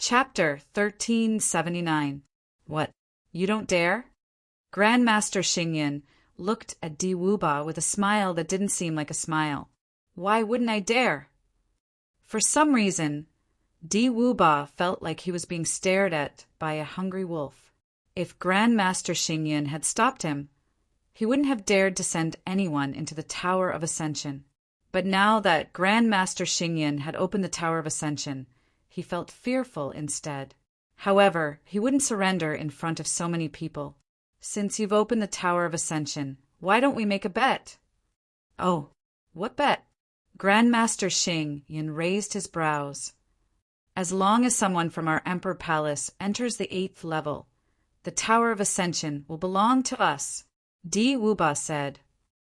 Chapter 1379. What? You don't dare? Grandmaster Xingyan looked at Di Wuba with a smile that didn't seem like a smile. Why wouldn't I dare? For some reason, Di Wuba felt like he was being stared at by a hungry wolf. If Grandmaster Xingyan had stopped him, he wouldn't have dared to send anyone into the Tower of Ascension. But now that Grandmaster Xingyan had opened the Tower of Ascension, he felt fearful instead. However, he wouldn't surrender in front of so many people. Since you've opened the Tower of Ascension, why don't we make a bet? Oh, what bet? Grandmaster Xingyan raised his brows. As long as someone from our Emperor Palace enters the 8th level, the Tower of Ascension will belong to us, Di Wuba said.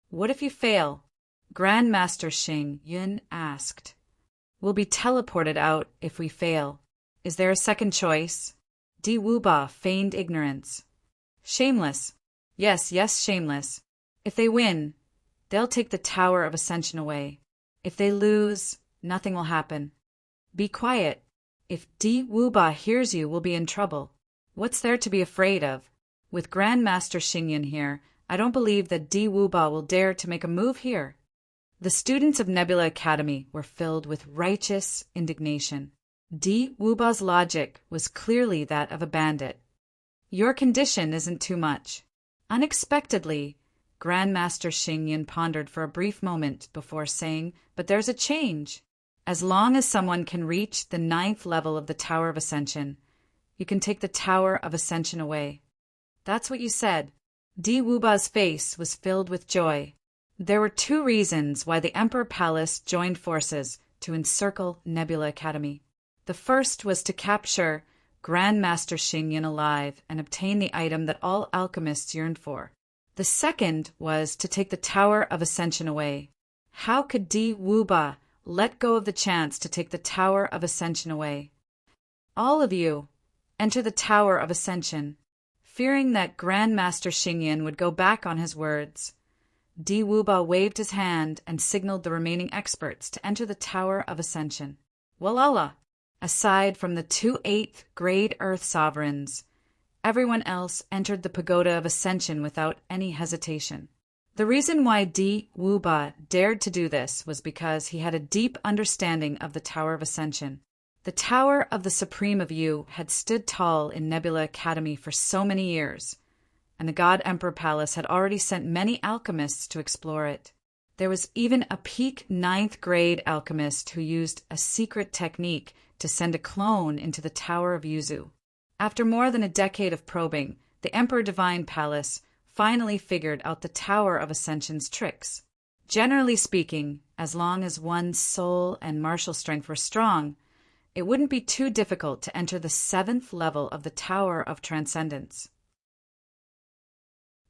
What if you fail? Grandmaster Xingyan asked. We'll be teleported out if we fail. Is there a second choice? Di Wuba feigned ignorance. Shameless. Yes, shameless. If they win, they'll take the Tower of Ascension away. If they lose, nothing will happen. Be quiet. If Di Wuba hears you, we'll be in trouble. What's there to be afraid of? With Grandmaster Xingyan here, I don't believe that Di Wuba will dare to make a move here. The students of Nebula Academy were filled with righteous indignation. Di Wuba's logic was clearly that of a bandit. Your condition isn't too much. Unexpectedly, Grandmaster Xingyan pondered for a brief moment before saying, but there's a change. As long as someone can reach the 9th level of the Tower of Ascension, you can take the Tower of Ascension away. That's what you said. Di Wuba's face was filled with joy. There were 2 reasons why the Emperor Palace joined forces to encircle Nebula Academy. The first was to capture Grandmaster Xingyan alive and obtain the item that all alchemists yearned for. The second was to take the Tower of Ascension away. How could Di Wuba let go of the chance to take the Tower of Ascension away? All of you, enter the Tower of Ascension. Fearing that Grandmaster Xingyan would go back on his words, Di Wuba waved his hand and signaled the remaining experts to enter the Tower of Ascension. Walala! Aside from the 2 8th grade Earth sovereigns, everyone else entered the Pagoda of Ascension without any hesitation. The reason why Di Wuba dared to do this was because he had a deep understanding of the Tower of Ascension. The Tower of the Supreme of You had stood tall in Nebula Academy for so many years, and the God Emperor Palace had already sent many alchemists to explore it. There was even a peak 9th grade alchemist who used a secret technique to send a clone into the Tower of Yuzu. After more than a decade of probing, the Emperor Divine Palace finally figured out the Tower of Ascension's tricks. Generally speaking, as long as one's soul and martial strength were strong, it wouldn't be too difficult to enter the 7th level of the Tower of Transcendence.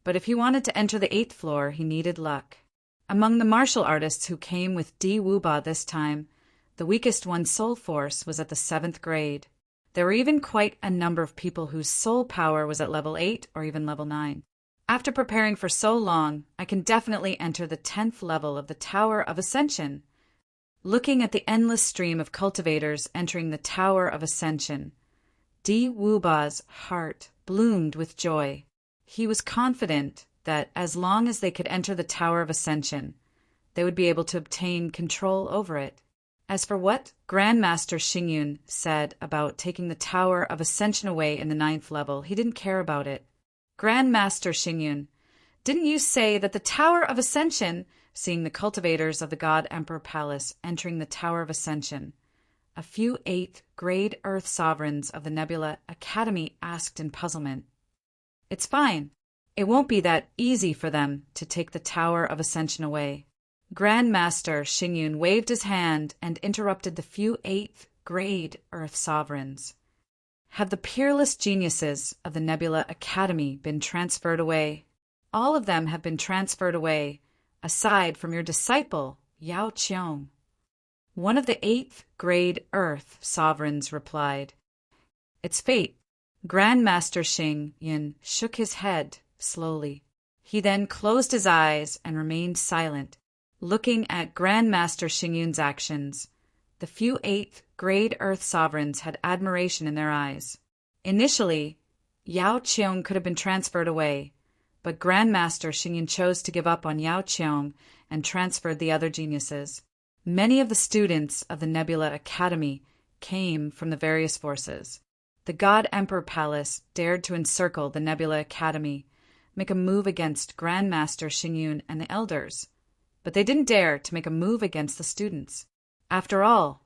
But if he wanted to enter the 8th floor, he needed luck. Among the martial artists who came with Di Wuba this time, the weakest one's soul force was at the 7th grade. There were even quite a number of people whose soul power was at level 8 or even level 9. After preparing for so long, I can definitely enter the 10th level of the Tower of Ascension. Looking at the endless stream of cultivators entering the Tower of Ascension, Di Wuba's heart bloomed with joy. He was confident that as long as they could enter the Tower of Ascension, they would be able to obtain control over it. As for what Grandmaster Xingyan said about taking the Tower of Ascension away in the 9th level, he didn't care about it. Grandmaster Xingyan, didn't you say that the Tower of Ascension, seeing the cultivators of the God Emperor Palace entering the Tower of Ascension, a few 8th grade Earth sovereigns of the Nebula Academy asked in puzzlement. It's fine. It won't be that easy for them to take the Tower of Ascension away. Grandmaster Xingyan waved his hand and interrupted the few 8th grade Earth sovereigns. Have the peerless geniuses of the Nebula Academy been transferred away? All of them have been transferred away, aside from your disciple, Yao Qiong. One of the 8th grade Earth sovereigns replied. It's fate. Grandmaster Xingyan shook his head slowly. He then closed his eyes and remained silent. Looking at Grandmaster Xingyan's actions, the few 8th grade Earth sovereigns had admiration in their eyes. Initially, Yao Qiong could have been transferred away, but Grandmaster Xingyin chose to give up on Yao Qiong and transferred the other geniuses. Many of the students of the Nebula Academy came from the various forces. The God Emperor Palace dared to encircle the Nebula Academy, make a move against Grandmaster Xingyun and the elders, but they didn't dare to make a move against the students. After all,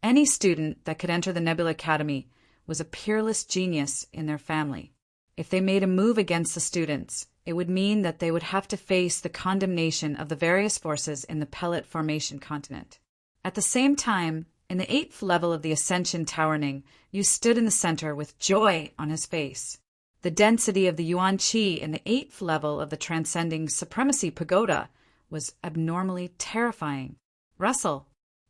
any student that could enter the Nebula Academy was a peerless genius in their family. If they made a move against the students, it would mean that they would have to face the condemnation of the various forces in the Pellet Formation continent. At the same time, in the 8th level of the Ascension Towerning, Yu stood in the center with joy on his face. The density of the Yuan Qi in the 8th level of the Transcending Supremacy Pagoda was abnormally terrifying. Russell.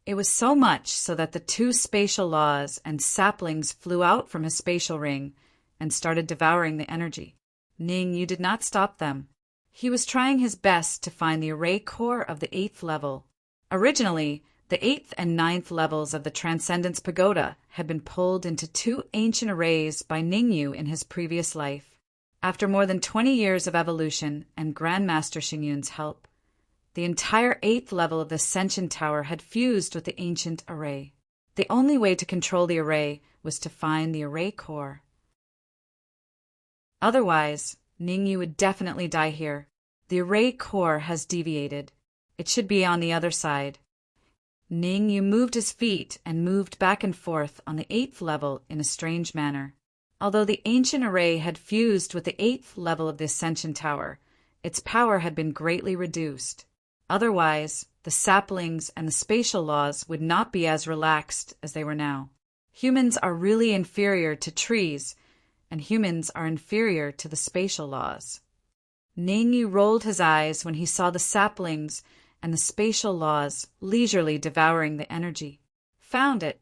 It was so much so that the 2 spatial laws and saplings flew out from his spatial ring and started devouring the energy. Ning Yu did not stop them. He was trying his best to find the array core of the 8th level. Originally, the 8th and 9th levels of the Transcendence Pagoda had been pulled into 2 ancient arrays by Ning Yu in his previous life. After more than 20 years of evolution and Grandmaster Xingyun's help, the entire 8th level of the Ascension Tower had fused with the ancient array. The only way to control the array was to find the array core. Otherwise, Ning Yu would definitely die here. The array core has deviated. It should be on the other side. Ning Yu moved his feet and moved back and forth on the 8th level in a strange manner. Although the ancient array had fused with the 8th level of the Ascension Tower, its power had been greatly reduced. Otherwise, the saplings and the spatial laws would not be as relaxed as they were now. Humans are really inferior to trees, and humans are inferior to the spatial laws. Ning Yu rolled his eyes when he saw the saplings and the spatial laws leisurely devouring the energy. Found it.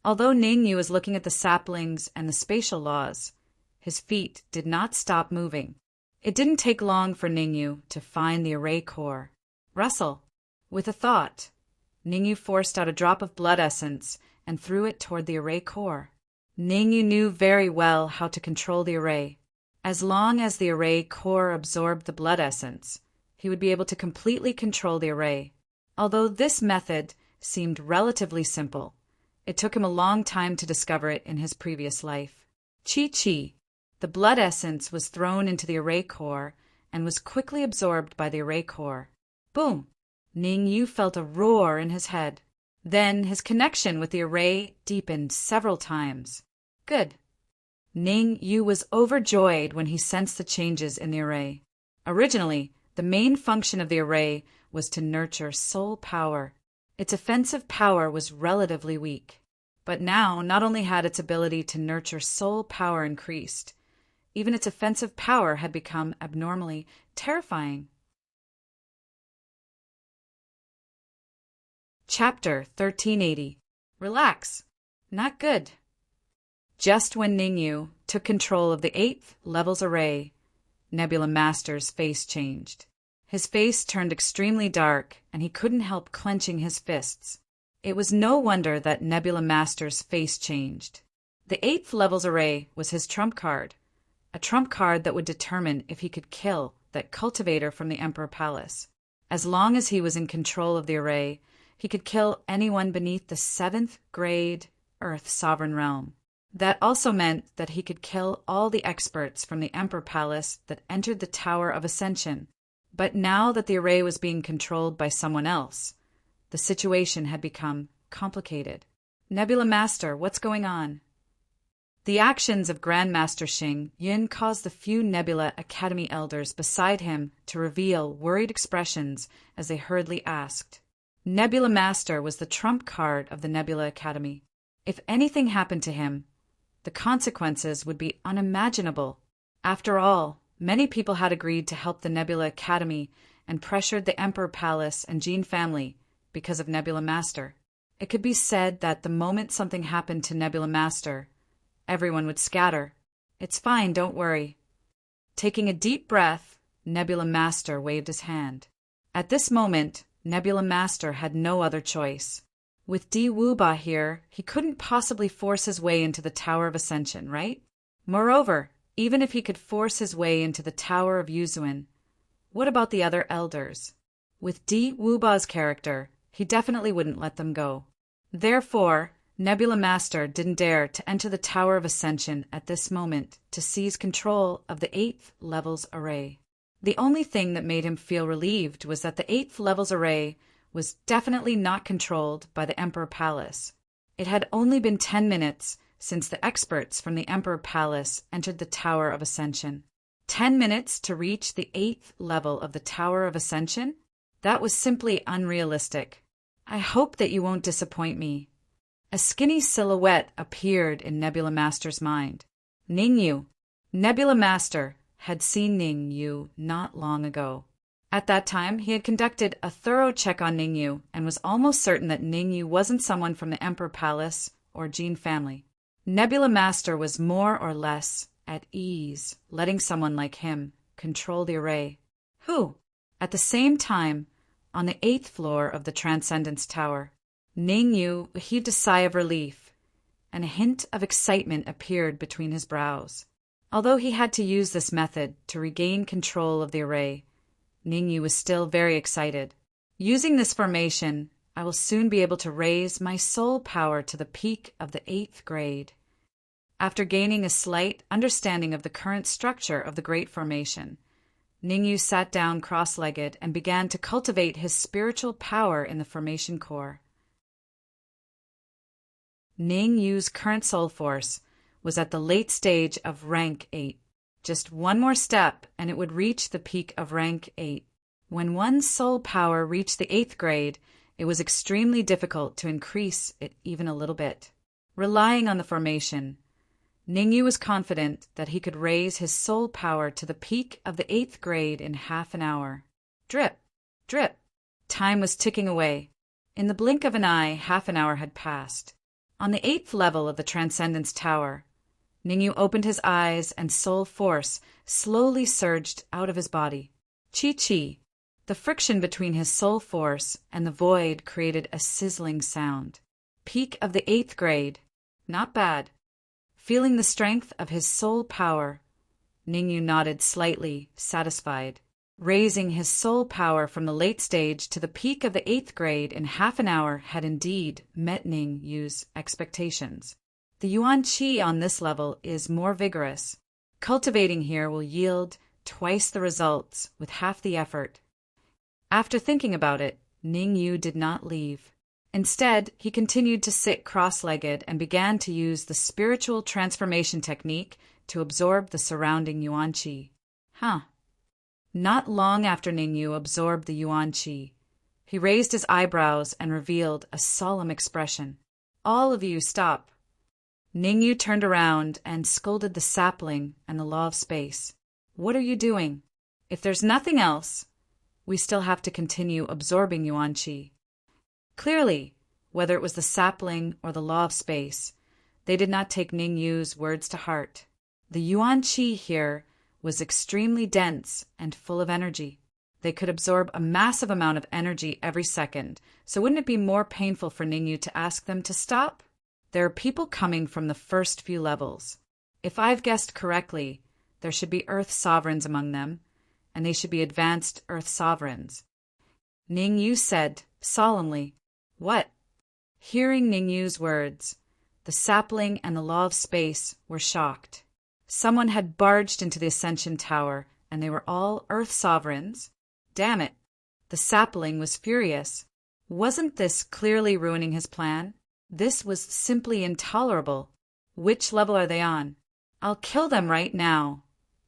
Although Ning Yu was looking at the saplings and the spatial laws, his feet did not stop moving. It didn't take long for Ning Yu to find the array core. Russell. With a thought, Ning Yu forced out a drop of blood essence and threw it toward the array core. Ning Yu knew very well how to control the array. As long as the array core absorbed the blood essence, he would be able to completely control the array. Although this method seemed relatively simple, it took him a long time to discover it in his previous life. Chi-Chi. The blood essence was thrown into the array core and was quickly absorbed by the array core. Boom! Ning Yu felt a roar in his head. Then his connection with the array deepened several times. Good. Ning Yu was overjoyed when he sensed the changes in the array. Originally, the main function of the array was to nurture soul power. Its offensive power was relatively weak. But now, not only had its ability to nurture soul power increased, even its offensive power had become abnormally terrifying. Chapter 1380. Relax. Not good. Just when Ning Yu took control of the 8th level's array, Nebula Master's face changed. His face turned extremely dark, and he couldn't help clenching his fists. It was no wonder that Nebula Master's face changed. The 8th level's array was his trump card, a trump card that would determine if he could kill that cultivator from the Emperor Palace. As long as he was in control of the array, he could kill anyone beneath the 7th grade Earth Sovereign Realm. That also meant that he could kill all the experts from the Emperor Palace that entered the Tower of Ascension. But now that the array was being controlled by someone else, the situation had become complicated. Nebula Master, what's going on? The actions of Grandmaster Xingyun caused the few Nebula Academy elders beside him to reveal worried expressions as they hurriedly asked. Nebula Master was the trump card of the Nebula Academy. If anything happened to him, the consequences would be unimaginable. After all, many people had agreed to help the Nebula Academy and pressured the Emperor Palace and Jean family because of Nebula Master. It could be said that the moment something happened to Nebula Master, everyone would scatter. It's fine, don't worry. Taking a deep breath, Nebula Master waved his hand. At this moment, Nebula Master had no other choice. With Di Wuba here, he couldn't possibly force his way into the Tower of Ascension, right? Moreover, even if he could force his way into the Tower of Yuzuan, what about the other elders? With Di Wuba's character, he definitely wouldn't let them go. Therefore, Nebula Master didn't dare to enter the Tower of Ascension at this moment to seize control of the 8th level's array. The only thing that made him feel relieved was that the 8th level's array was definitely not controlled by the Emperor Palace. It had only been 10 minutes since the experts from the Emperor Palace entered the Tower of Ascension. 10 minutes to reach the 8th level of the Tower of Ascension? That was simply unrealistic. I hope that you won't disappoint me. A skinny silhouette appeared in Nebula Master's mind. Ningyu. Nebula Master had seen Ningyu not long ago. At that time, he had conducted a thorough check on Ningyu and was almost certain that Ningyu wasn't someone from the Emperor Palace or Jin family. Nebula Master was more or less at ease, letting someone like him control the array. Who? At the same time, on the 8th floor of the Transcendence Tower, Ningyu heaved a sigh of relief, and a hint of excitement appeared between his brows. Although he had to use this method to regain control of the array, Ningyu was still very excited. Using this formation, I will soon be able to raise my soul power to the peak of the 8th grade. After gaining a slight understanding of the current structure of the Great Formation, Ningyu sat down cross-legged and began to cultivate his spiritual power in the formation core. Ningyu's current soul force was at the late stage of rank 8. Just one more step and it would reach the peak of rank 8. When one's soul power reached the 8th grade, it was extremely difficult to increase it even a little bit. Relying on the formation, Ningyu was confident that he could raise his soul power to the peak of the 8th grade in half an hour. Drip, drip. Time was ticking away. In the blink of an eye, half an hour had passed. On the 8th level of the Transcendence Tower, Ningyu opened his eyes and soul force slowly surged out of his body. Chi-chi. The friction between his soul force and the void created a sizzling sound. Peak of the 8th grade. Not bad. Feeling the strength of his soul power, Ningyu nodded slightly, satisfied. Raising his soul power from the late stage to the peak of the 8th grade in half an hour had indeed met Ningyu's expectations. The Yuan Qi on this level is more vigorous. Cultivating here will yield twice the results with half the effort. After thinking about it, Ningyu did not leave. Instead, he continued to sit cross-legged and began to use the spiritual transformation technique to absorb the surrounding Yuan Qi. Not long after Ningyu absorbed the Yuan Qi, he raised his eyebrows and revealed a solemn expression. All of you stop. Ningyu turned around and scolded the sapling and the law of space. What are you doing? If there's nothing else, we still have to continue absorbing Yuan Qi. Clearly, whether it was the sapling or the law of space, they did not take Ningyu's words to heart. The Yuan Qi here was extremely dense and full of energy. They could absorb a massive amount of energy every second, so wouldn't it be more painful for Ningyu to ask them to stop? There are people coming from the first few levels. If I've guessed correctly, there should be Earth sovereigns among them, and they should be advanced Earth sovereigns. Ningyu said solemnly, "What?" Hearing Ningyu's words, the sapling and the law of space were shocked. Someone had barged into the Ascension Tower, and they were all Earth sovereigns. Damn it! The sapling was furious. Wasn't this clearly ruining his plan? This was simply intolerable. Which level are they on? I'll kill them right now,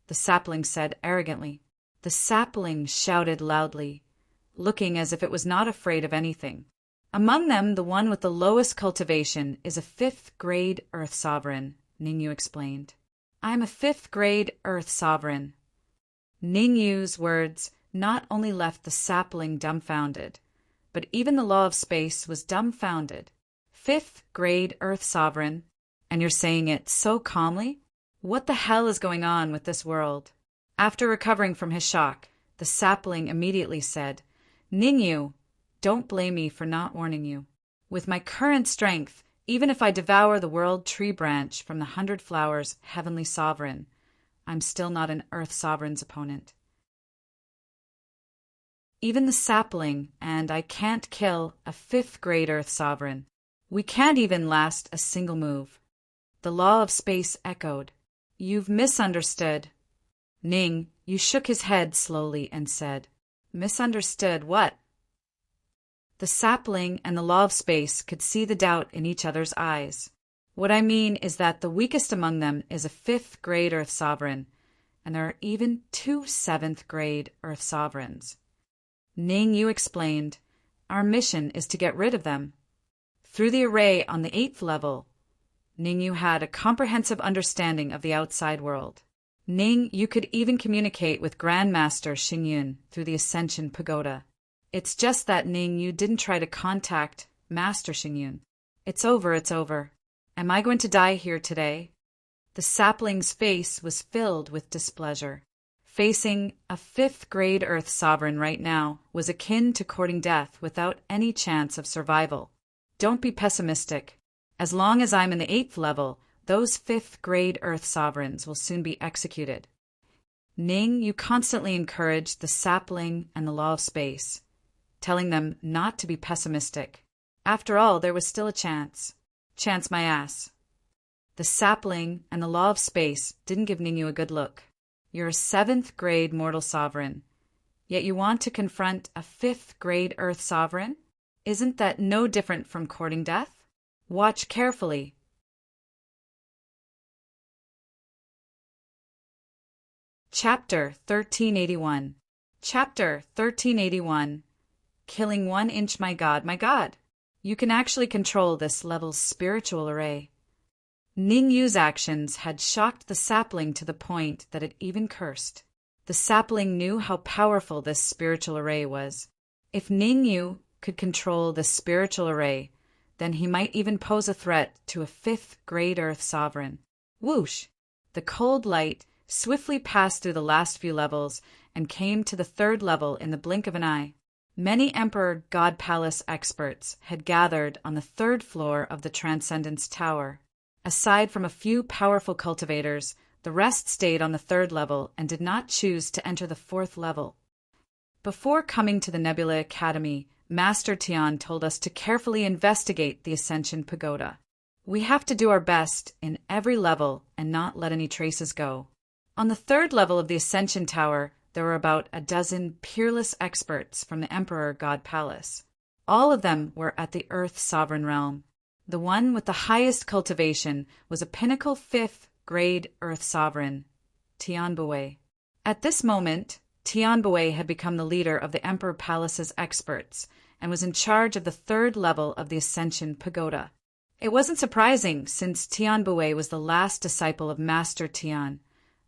the sapling said arrogantly. The sapling shouted loudly, looking as if it was not afraid of anything. Among them, the one with the lowest cultivation is a 5th grade Earth sovereign, Ningyu explained. I'm a 5th grade Earth sovereign. Ningyu's words not only left the sapling dumbfounded, but even the law of space was dumbfounded. 5th grade Earth sovereign, and you're saying it so calmly? What the hell is going on with this world? After recovering from his shock, the sapling immediately said, Ningyu, don't blame me for not warning you. With my current strength, even if I devour the world tree branch from the 100 flowers heavenly sovereign, I'm still not an earth sovereign's opponent. Even the sapling, and I can't kill a 5th grade earth sovereign. We can't even last a single move. The law of space echoed. You've misunderstood. Ning, you shook his head slowly and said, Misunderstood what? The sapling and the law of space could see the doubt in each other's eyes. What I mean is that the weakest among them is a 5th grade earth sovereign, and there are even 2 7th grade earth sovereigns. Ning, you explained, our mission is to get rid of them. Through the array on the 8th level, Ning, you had a comprehensive understanding of the outside world. Ning, you could even communicate with Grandmaster Xingyun through the Ascension Pagoda. It's just that, Ning, you didn't try to contact Master Xingyun. It's over, it's over. Am I going to die here today? The sapling's face was filled with displeasure. Facing a 5th grade earth sovereign right now was akin to courting death without any chance of survival. Don't be pessimistic. As long as I'm in the 8th level, those 5th grade earth sovereigns will soon be executed. Ning, you constantly encouraged the sapling and the law of space, telling them not to be pessimistic. After all, there was still a chance. Chance my ass. The sapling and the law of space didn't give Ningyu a good look. You're a 7th grade mortal sovereign, yet you want to confront a 5th grade earth sovereign? Isn't that no different from courting death? Watch carefully. Chapter 1381. Chapter 1381. Killing 1 inch, my God, my God. You can actually control this level's spiritual array. Ningyu's actions had shocked the sapling to the point that it even cursed. The sapling knew how powerful this spiritual array was. If Ningyu could control the spiritual array, then he might even pose a threat to a 5th grade earth sovereign. Whoosh! The cold light swiftly passed through the last few levels and came to the 3rd level in the blink of an eye. Many Emperor God Palace experts had gathered on the 3rd floor of the Transcendence Tower. Aside from a few powerful cultivators, the rest stayed on the 3rd level and did not choose to enter the 4th level. Before coming to the Nebula Academy, Master Tian told us to carefully investigate the Ascension Pagoda. We have to do our best in every level and not let any traces go. On the 3rd level of the Ascension Tower, there were about a dozen peerless experts from the Emperor God Palace. All of them were at the Earth Sovereign Realm. The one with the highest cultivation was a pinnacle 5th grade Earth Sovereign, Tianbue. At this moment, Tianbue had become the leader of the Emperor Palace's experts and was in charge of the 3rd level of the Ascension Pagoda. It wasn't surprising, since Tianbue was the last disciple of Master Tian,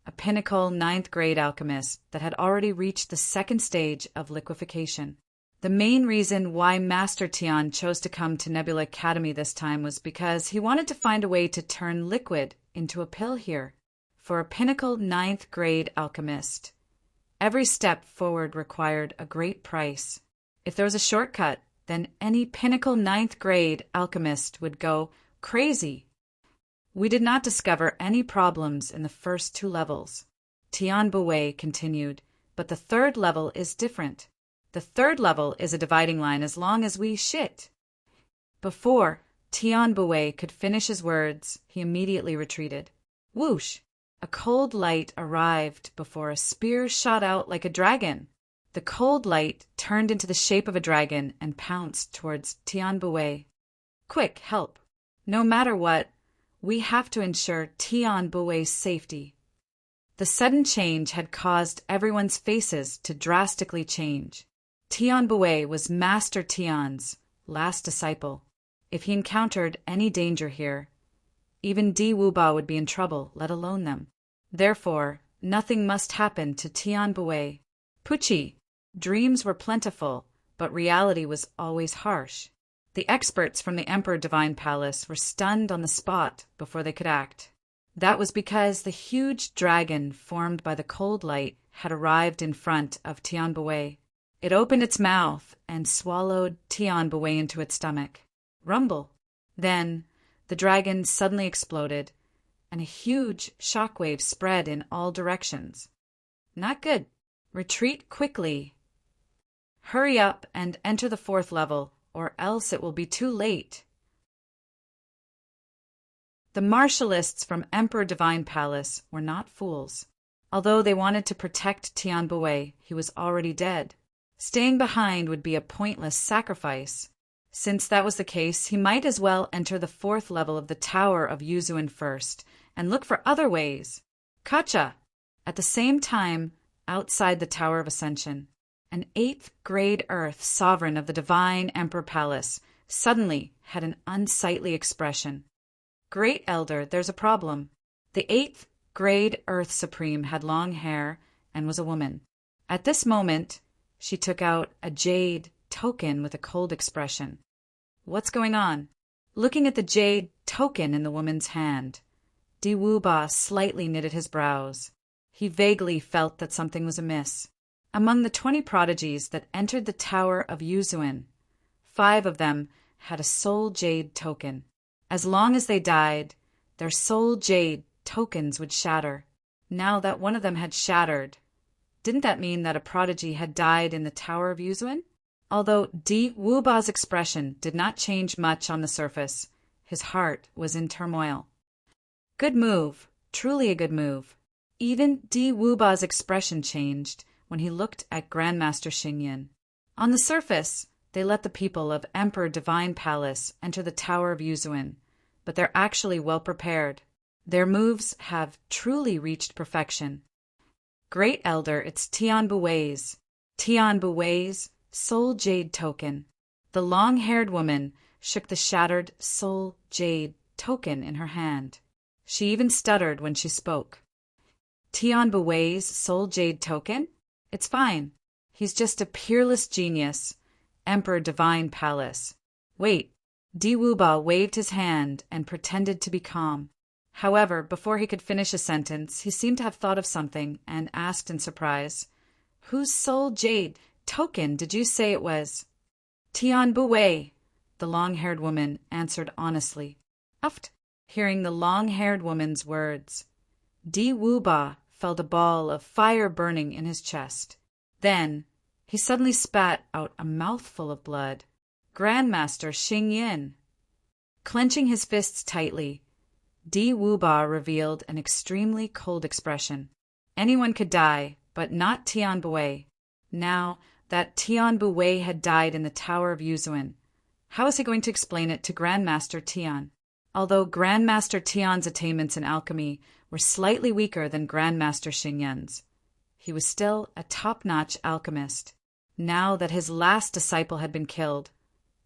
a pinnacle 9th grade alchemist that had already reached the 2nd stage of liquefaction. The main reason why Master Tian chose to come to Nebula Academy this time was because he wanted to find a way to turn liquid into a pill here. For a pinnacle 9th grade alchemist, every step forward required a great price. If there was a shortcut, then any pinnacle 9th grade alchemist would go crazy. We did not discover any problems in the first 2 levels. Tianbue continued, but the 3rd level is different. The 3rd level is a dividing line as long as we shit. Before Tianbue could finish his words, he immediately retreated. Whoosh! A cold light arrived before a spear shot out like a dragon. The cold light turned into the shape of a dragon and pounced towards Tianbue. Quick, help! No matter what, we have to ensure Tianbue's safety. The sudden change had caused everyone's faces to drastically change. Tianbue was Master Tian's last disciple. If he encountered any danger here, even Di Wuba would be in trouble, let alone them. Therefore, nothing must happen to Tianbue. Pucci, dreams were plentiful, but reality was always harsh. The experts from the Emperor Divine Palace were stunned on the spot before they could act. That was because the huge dragon formed by the cold light had arrived in front of Tianbue. It opened its mouth and swallowed Tianbue into its stomach. Rumble. Then the dragon suddenly exploded, and a huge shockwave spread in all directions. Not good. Retreat quickly. Hurry up and enter the 4th level, or else it will be too late. The martialists from Emperor Divine Palace were not fools. Although they wanted to protect Tian Buwei, he was already dead. Staying behind would be a pointless sacrifice. Since that was the case, he might as well enter the 4th level of the Tower of Yuzuan first, and look for other ways. Kacha! At the same time, outside the Tower of Ascension, an 8th grade Earth sovereign of the Divine Emperor Palace suddenly had an unsightly expression. Great Elder, there's a problem. The 8th grade Earth Supreme had long hair and was a woman. At this moment, she took out a jade token with a cold expression. What's going on? Looking at the jade token in the woman's hand, Di Wuba slightly knitted his brows. He vaguely felt that something was amiss. Among the 20 prodigies that entered the Tower of Yuzuan, 5 of them had a soul jade token. As long as they died, their soul jade tokens would shatter. Now that one of them had shattered, didn't that mean that a prodigy had died in the Tower of Yuzuan? Although Di Wuba's expression did not change much on the surface, his heart was in turmoil. Good move, truly a good move. Even Di Wuba's expression changed when he looked at Grandmaster Xingyan. On the surface, they let the people of Emperor Divine Palace enter the Tower of Yuzuan, but they're actually well prepared. Their moves have truly reached perfection. Great Elder, it's Tian Buwei's soul jade token. The long-haired woman shook the shattered soul jade token in her hand. She even stuttered when she spoke. Tian Buwei's soul jade token? It's fine. He's just a peerless genius. Emperor Divine Palace. Wait. Di Wuba waved his hand and pretended to be calm. However, before he could finish a sentence, he seemed to have thought of something and asked in surprise, "Whose soul jade token did you say it was?" "Tian Buwei," the long-haired woman answered honestly. Uft! Hearing the long-haired woman's words, Di Wuba felt a ball of fire burning in his chest. Then he suddenly spat out a mouthful of blood. Grandmaster Xingyan! Clenching his fists tightly, Di Wuba revealed an extremely cold expression. Anyone could die, but not Tian Buwei. Now that Tian Buwei had died in the Tower of Yuzuan, how was he going to explain it to Grandmaster Tian? Although Grandmaster Tian's attainments in alchemy were slightly weaker than Grandmaster Xingyan's, he was still a top-notch alchemist. Now that his last disciple had been killed,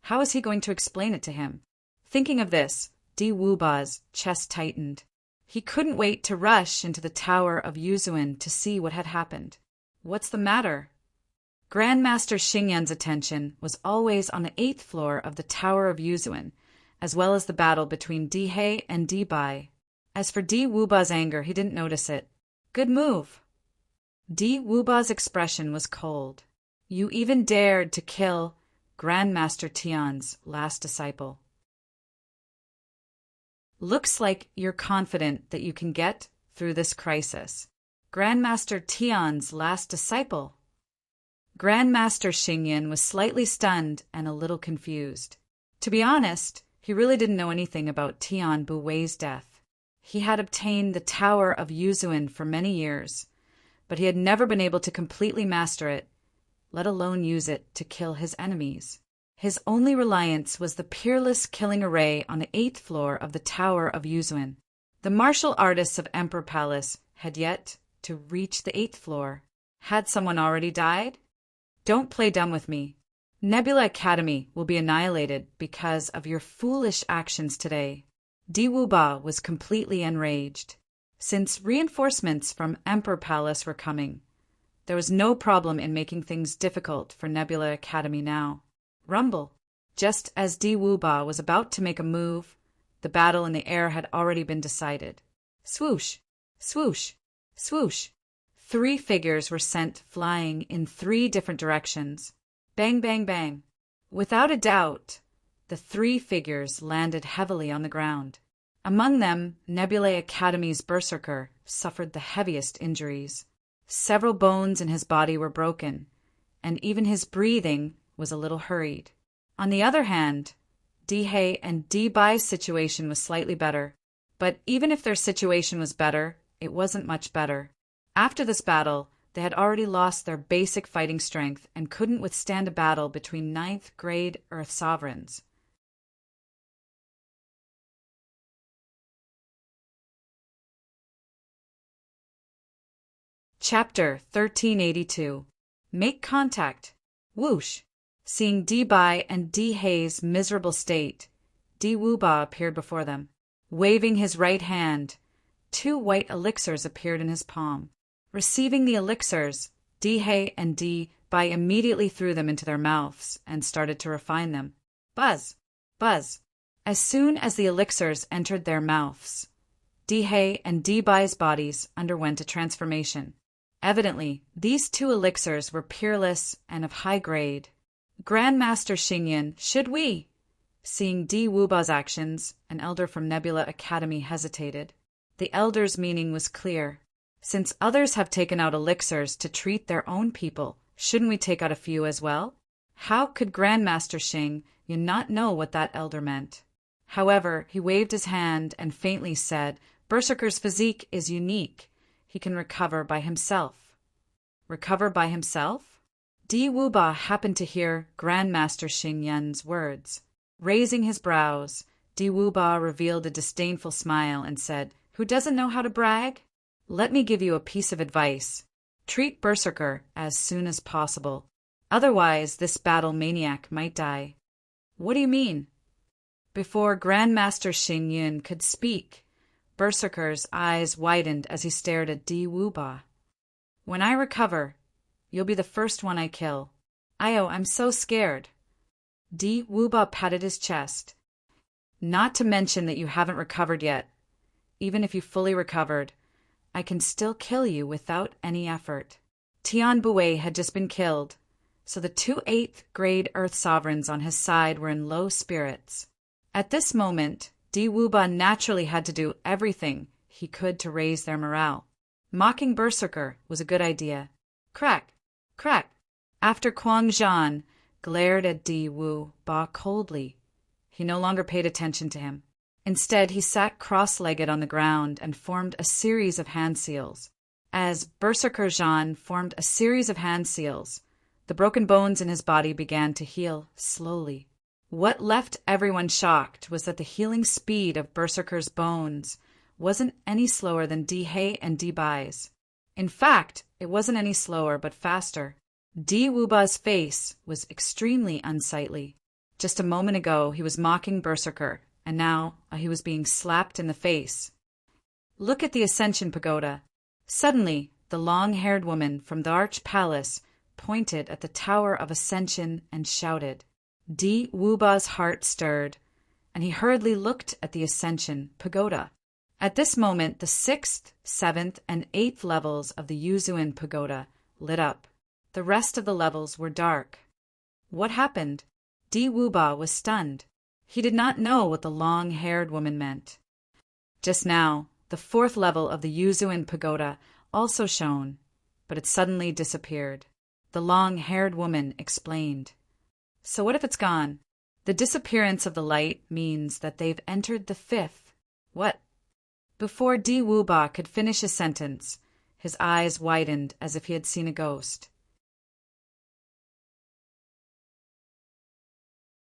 how was he going to explain it to him? Thinking of this, Di Wuba's chest tightened. He couldn't wait to rush into the Tower of Yuzuan to see what had happened. What's the matter? Grandmaster Xingyan's attention was always on the 8th floor of the Tower of Yuzuan, as well as the battle between Di He and Di Bai. As for Di Wuba's anger, he didn't notice it. Good move. Di Wuba's expression was cold. You even dared to kill Grandmaster Tian's last disciple. Looks like you're confident that you can get through this crisis. Grandmaster Tian's last disciple. Grandmaster Xingyan was slightly stunned and a little confused. To be honest, he really didn't know anything about Tian Buwei's death. He had obtained the Tower of Yuzuan for many years, but he had never been able to completely master it, let alone use it to kill his enemies. His only reliance was the peerless killing array on the 8th floor of the Tower of Yuzuan. The martial artists of Emperor Palace had yet to reach the 8th floor. Had someone already died? Don't play dumb with me. Nebula Academy will be annihilated because of your foolish actions today. Di Wuba was completely enraged. Since reinforcements from Emperor Palace were coming, there was no problem in making things difficult for Nebula Academy now. Rumble. Just as Di Wuba was about to make a move, the battle in the air had already been decided. Swoosh, swoosh, swoosh. 3 figures were sent flying in 3 different directions. Bang, bang, bang. Without a doubt, the three figures landed heavily on the ground. Among them, Nebulae Academy's berserker suffered the heaviest injuries. Several bones in his body were broken, and even his breathing was a little hurried. On the other hand, Dihei and Dibai's situation was slightly better. But even if their situation was better, it wasn't much better. After this battle, they had already lost their basic fighting strength and couldn't withstand a battle between ninth-grade Earth sovereigns. Chapter 1382. Make contact. Whoosh! Seeing Dibai and Dihei's miserable state, Diwuba appeared before them. Waving his right hand, 2 white elixirs appeared in his palm. Receiving the elixirs, Dihei and Dibai immediately threw them into their mouths and started to refine them. Buzz! Buzz! As soon as the elixirs entered their mouths, Dihei and Dibai's bodies underwent a transformation. Evidently, these 2 elixirs were peerless and of high grade. Grandmaster Xingyan, should we? Seeing Diwuba's actions, an elder from Nebula Academy hesitated. The elder's meaning was clear. Since others have taken out elixirs to treat their own people, shouldn't we take out a few as well? How could Grandmaster Xingyan not know what that elder meant? However, he waved his hand and faintly said, Berserker's physique is unique. He can recover by himself. Recover by himself? Diwuba happened to hear Grandmaster Xingyan's words. Raising his brows, Diwuba revealed a disdainful smile and said, Who doesn't know how to brag? Let me give you a piece of advice. Treat Berserker as soon as possible. Otherwise, this battle maniac might die. What do you mean? Before Grandmaster Xingyan could speak, Berserker's eyes widened as he stared at Diwuba. When I recover, you'll be the first one I kill. I'm so scared. Diwuba patted his chest. Not to mention that you haven't recovered yet. Even if you fully recovered, I can still kill you without any effort. Tian Bui had just been killed, so the 2 8th-grade Earth sovereigns on his side were in low spirits. At this moment, Diwuba naturally had to do everything he could to raise their morale. Mocking Berserker was a good idea. Crack! Crack! After Kuang Zhan glared at Diwuba coldly, he no longer paid attention to him. Instead, he sat cross-legged on the ground and formed a series of hand seals. As Berserker Zhan formed a series of hand seals, the broken bones in his body began to heal slowly. What left everyone shocked was that the healing speed of Berserker's bones wasn't any slower than Dihei and Dibai's. In fact, it wasn't any slower but faster. Diwuba's face was extremely unsightly. Just a moment ago, he was mocking Berserker, and now he was being slapped in the face. Look at the Ascension Pagoda. Suddenly, the long-haired woman from the Arch Palace pointed at the Tower of Ascension and shouted. Diwuba's heart stirred, and he hurriedly looked at the Ascension Pagoda. At this moment, the 6th, 7th, and 8th levels of the Yuzuin Pagoda lit up. The rest of the levels were dark. What happened? Diwuba was stunned. He did not know what the long-haired woman meant. Just now, the 4th level of the Yuzuin Pagoda also shone, but it suddenly disappeared. The long-haired woman explained. So what if it's gone? The disappearance of the light means that they've entered the 5th. What? Before Diwuba could finish his sentence, his eyes widened as if he had seen a ghost.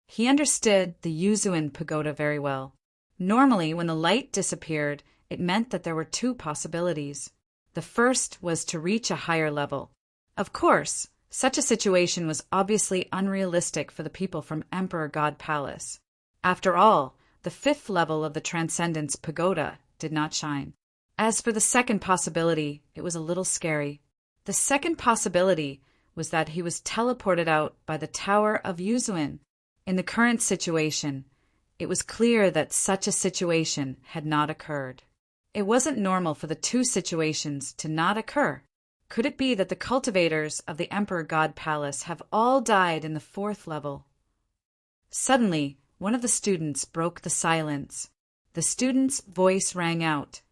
He understood the Yuzuin Pagoda very well. Normally, when the light disappeared, it meant that there were 2 possibilities. The first was to reach a higher level. Of course, such a situation was obviously unrealistic for the people from Emperor God Palace. After all, the 5th level of the Transcendence Pagoda did not shine. As for the second possibility, it was a little scary. The second possibility was that he was teleported out by the Tower of Yuzuin. In the current situation, it was clear that such a situation had not occurred. It wasn't normal for the 2 situations to not occur. Could it be that the cultivators of the Emperor God Palace have all died in the 4th level? Suddenly, one of the students broke the silence. The student's voice rang out,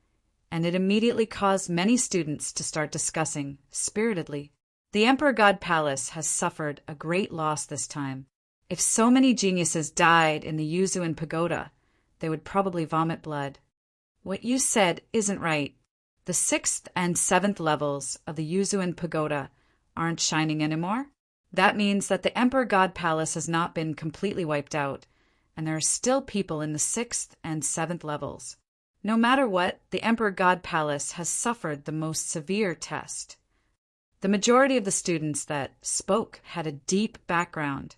and it immediately caused many students to start discussing, spiritedly. The Emperor God Palace has suffered a great loss this time. If so many geniuses died in the Yuzuin Pagoda, they would probably vomit blood. What you said isn't right. The 6th and 7th levels of the Yuzuin Pagoda aren't shining anymore. That means that the Emperor God Palace has not been completely wiped out, and there are still people in the 6th and 7th levels. No matter what, the Emperor God Palace has suffered the most severe test. The majority of the students that spoke had a deep background,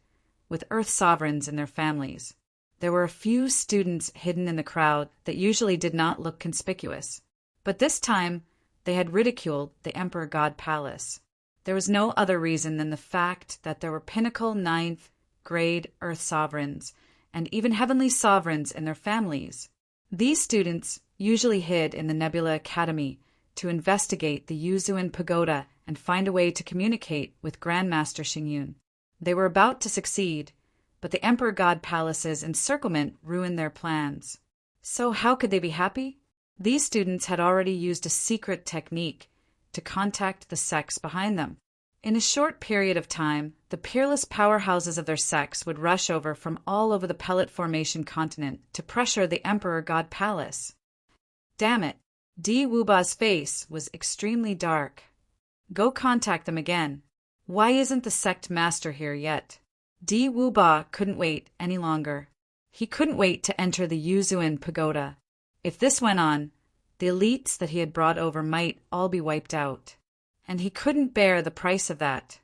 with Earth sovereigns in their families. There were a few students hidden in the crowd that usually did not look conspicuous, but this time they had ridiculed the Emperor God Palace. There was no other reason than the fact that there were pinnacle 9th grade Earth sovereigns and even heavenly sovereigns in their families. These students usually hid in the Nebula Academy to investigate the Yuzuin Pagoda and find a way to communicate with Grandmaster Xingyun. They were about to succeed, but the Emperor God Palace's encirclement ruined their plans. So how could they be happy? These students had already used a secret technique to contact the sects behind them. In a short period of time, the peerless powerhouses of their sects would rush over from all over the Pellet Formation continent to pressure the Emperor God Palace. Damn it, Di Wuba's face was extremely dark. Go contact them again. Why isn't the sect master here yet? Di Wuba couldn't wait any longer. He couldn't wait to enter the Yuzuin Pagoda. If this went on, the elites that he had brought over might all be wiped out. And he couldn't bear the price of that.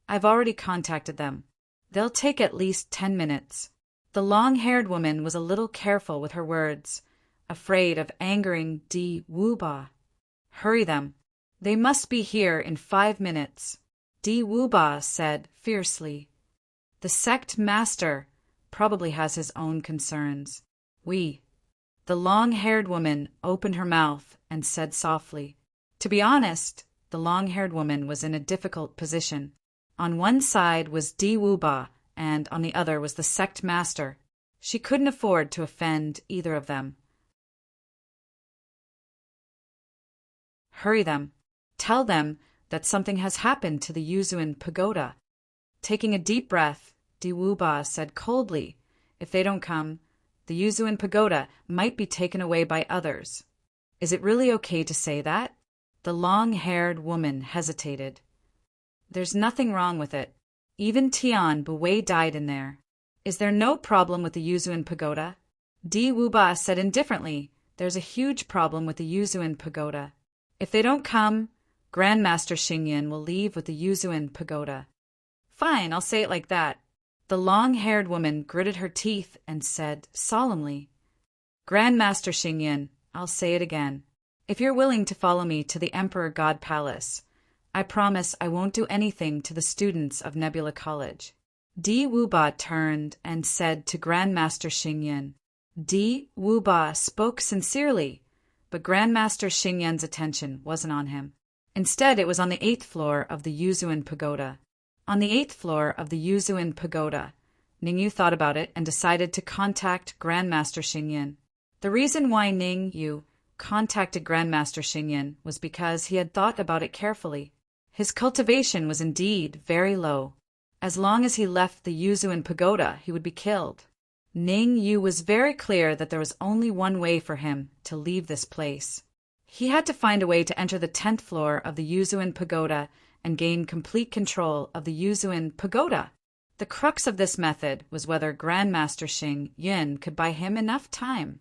I've already contacted them. They'll take at least 10 minutes. The long-haired woman was a little careful with her words, afraid of angering Di Wuba. Hurry them. They must be here in 5 minutes. Di Wuba said fiercely. The sect master probably has his own concerns. The long-haired woman opened her mouth and said softly. To be honest, the long-haired woman was in a difficult position. On one side was Di Wuba, and on the other was the sect master. She couldn't afford to offend either of them. Hurry them. Tell them that something has happened to the Yuzuin Pagoda. Taking a deep breath, Di Wuba said coldly, if they don't come, the Yuzuin Pagoda might be taken away by others. Is it really okay to say that? The long-haired woman hesitated. There's nothing wrong with it. Even Tian Buwei died in there. Is there no problem with the Yuzuin Pagoda? Di Wuba said indifferently, there's a huge problem with the Yuzuin Pagoda. If they don't come, Grandmaster Xingyan will leave with the Yuzuin Pagoda. Fine, I'll say it like that. The long-haired woman gritted her teeth and said solemnly, Grandmaster Xingyan, I'll say it again. If you're willing to follow me to the Emperor God Palace, I promise I won't do anything to the students of Nebula College. Di Wuba turned and said to Grandmaster Xingyan. Di Wuba spoke sincerely, but Grandmaster Xingyan's attention wasn't on him. Instead, it was on the 8th floor of the Yuzuin Pagoda. On the 8th floor of the Yuzuin Pagoda, Ningyu thought about it and decided to contact Grandmaster Xingyan. The reason why Ningyu contacted Grandmaster Xingyan was because he had thought about it carefully. His cultivation was indeed very low. As long as he left the Yuzuin Pagoda, he would be killed. Ningyu was very clear that there was only one way for him to leave this place. He had to find a way to enter the 10th floor of the Yuzuin Pagoda and gain complete control of the Yuzuin Pagoda. The crux of this method was whether Grandmaster Xingyan could buy him enough time.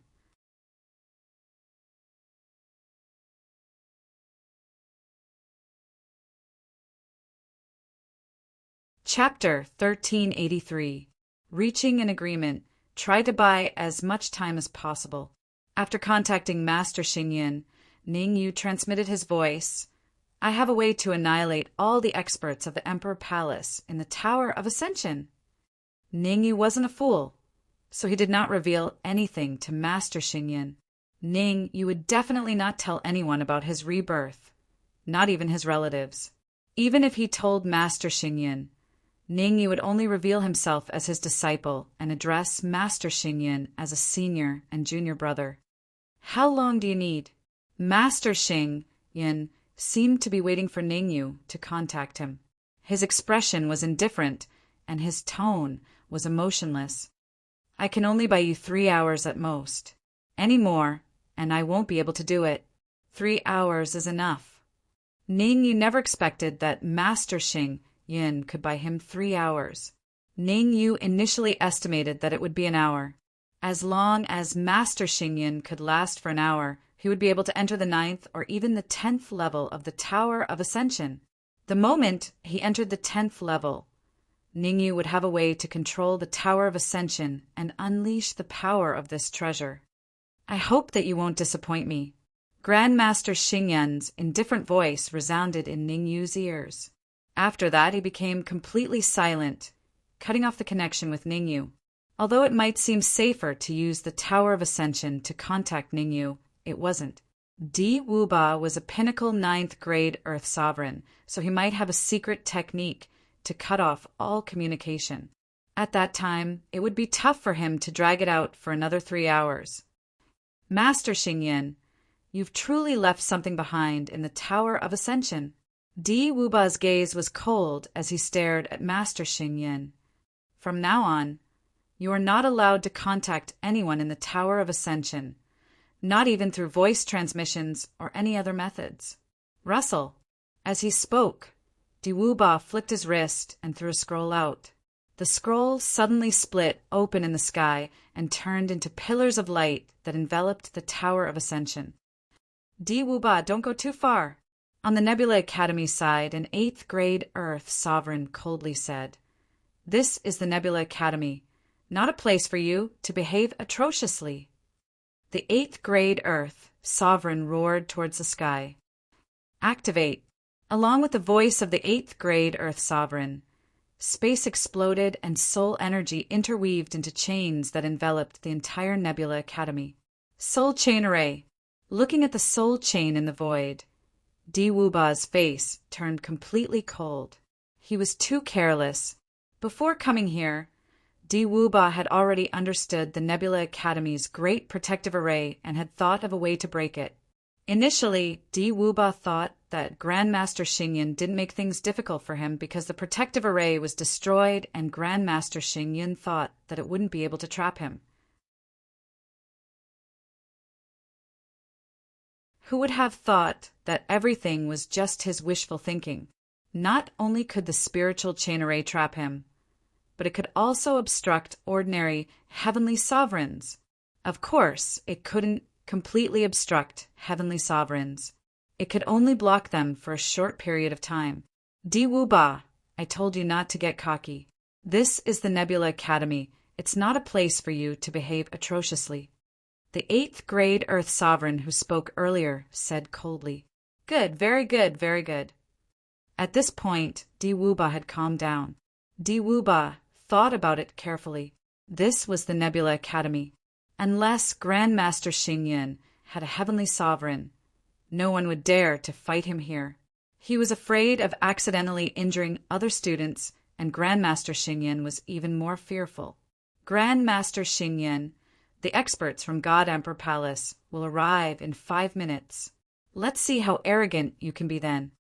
Chapter 1383. Reaching an agreement. Try to buy as much time as possible. After contacting Master Xingyan, Ningyu transmitted his voice. I have a way to annihilate all the experts of the Emperor Palace in the Tower of Ascension. Ningyu wasn't a fool, so he did not reveal anything to Master Xingyan. Ningyu would definitely not tell anyone about his rebirth, not even his relatives. Even if he told Master Xingyan, Ningyu would only reveal himself as his disciple and address Master Xingyan as a senior and junior brother. How long do you need? Master Xingyan seemed to be waiting for Ningyu to contact him. His expression was indifferent, and his tone was emotionless. I can only buy you 3 hours at most. Any more, and I won't be able to do it. 3 hours is enough. Ningyu never expected that Master Xingyan could buy him 3 hours. Ningyu initially estimated that it would be an hour. As long as Master Xingyan could last for an hour, he would be able to enter the 9th or even the 10th level of the Tower of Ascension. The moment he entered the 10th level, Ningyu would have a way to control the Tower of Ascension and unleash the power of this treasure. I hope that you won't disappoint me. Grandmaster Xingyan's indifferent voice resounded in Ningyu's ears. After that, he became completely silent, cutting off the connection with Ningyu. Although it might seem safer to use the Tower of Ascension to contact Ningyu, it wasn't. Di Wuba was a pinnacle 9th grade Earth Sovereign, so he might have a secret technique to cut off all communication. At that time, it would be tough for him to drag it out for another 3 hours. Master Xingyan, you've truly left something behind in the Tower of Ascension. Di Wuba's gaze was cold as he stared at Master Xingyan. From now on, you are not allowed to contact anyone in the Tower of Ascension, not even through voice transmissions or any other methods. Russell. As he spoke, Di Wuba flicked his wrist and threw a scroll out. The scroll suddenly split open in the sky and turned into pillars of light that enveloped the Tower of Ascension. Di Wuba, don't go too far. On the Nebula Academy side, an 8th grade Earth Sovereign coldly said, This is the Nebula Academy, not a place for you to behave atrociously. The 8th grade Earth Sovereign roared towards the sky. Activate. Along with the voice of the 8th grade Earth Sovereign, space exploded and soul energy interweaved into chains that enveloped the entire Nebula Academy. Soul Chain Array. Looking at the soul chain in the void, Di Wuba's face turned completely cold. He was too careless. Before coming here, Di Wuba had already understood the Nebula Academy's great protective array and had thought of a way to break it. Initially, Di Wuba thought that Grandmaster Xingyan didn't make things difficult for him because the protective array was destroyed and Grandmaster Xingyan thought that it wouldn't be able to trap him. Who would have thought that everything was just his wishful thinking? Not only could the spiritual chain array trap him, but it could also obstruct ordinary heavenly sovereigns. Of course, it couldn't completely obstruct heavenly sovereigns. It could only block them for a short period of time. Di Wuba, I told you not to get cocky. This is the Nebula Academy. It's not a place for you to behave atrociously. The 8th grade Earth Sovereign who spoke earlier said coldly. Good, very good, very good. At this point, Di Wuba had calmed down. Di Wuba thought about it carefully. This was the Nebula Academy. Unless Grandmaster Xingyan had a heavenly sovereign, no one would dare to fight him here. He was afraid of accidentally injuring other students, and Grandmaster Xingyan was even more fearful. Grandmaster Xingyan, the experts from God Emperor Palace, will arrive in 5 minutes. Let's see how arrogant you can be then.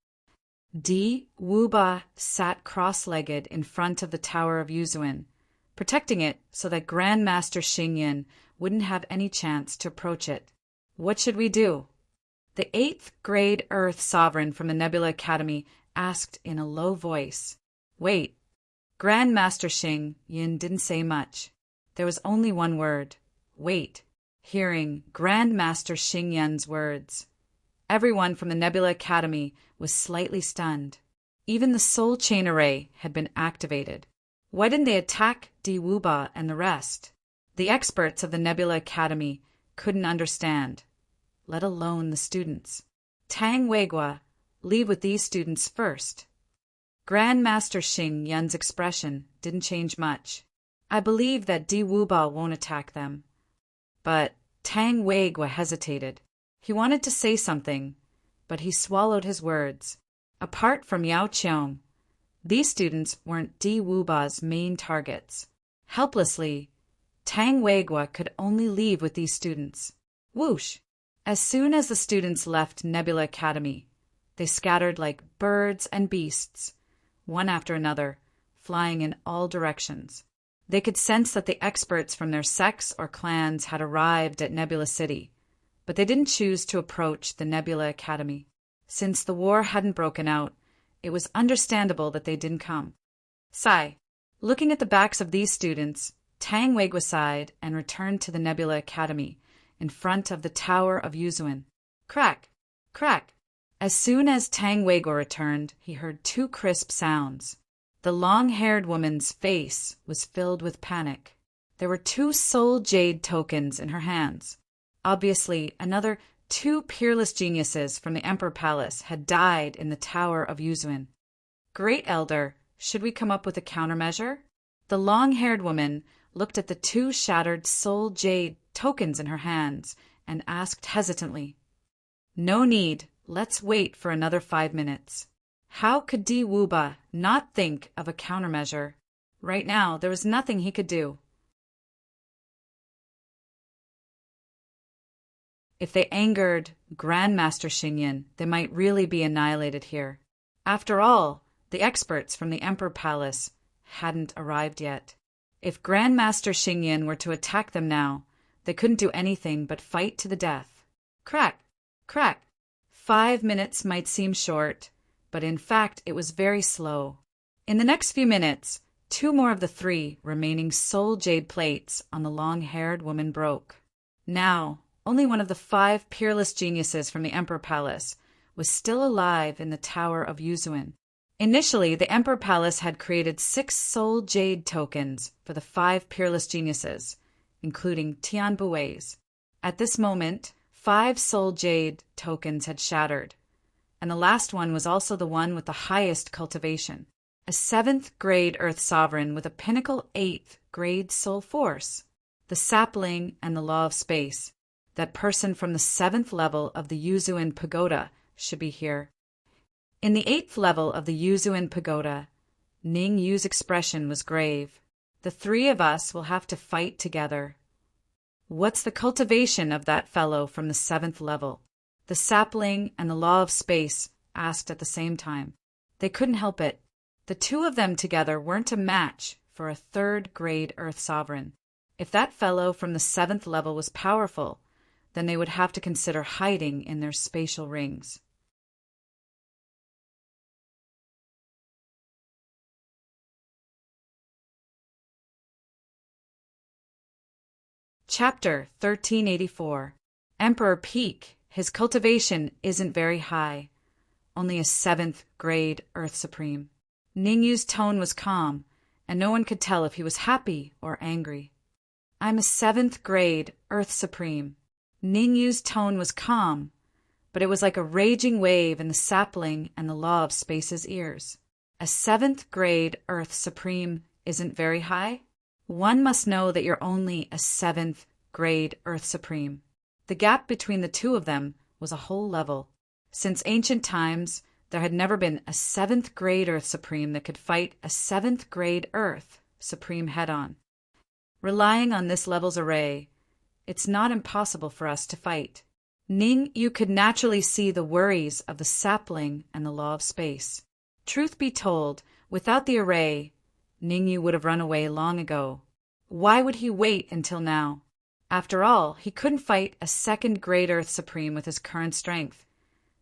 Di Wuba sat cross-legged in front of the Tower of Yuzuan, protecting it so that Grandmaster Xingyan wouldn't have any chance to approach it. What should we do? The 8th grade Earth Sovereign from the Nebula Academy asked in a low voice. Wait. Grandmaster Xingyan didn't say much. There was only one word. Wait. Hearing Grandmaster Xingyan's words, everyone from the Nebula Academy was slightly stunned. Even the Soul Chain Array had been activated. Why didn't they attack Di Wuba and the rest? The experts of the Nebula Academy couldn't understand, let alone the students. Tang Weigua, leave with these students first. Grandmaster Xingyan's expression didn't change much. I believe that Di Wuba won't attack them. But Tang Weigua hesitated. He wanted to say something, but he swallowed his words. Apart from Yao Qiong, These students weren't Di Wuba's main targets. Helplessly, Tang Weigua could only leave with these students. Whoosh! As soon as the students left Nebula Academy, they scattered like birds and beasts, one after another, flying in all directions. They could sense that the experts from their sects or clans had arrived at Nebula City, but they didn't choose to approach the Nebula Academy. Since the war hadn't broken out, it was understandable that they didn't come. Sigh. Looking at the backs of these students, Tang Weigua sighed and returned to the Nebula Academy, in front of the Tower of Yuzuan. Crack! Crack! As soon as Tang Weigua returned, he heard two crisp sounds. The long-haired woman's face was filled with panic. There were 2 soul jade tokens in her hands. Obviously, another 2 peerless geniuses from the Emperor Palace had died in the Tower of Yuzuan. Great Elder, should we come up with a countermeasure? The long-haired woman looked at the 2 shattered soul jade tokens in her hands and asked hesitantly, "No need. Let's wait for another 5 minutes." How could Di Wuba not think of a countermeasure? Right now, there was nothing he could do. If they angered Grandmaster Xingyan, they might really be annihilated here. After all, the experts from the Emperor Palace hadn't arrived yet. If Grandmaster Xingyan were to attack them now, they couldn't do anything but fight to the death. Crack! Crack! 5 minutes might seem short, but in fact it was very slow. In the next few minutes, 2 more of the 3 remaining soul jade plates on the long-haired woman broke. Now, only one of the 5 peerless geniuses from the Emperor Palace was still alive in the Tower of Yuzuan. Initially, the Emperor Palace had created 6 soul jade tokens for the 5 peerless geniuses, including Tian Bui's. At this moment, 5 soul jade tokens had shattered, and the last one was also the one with the highest cultivation. A 7th grade Earth Sovereign with a pinnacle 8th grade soul force. The sapling and the law of space. That person from the 7th level of the Yuzuan Pagoda should be here. In the 8th level of the Yuzuan Pagoda, Ning Yu's expression was grave. The 3 of us will have to fight together. What's the cultivation of that fellow from the 7th level? The sapling and the law of space asked at the same time. They couldn't help it. The 2 of them together weren't a match for a 3rd grade Earth Sovereign. If that fellow from the 7th level was powerful, then they would have to consider hiding in their spatial rings. Chapter 1384. Emperor Peak. His cultivation isn't very high. Only a 7th grade Earth Supreme. Ningyu's tone was calm, and no one could tell if he was happy or angry. I'm a 7th grade Earth Supreme. Ningyu's tone was calm, but it was like a raging wave in the sapling and the law of space's ears. A 7th grade Earth Supreme isn't very high? One must know that you're only a 7th grade Earth Supreme. The gap between the 2 of them was a whole level. Since ancient times, there had never been a 7th grade Earth Supreme that could fight a 7th grade Earth Supreme head-on. Relying on this level's array, it's not impossible for us to fight. Ning Yu could naturally see the worries of the sapling and the law of space. Truth be told, without the array, Ning Yu would have run away long ago. Why would he wait until now? After all, he couldn't fight a 2nd grade Earth Supreme with his current strength,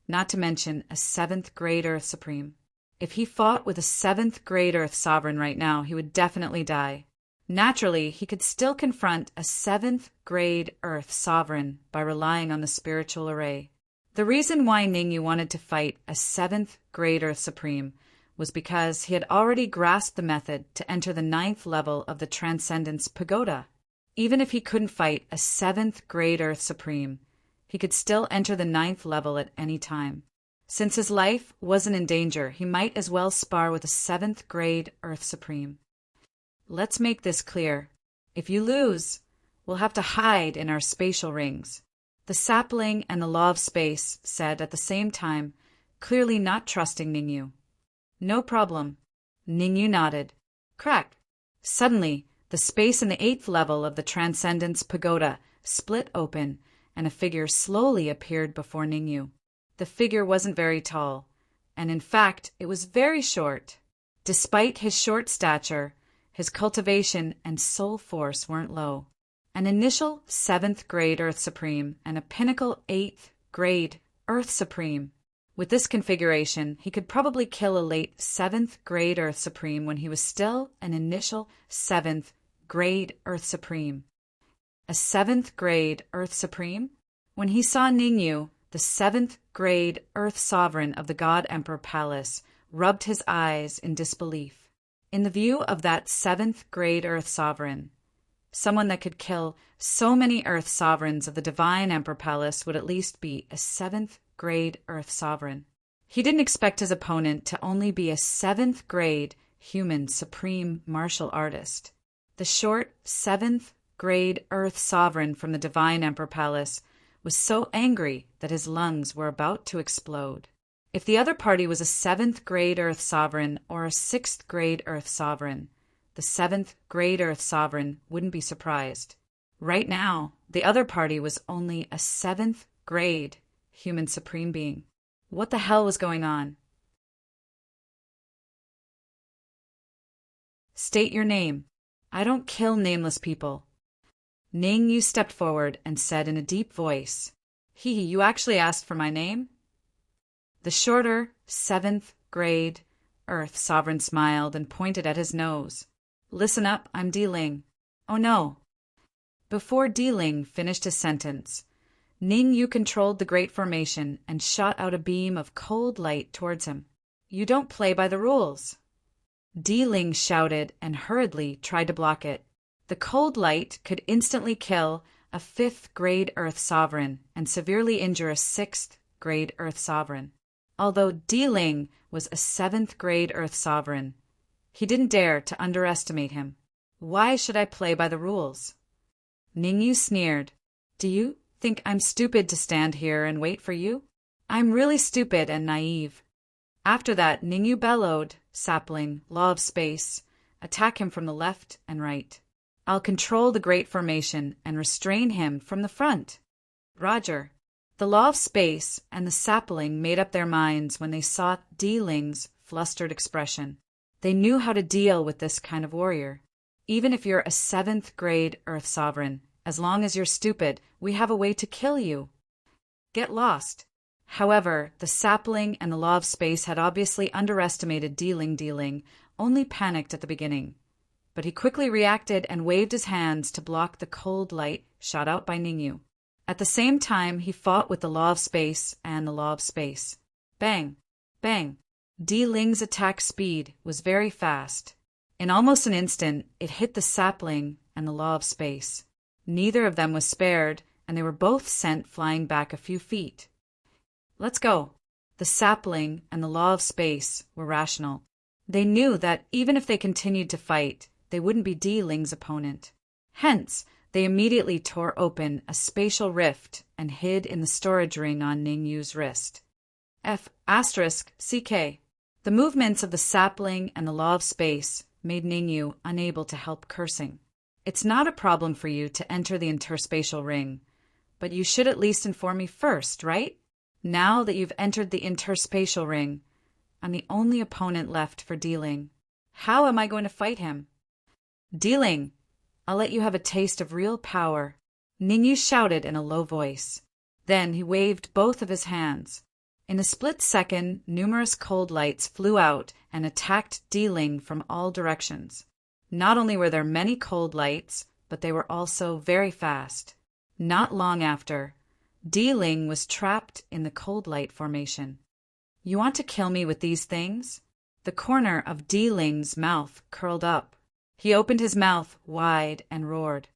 not to mention a 7th grade Earth Supreme. If he fought with a 7th grade Earth Sovereign right now, he would definitely die. Naturally, he could still confront a 7th grade Earth Sovereign by relying on the spiritual array. The reason why Ningyu wanted to fight a 7th grade Earth Supreme was because he had already grasped the method to enter the 9th level of the Transcendence Pagoda. Even if he couldn't fight a 7th grade Earth Supreme, he could still enter the 9th level at any time. Since his life wasn't in danger, he might as well spar with a 7th grade Earth Supreme. Let's make this clear. If you lose, we'll have to hide in our spatial rings. The sapling and the law of space said at the same time, clearly not trusting Ningyu. No problem. Ningyu nodded. Crack! Suddenly, the space in the 8th level of the Transcendence Pagoda split open, and a figure slowly appeared before Ningyu. The figure wasn't very tall, and in fact, it was very short. Despite his short stature, his cultivation and soul force weren't low. An initial 7th grade Earth Supreme and a pinnacle 8th grade Earth Supreme. With this configuration, he could probably kill a late 7th grade Earth Supreme when he was still an initial 7th grade Earth Supreme. A 7th grade Earth Supreme? When he saw Ningyu, the 7th grade Earth Sovereign of the God Emperor Palace rubbed his eyes in disbelief. In the view of that 7th grade Earth Sovereign, someone that could kill so many Earth Sovereigns of the Divine Emperor Palace would at least be a 7th grade Earth Sovereign. He didn't expect his opponent to only be a 7th grade human supreme martial artist. The short 7th grade Earth Sovereign from the Divine Emperor Palace was so angry that his lungs were about to explode. If the other party was a 7th grade Earth Sovereign or a 6th grade Earth Sovereign, the 7th grade Earth Sovereign wouldn't be surprised. Right now, the other party was only a 7th grade human supreme being. What the hell was going on? State your name. I don't kill nameless people. Ningyu stepped forward and said in a deep voice, You actually asked for my name? The shorter, 7th grade Earth Sovereign smiled and pointed at his nose. Listen up, I'm Di-Ling. Oh no. Before Di-Ling finished his sentence, Ningyu controlled the Great Formation and shot out a beam of cold light towards him. You don't play by the rules. Di-Ling shouted and hurriedly tried to block it. The cold light could instantly kill a 5th grade Earth Sovereign and severely injure a 6th grade Earth Sovereign. Although Di-Ling was a 7th grade Earth Sovereign, he didn't dare to underestimate him. Why should I play by the rules? Ningyu sneered. Do you think I'm stupid to stand here and wait for you? I'm really stupid and naive. After that, Ningyu bellowed, Sapling, Law of Space, attack him from the left and right. I'll control the Great Formation and restrain him from the front. Roger. The Law of Space and the Sapling made up their minds when they saw Di-Ling's flustered expression. They knew how to deal with this kind of warrior. Even if you're a 7th grade Earth Sovereign, as long as you're stupid, we have a way to kill you. Get lost. However, the Sapling and the Law of Space had obviously underestimated Di-Ling. Di-Ling only panicked at the beginning, but he quickly reacted and waved his hands to block the cold light shot out by Ningyu. At the same time, he fought with the Law of Space and the Law of Space. Bang! Bang! Di-Ling's attack speed was very fast. In almost an instant, it hit the Sapling and the Law of Space. Neither of them was spared, and they were both sent flying back a few feet. Let's go. The Sapling and the Law of Space were rational. They knew that even if they continued to fight, they wouldn't be Di-Ling's opponent. Hence, they immediately tore open a spatial rift and hid in the storage ring on Ningyu's wrist. F***CK. The movements of the Sapling and the Law of Space made Ningyu unable to help cursing. It's not a problem for you to enter the interspatial ring, but you should at least inform me first, right? Now that you've entered the interspatial ring, I'm the only opponent left for Di-Ling. How am I going to fight him? Di-Ling, I'll let you have a taste of real power, Ningyu shouted in a low voice. Then he waved both of his hands. In a split second, numerous cold lights flew out and attacked Di-Ling from all directions. Not only were there many cold lights, but they were also very fast. Not long after, Di-Ling was trapped in the cold light formation. You want to kill me with these things? The corner of Di-Ling's mouth curled up. He opened his mouth wide and roared.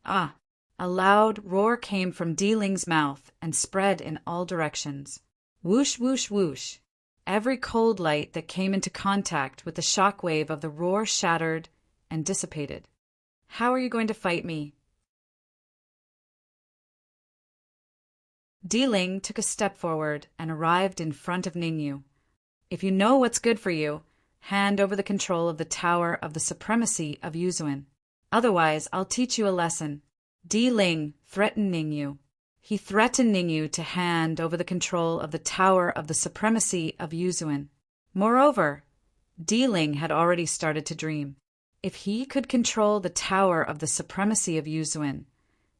Ah! A loud roar came from Di-Ling's mouth and spread in all directions. Whoosh, whoosh, whoosh. Every cold light that came into contact with the shock wave of the roar shattered and dissipated. How are you going to fight me? Di-Ling took a step forward and arrived in front of Ningyu. If you know what's good for you, hand over the control of the Tower of the Supremacy of Yuzuan. Otherwise, I'll teach you a lesson. Di Ling threatened Ningyu. He threatened Ningyu to hand over the control of the Tower of the Supremacy of Yuzuan. Moreover, Di Ling had already started to dream. If he could control the Tower of the Supremacy of Yuzuan,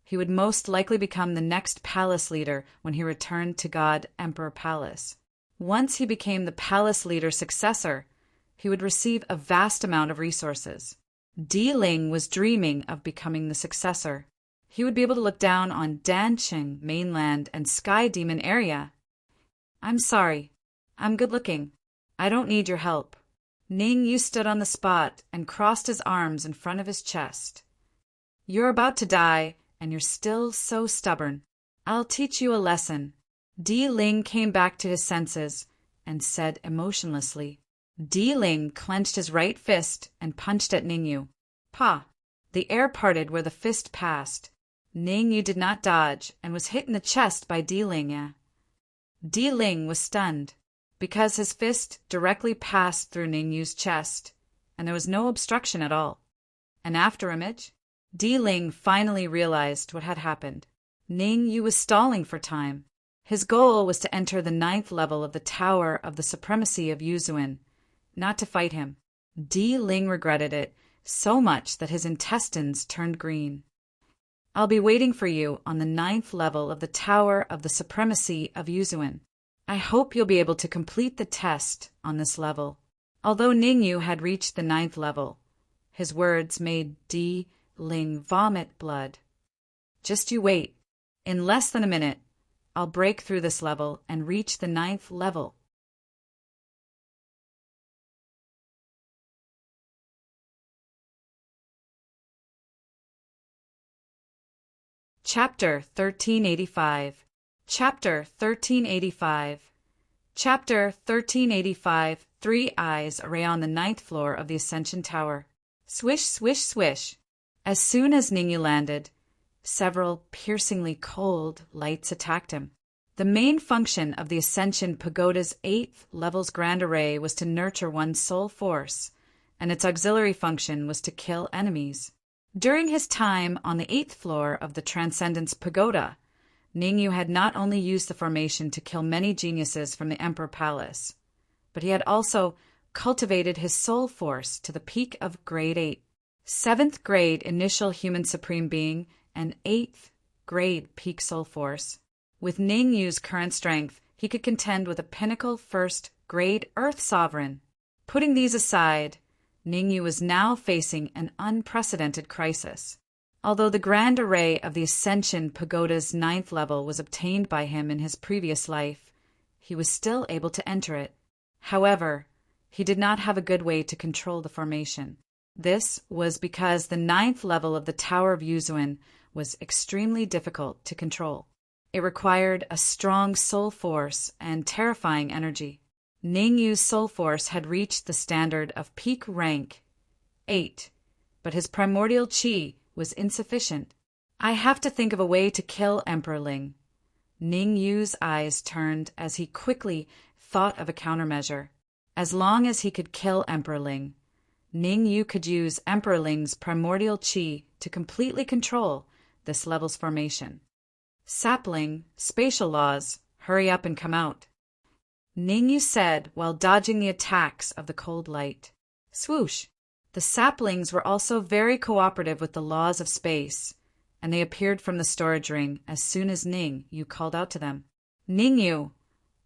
he would most likely become the next palace leader when he returned to God Emperor Palace. Once he became the palace leader's successor, he would receive a vast amount of resources. Di Ling was dreaming of becoming the successor. He would be able to look down on Danqing mainland and Sky Demon area. I'm sorry. I'm good looking. I don't need your help. Ningyu stood on the spot and crossed his arms in front of his chest. You're about to die, and you're still so stubborn. I'll teach you a lesson. Di Ling came back to his senses and said emotionlessly. Di Ling clenched his right fist and punched at Ningyu. Pa! The air parted where the fist passed. Ningyu did not dodge and was hit in the chest by Di Ling. Di Ling was stunned because his fist directly passed through Ningyu's chest, and there was no obstruction at all. An afterimage? Di Ling finally realized what had happened. Ningyu was stalling for time. His goal was to enter the 9th level of the Tower of the Supremacy of Yuzuan, not to fight him. Di Ling regretted it so much that his intestines turned green. I'll be waiting for you on the 9th level of the Tower of the Supremacy of Yuzuan. I hope you'll be able to complete the test on this level. Although Ningyu had reached the 9th level, his words made Di Ling vomit blood. Just you wait. In less than a minute, I'll break through this level and reach the 9th level. Chapter 1385. Chapter 1385. Chapter 1385. 3 eyes array on the 9th floor of the Ascension Tower. Swish, swish, swish. As soon as Ningyu landed, several piercingly cold lights attacked him. The main function of the Ascension Pagoda's 8th level's grand array was to nurture one's soul force, and its auxiliary function was to kill enemies. During his time on the 8th floor of the Transcendence Pagoda, Ningyu had not only used the formation to kill many geniuses from the Emperor Palace, but he had also cultivated his soul force to the peak of grade 8. 7th grade initial human supreme being and 8th grade peak soul force. With Ningyu's current strength, he could contend with a pinnacle 1st grade Earth Sovereign. Putting these aside, Ningyu was now facing an unprecedented crisis. Although the grand array of the Ascension Pagoda's 9th level was obtained by him in his previous life, he was still able to enter it. However, he did not have a good way to control the formation. This was because the 9th level of the Tower of Yuzuan was extremely difficult to control. It required a strong soul force and terrifying energy. Ningyu's soul force had reached the standard of peak rank 8, but his primordial qi was insufficient. I have to think of a way to kill Emperor Ling. Ningyu's eyes turned as he quickly thought of a countermeasure. As long as he could kill Emperor Ling, Ningyu could use Emperor Ling's primordial qi to completely control this level's formation. Sapling, spatial laws, hurry up and come out, Ningyu said while dodging the attacks of the cold light. Swoosh! The saplings were also very cooperative with the laws of space, and they appeared from the storage ring as soon as Ningyu called out to them. Ningyu,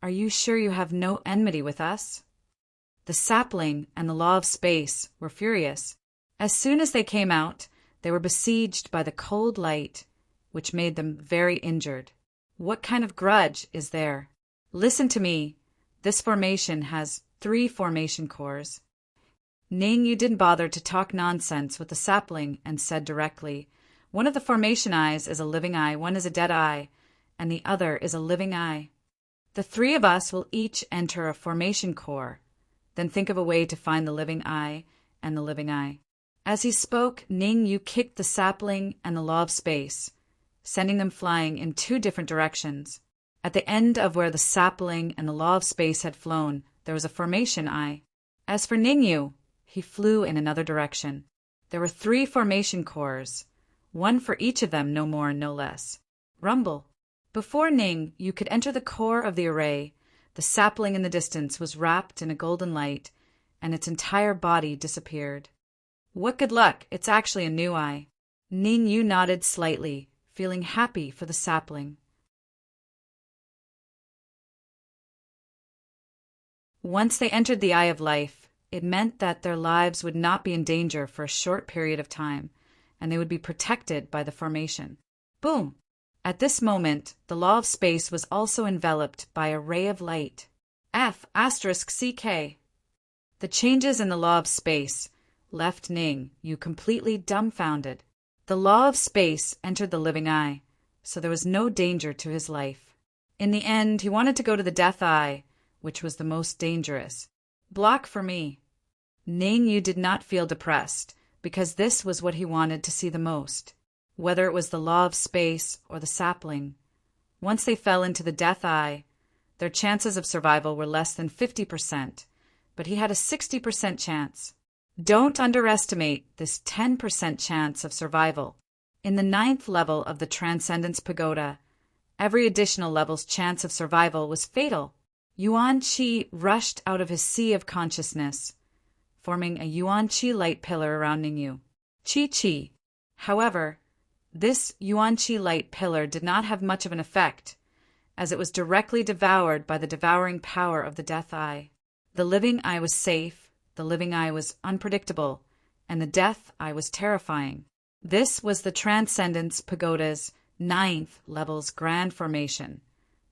are you sure you have no enmity with us? The sapling and the law of space were furious. As soon as they came out, they were besieged by the cold light, which made them very injured. What kind of grudge is there? Listen to me. This formation has 3 formation cores. Ningyu didn't bother to talk nonsense with the sapling and said directly, one of the formation eyes is a living eye, one is a dead eye, and the other is a living eye. The 3 of us will each enter a formation core, then think of a way to find the living eye and the living eye. As he spoke, Ningyu kicked the sapling and the law of space, sending them flying in 2 different directions. At the end of where the sapling and the law of space had flown, there was a formation eye. As for Ningyu, he flew in another direction. There were 3 formation cores, one for each of them, no more and no less. Rumble. Before Ning, you could enter the core of the array. The sapling in the distance was wrapped in a golden light, and its entire body disappeared. What good luck, it's actually a new eye. Ningyu nodded slightly, feeling happy for the sapling. Once they entered the Eye of Life, it meant that their lives would not be in danger for a short period of time, and they would be protected by the formation. Boom! At this moment, the law of space was also enveloped by a ray of light. F***CK. The changes in the law of space left Ningyu completely dumbfounded. The law of space entered the living eye, so there was no danger to his life. In the end, he wanted to go to the death eye, which was the most dangerous. Block for me. Ningyu did not feel depressed, because this was what he wanted to see the most, whether it was the law of space or the sapling. Once they fell into the death eye, their chances of survival were less than 50%, but he had a 60% chance. Don't underestimate this 10% chance of survival. In the 9th level of the Transcendence Pagoda, every additional level's chance of survival was fatal. Yuan Qi rushed out of his sea of consciousness, forming a Yuan Qi light pillar around Ningyu. Qi. However, this Yuan Qi light pillar did not have much of an effect, as it was directly devoured by the devouring power of the death eye. The living eye was safe, the living eye was unpredictable, and the death eye was terrifying. This was the Transcendence Pagoda's 9th level's grand formation,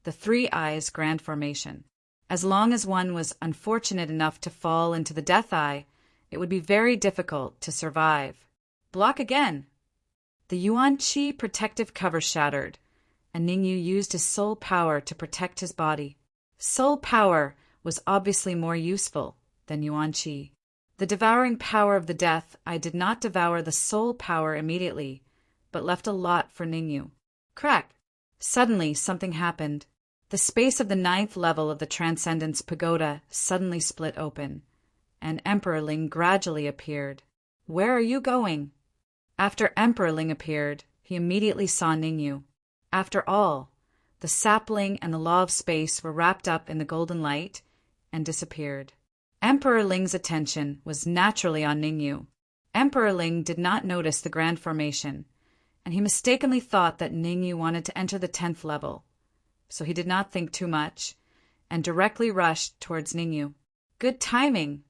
the 3 eyes grand formation. As long as one was unfortunate enough to fall into the death eye, it would be very difficult to survive. Block again. The Yuan Qi protective cover shattered, and Ningyu used his soul power to protect his body. Soul power was obviously more useful than Yuan Qi. The devouring power of the death eye did not devour the soul power immediately, but left a lot for Ningyu. Crack! Suddenly something happened. The space of the 9th level of the Transcendence Pagoda suddenly split open, and Emperor Ling gradually appeared. Where are you going? After Emperor Ling appeared, he immediately saw Ningyu. After all, the sapling and the law of space were wrapped up in the golden light and disappeared. Emperor Ling's attention was naturally on Ningyu. Emperor Ling did not notice the grand formation, and he mistakenly thought that Ningyu wanted to enter the 10th level. So he did not think too much, and directly rushed towards Ningyu. Good timing!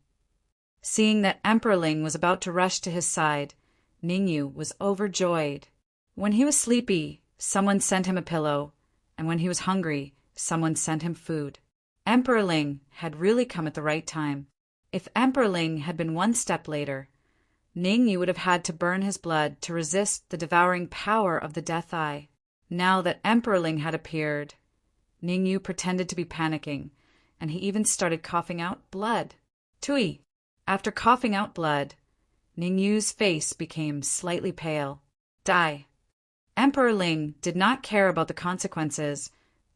Seeing that Emperor Ling was about to rush to his side, Ningyu was overjoyed. When he was sleepy, someone sent him a pillow, and when he was hungry, someone sent him food. Emperor Ling had really come at the right time. If Emperor Ling had been one step later, Ningyu would have had to burn his blood to resist the devouring power of the death eye. Now that Emperor Ling had appeared, Ningyu pretended to be panicking, and he even started coughing out blood. Tui! After coughing out blood, Ningyu's face became slightly pale. Die! Emperor Ling did not care about the consequences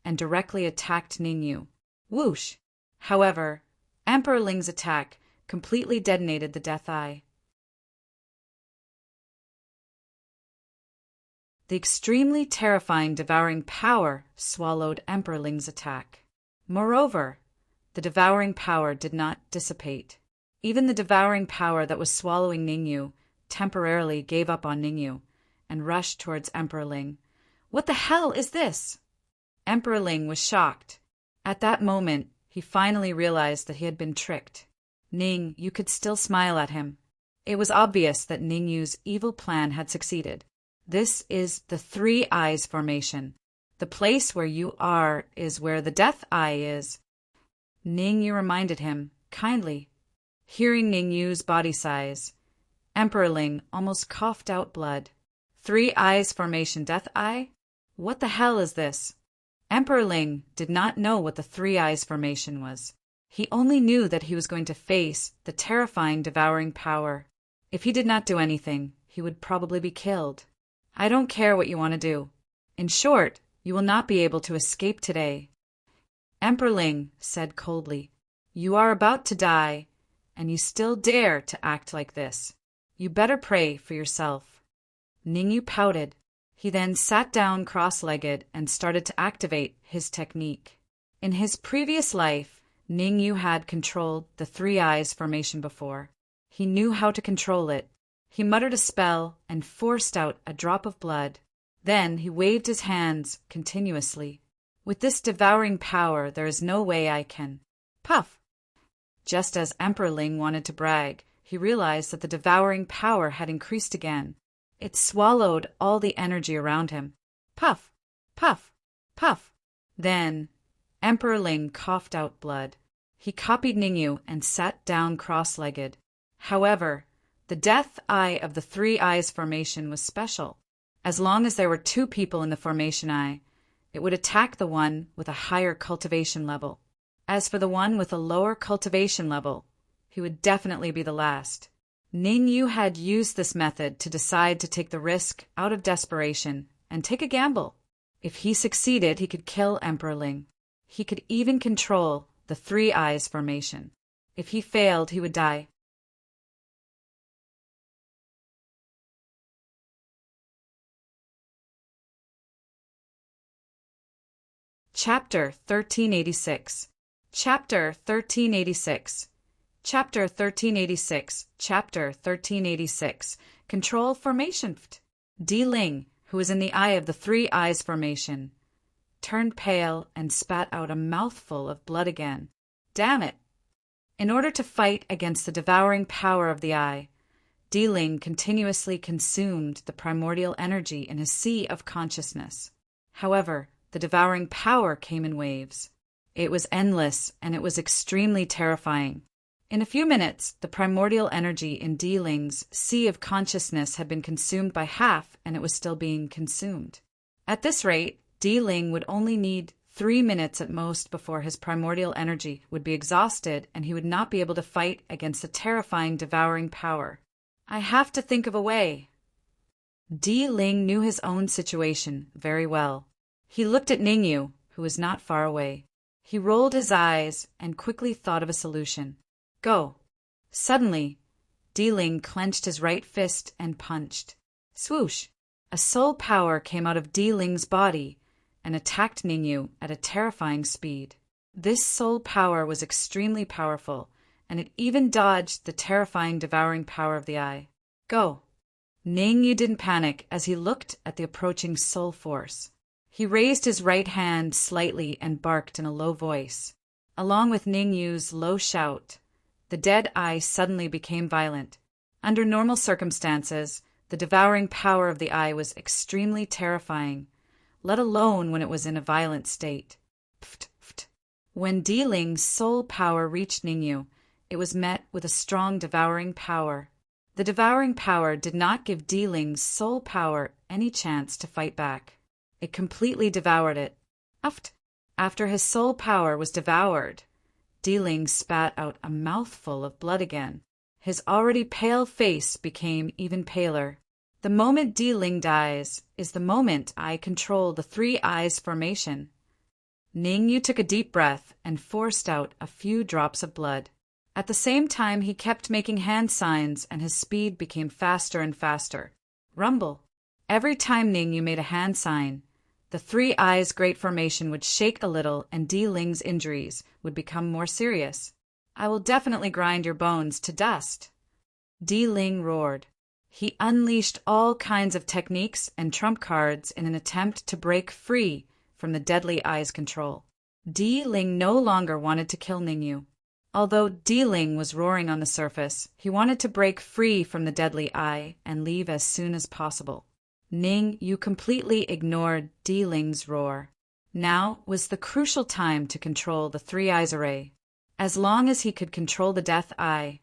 and directly attacked Ningyu. Whoosh! However, Emperor Ling's attack completely detonated the death eye. The extremely terrifying devouring power swallowed Emperor Ling's attack. Moreover, the devouring power did not dissipate. Even the devouring power that was swallowing Ningyu temporarily gave up on Ningyu and rushed towards Emperor Ling. What the hell is this? Emperor Ling was shocked. At that moment, he finally realized that he had been tricked. You could still smile at him. It was obvious that Ningyu's evil plan had succeeded. This is the 3 eyes formation. The place where you are is where the death eye is. Ningyu reminded him, kindly. Hearing Ningyu's body size, Emperor Ling almost coughed out blood. 3 eyes formation death eye? What the hell is this? Emperor Ling did not know what the 3 eyes formation was. He only knew that he was going to face the terrifying devouring power. If he did not do anything, he would probably be killed. I don't care what you want to do. In short, you will not be able to escape today. Emperor Ling said coldly, you are about to die, and you still dare to act like this. You better pray for yourself." Ningyu pouted. He then sat down cross-legged and started to activate his technique. In his previous life, Ningyu had controlled the three eyes formation before. He knew how to control it. He muttered a spell and forced out a drop of blood. Then he waved his hands continuously. "With this devouring power, there is no way I can." Puff! Just as Emperor Ling wanted to brag, he realized that the devouring power had increased again. It swallowed all the energy around him. Puff! Puff! Puff! Then Emperor Ling coughed out blood. He copied Ningyu and sat down cross-legged. However, the death eye of the three eyes formation was special. As long as there were two people in the formation eye, it would attack the one with a higher cultivation level. As for the one with a lower cultivation level, he would definitely be the last. Ningyu had used this method to decide to take the risk out of desperation and take a gamble. If he succeeded, he could kill Emperor Ling. He could even control the three eyes formation. If he failed, he would die. Chapter 1386. Chapter 1386. Chapter 1386. Chapter 1386. Control formation. Di Ling, who was in the eye of the three eyes formation, turned pale and spat out a mouthful of blood again. Damn it! In order to fight against the devouring power of the eye, Di Ling continuously consumed the primordial energy in his sea of consciousness. However, the devouring power came in waves. It was endless, and it was extremely terrifying. In a few minutes, the primordial energy in Di Ling's sea of consciousness had been consumed by half, and it was still being consumed. At this rate, Di Ling would only need 3 minutes at most before his primordial energy would be exhausted and he would not be able to fight against the terrifying devouring power. I have to think of a way. Di Ling knew his own situation very well. He looked at Ningyu, who was not far away. He rolled his eyes and quickly thought of a solution. Go! Suddenly, Di Ling clenched his right fist and punched. Swoosh! A soul power came out of Di Ling's body and attacked Ningyu at a terrifying speed. This soul power was extremely powerful, and it even dodged the terrifying devouring power of the eye. Go! Ningyu didn't panic as he looked at the approaching soul force. He raised his right hand slightly and barked in a low voice. Along with Ningyu's low shout, the dead eye suddenly became violent. Under normal circumstances, the devouring power of the eye was extremely terrifying, let alone when it was in a violent state. Pft, pft. When Di Ling's soul power reached Ningyu, it was met with a strong devouring power. The devouring power did not give Di Ling's soul power any chance to fight back. It completely devoured it. Uft! After his soul power was devoured, Di Ling spat out a mouthful of blood again. His already pale face became even paler. The moment Di Ling dies is the moment I control the three eyes formation. Ningyu took a deep breath and forced out a few drops of blood. At the same time, he kept making hand signs and his speed became faster and faster. Rumble. Every time Ningyu made a hand sign, the three eyes great formation would shake a little and Di Ling's injuries would become more serious. I will definitely grind your bones to dust. Di Ling roared. He unleashed all kinds of techniques and trump cards in an attempt to break free from the deadly eye's control. Di Ling no longer wanted to kill Ningyu. Although Di Ling was roaring on the surface, he wanted to break free from the deadly eye and leave as soon as possible. Ningyu completely ignored Di Ling's roar. Now was the crucial time to control the three eyes array. As long as he could control the death eye,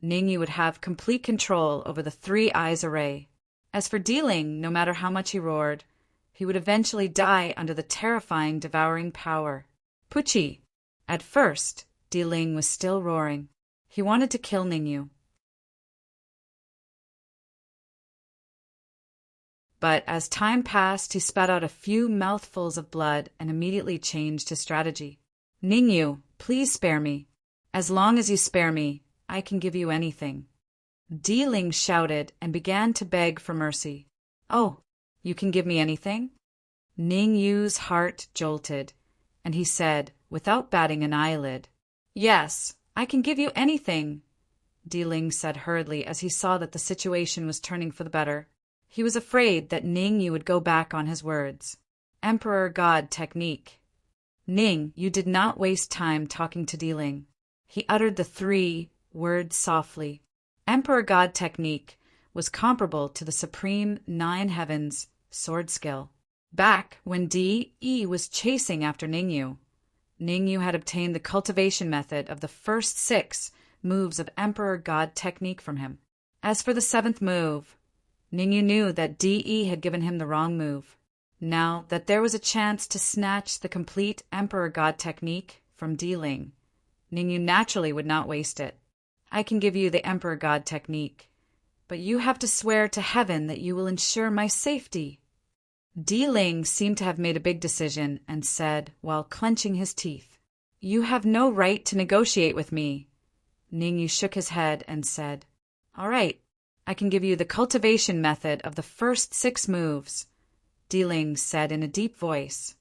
Ningyu would have complete control over the three eyes array. As for Di Ling, no matter how much he roared, he would eventually die under the terrifying devouring power. Puchi! At first, Di Ling was still roaring. He wanted to kill Ningyu. But as time passed, he spat out a few mouthfuls of blood and immediately changed his strategy. Ningyu, please spare me. As long as you spare me, I can give you anything. Di-Ling shouted and began to beg for mercy. Oh, you can give me anything? Ning Yu's heart jolted, and he said, without batting an eyelid, Yes, I can give you anything. Di-Ling said hurriedly as he saw that the situation was turning for the better. He was afraid that Ning Yu would go back on his words. Emperor God technique. Ning Yu did not waste time talking to Di-Ling. He uttered the 3 words softly. Emperor God technique was comparable to the supreme 9 heavens sword skill. Back when Di was chasing after Ning Yu had obtained the cultivation method of the first 6 moves of Emperor God technique from him. As for the 7th move, Ning Yu knew that Di had given him the wrong move. Now that there was a chance to snatch the complete Emperor God technique from Di-Ling, Ning Yu naturally would not waste it. I can give you the Emperor God technique, but you have to swear to heaven that you will ensure my safety. Di-Ling seemed to have made a big decision and said, while clenching his teeth, You have no right to negotiate with me. Ning Yu shook his head and said, All right, I can give you the cultivation method of the first 6 moves. Di-Ling said in a deep voice,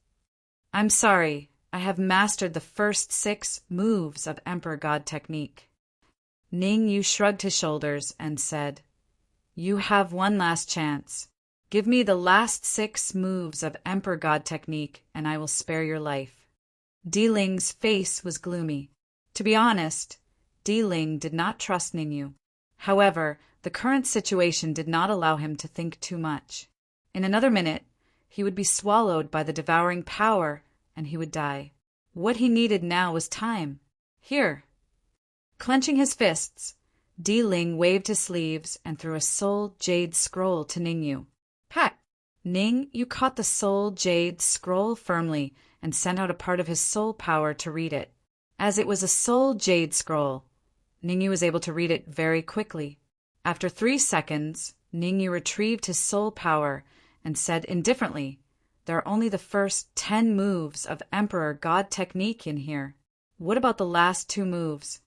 I'm sorry, I have mastered the first 6 moves of Emperor God technique. Ning Yu shrugged his shoulders and said, You have one last chance. Give me the last 6 moves of Emperor God technique, and I will spare your life. Di-Ling's face was gloomy. To be honest, Di-Ling did not trust Ning Yu. However, the current situation did not allow him to think too much. In another minute, he would be swallowed by the devouring power, and he would die. What he needed now was time. Here. Clenching his fists, Di-Ling waved his sleeves and threw a soul jade scroll to Ning Yu. Pat! Ning Yu caught the soul jade scroll firmly and sent out a part of his soul power to read it. As it was a soul jade scroll, Ning Yu was able to read it very quickly. After 3 seconds, Ning Yu retrieved his soul power and said indifferently, There are only the first 10 moves of Emperor God technique in here. What about the last 2 moves?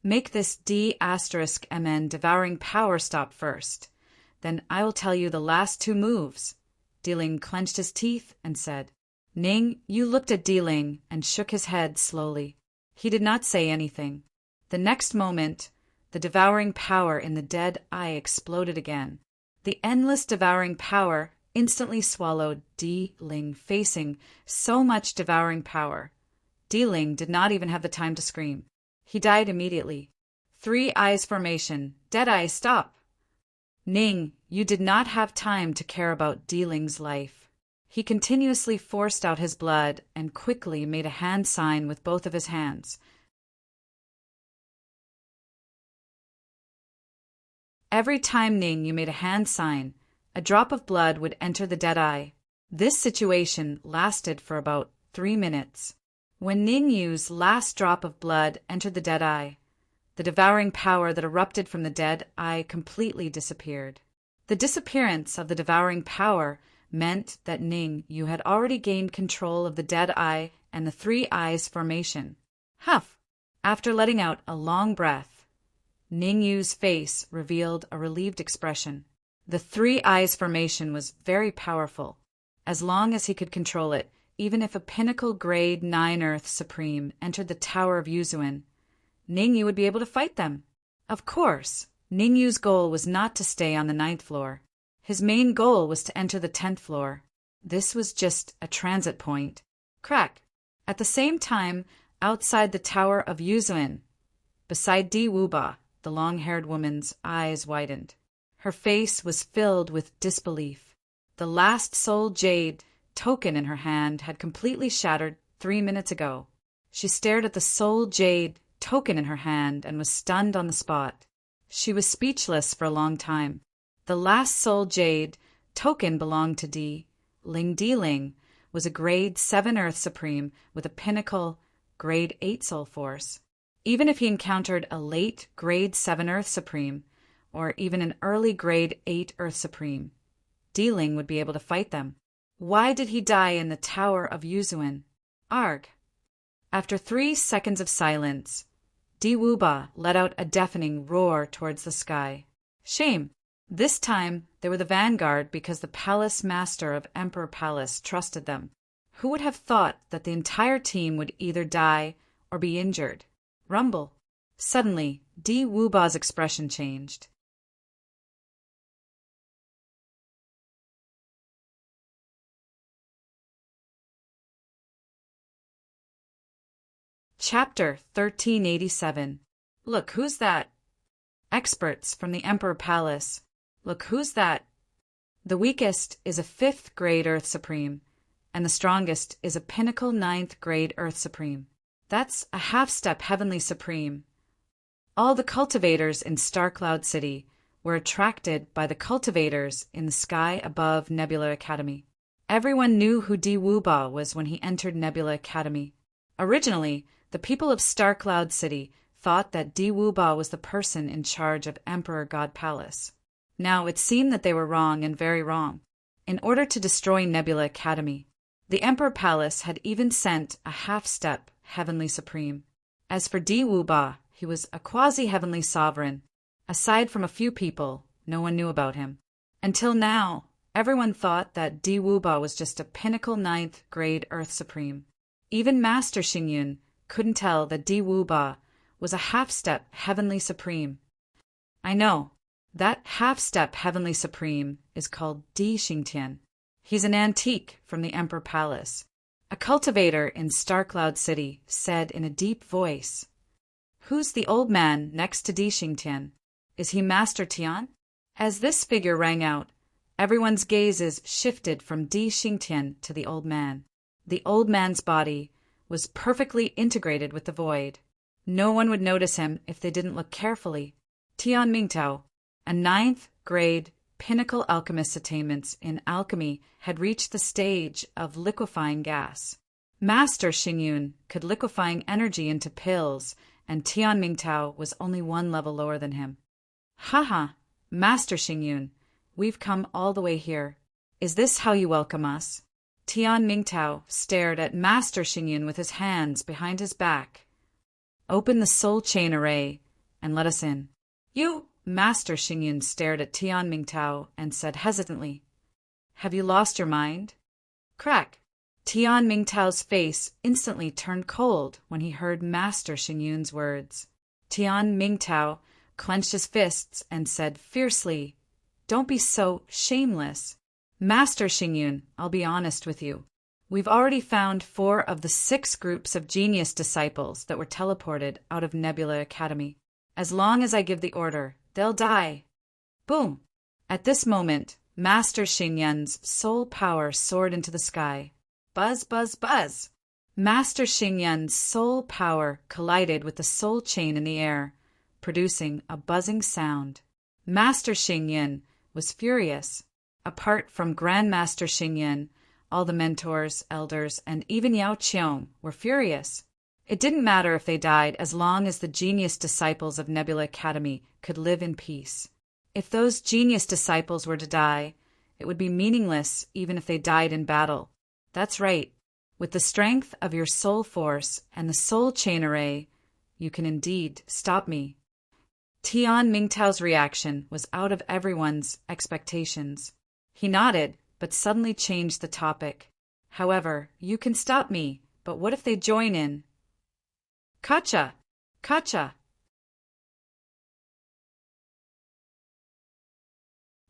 Make this D*MN devouring power stop first. Then I will tell you the last 2 moves. Di-Ling clenched his teeth and said. Ning Yu looked at Di-Ling and shook his head slowly. He did not say anything. The next moment, the devouring power in the dead eye exploded again. The endless devouring power instantly swallowed Di-Ling, facing so much devouring power. Di-Ling did not even have the time to scream. He died immediately. 3 eyes formation. Deadeye, stop! Ning Yu did not have time to care about Di-Ling's life. He continuously forced out his blood and quickly made a hand sign with both of his hands. Every time Ning Yu made a hand sign, a drop of blood would enter the dead eye. This situation lasted for about 3 minutes. When Ning Yu's last drop of blood entered the dead eye, the devouring power that erupted from the dead eye completely disappeared. The disappearance of the devouring power meant that Ning Yu had already gained control of the dead eye and the 3 eyes formation. Huff! After letting out a long breath, Ning Yu's face revealed a relieved expression. The 3 eyes formation was very powerful. As long as he could control it, even if a pinnacle grade 9 Earth Supreme entered the Tower of Yuzuan, Ning Yu would be able to fight them. Of course, Ning Yu's goal was not to stay on the 9th floor. His main goal was to enter the 10th floor. This was just a transit point. Crack! At the same time, outside the Tower of Yuzuan, beside Di Wuba, the long-haired woman's eyes widened. Her face was filled with disbelief. The last soul jade token in her hand had completely shattered 3 minutes ago. She stared at the soul jade token in her hand and was stunned on the spot. She was speechless for a long time. The last soul jade token belonged to Di-Ling. Di-Ling was a grade 7 Earth Supreme with a pinnacle grade 8 soul force. Even if he encountered a late grade 7 Earth Supreme, or even an early grade 8 Earth Supreme, Di-Ling would be able to fight them. Why did he die in the Tower of Yuzuan? Arg! After 3 seconds of silence, Di Wuba let out a deafening roar towards the sky. Shame! This time they were the vanguard because the palace master of Emperor Palace trusted them. Who would have thought that the entire team would either die or be injured? Rumble. Suddenly, Di Wuba's expression changed. Chapter 1387. Look, who's that? Experts from the Emperor Palace. Look, who's that? The weakest is a 5th grade Earth Supreme, and the strongest is a pinnacle 9th grade Earth Supreme. That's a half-step Heavenly Supreme. All the cultivators in Star Cloud City were attracted by the cultivators in the sky above Nebula Academy. Everyone knew who Di Wuba was when he entered Nebula Academy. Originally, the people of Star Cloud City thought that Di Wuba was the person in charge of Emperor God Palace. Now it seemed that they were wrong and very wrong. In order to destroy Nebula Academy, the Emperor Palace had even sent a half-step Heavenly Supreme. As for Di Wuba, he was a quasi-heavenly sovereign. Aside from a few people, no one knew about him. Until now, everyone thought that Di Wuba was just a pinnacle 9th grade Earth Supreme. Even Master Xingyun couldn't tell that Di Wuba was a half-step Heavenly Supreme. I know, that half-step Heavenly Supreme is called Di Xingtian. He's an antique from the Emperor Palace. A cultivator in Star Cloud City said in a deep voice, "Who's the old man next to Di Xingtian? Is he Master Tian?" As this figure rang out, everyone's gazes shifted from Di Xingtian to the old man. The old man's body was perfectly integrated with the void. No one would notice him if they didn't look carefully. Tian Mingtao, a 9th grade pinnacle alchemist's attainments in alchemy, had reached the stage of liquefying gas. Master Xingyun could liquefying energy into pills, and Tian Mingtao was only one level lower than him. Haha, Master Xingyun, we've come all the way here. Is this how you welcome us? Tian Mingtao stared at Master Xingyun with his hands behind his back. Open the soul chain array and let us in. You! Master Xingyun stared at Tian Mingtao and said hesitantly, "Have you lost your mind?" Crack! Tian Mingtao's face instantly turned cold when he heard Master Xingyun's words. Tian Mingtao clenched his fists and said fiercely, "Don't be so shameless. Master Xingyun, I'll be honest with you. We've already found 4 of the 6 groups of genius disciples that were teleported out of Nebula Academy. As long as I give the order, they'll die." Boom! At this moment, Master Xingyun's soul power soared into the sky. Buzz, buzz, buzz! Master Xingyun's soul power collided with the soul chain in the air, producing a buzzing sound. Master Xingyun was furious. Apart from Grandmaster Xingyun, all the mentors, elders, and even Yao Qiong were furious. It didn't matter if they died as long as the genius disciples of Nebula Academy could live in peace. If those genius disciples were to die, it would be meaningless even if they died in battle. That's right. With the strength of your soul force and the soul chain array, you can indeed stop me. Tian Mingtao's reaction was out of everyone's expectations. He nodded, but suddenly changed the topic. However, you can stop me, but what if they join in? Kacha! Kacha!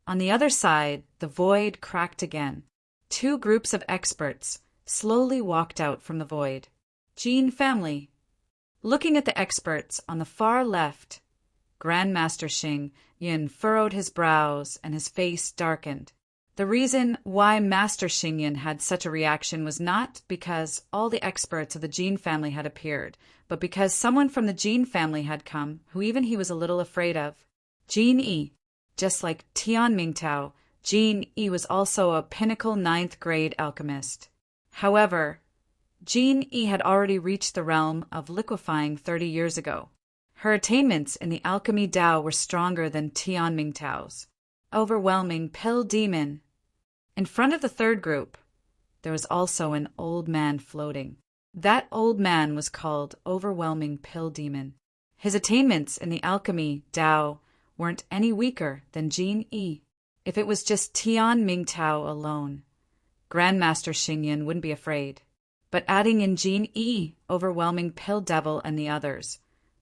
On the other side, the void cracked again. 2 groups of experts slowly walked out from the void. Jin family. Looking at the experts on the far left, Grandmaster Xingyun furrowed his brows and his face darkened. The reason why Master Xingyun had such a reaction was not because all the experts of the Jin family had appeared, but because someone from the Jin family had come, who even he was a little afraid of. Jin Yi. Just like Tian Mingtao, Jin Yi was also a pinnacle 9th grade alchemist. However, Jin Yi had already reached the realm of liquefying 30 years ago. Her attainments in the alchemy Dao were stronger than Tian Mingtao's. Overwhelming pill demon. In front of the 3rd group, there was also an old man floating. That old man was called Overwhelming Pill Demon. His attainments in the alchemy Tao weren't any weaker than Jin Yi. If it was just Tian Mingtao alone, Grandmaster Xingyan wouldn't be afraid. But adding in Jin Yi, overwhelming Pill Devil and the others,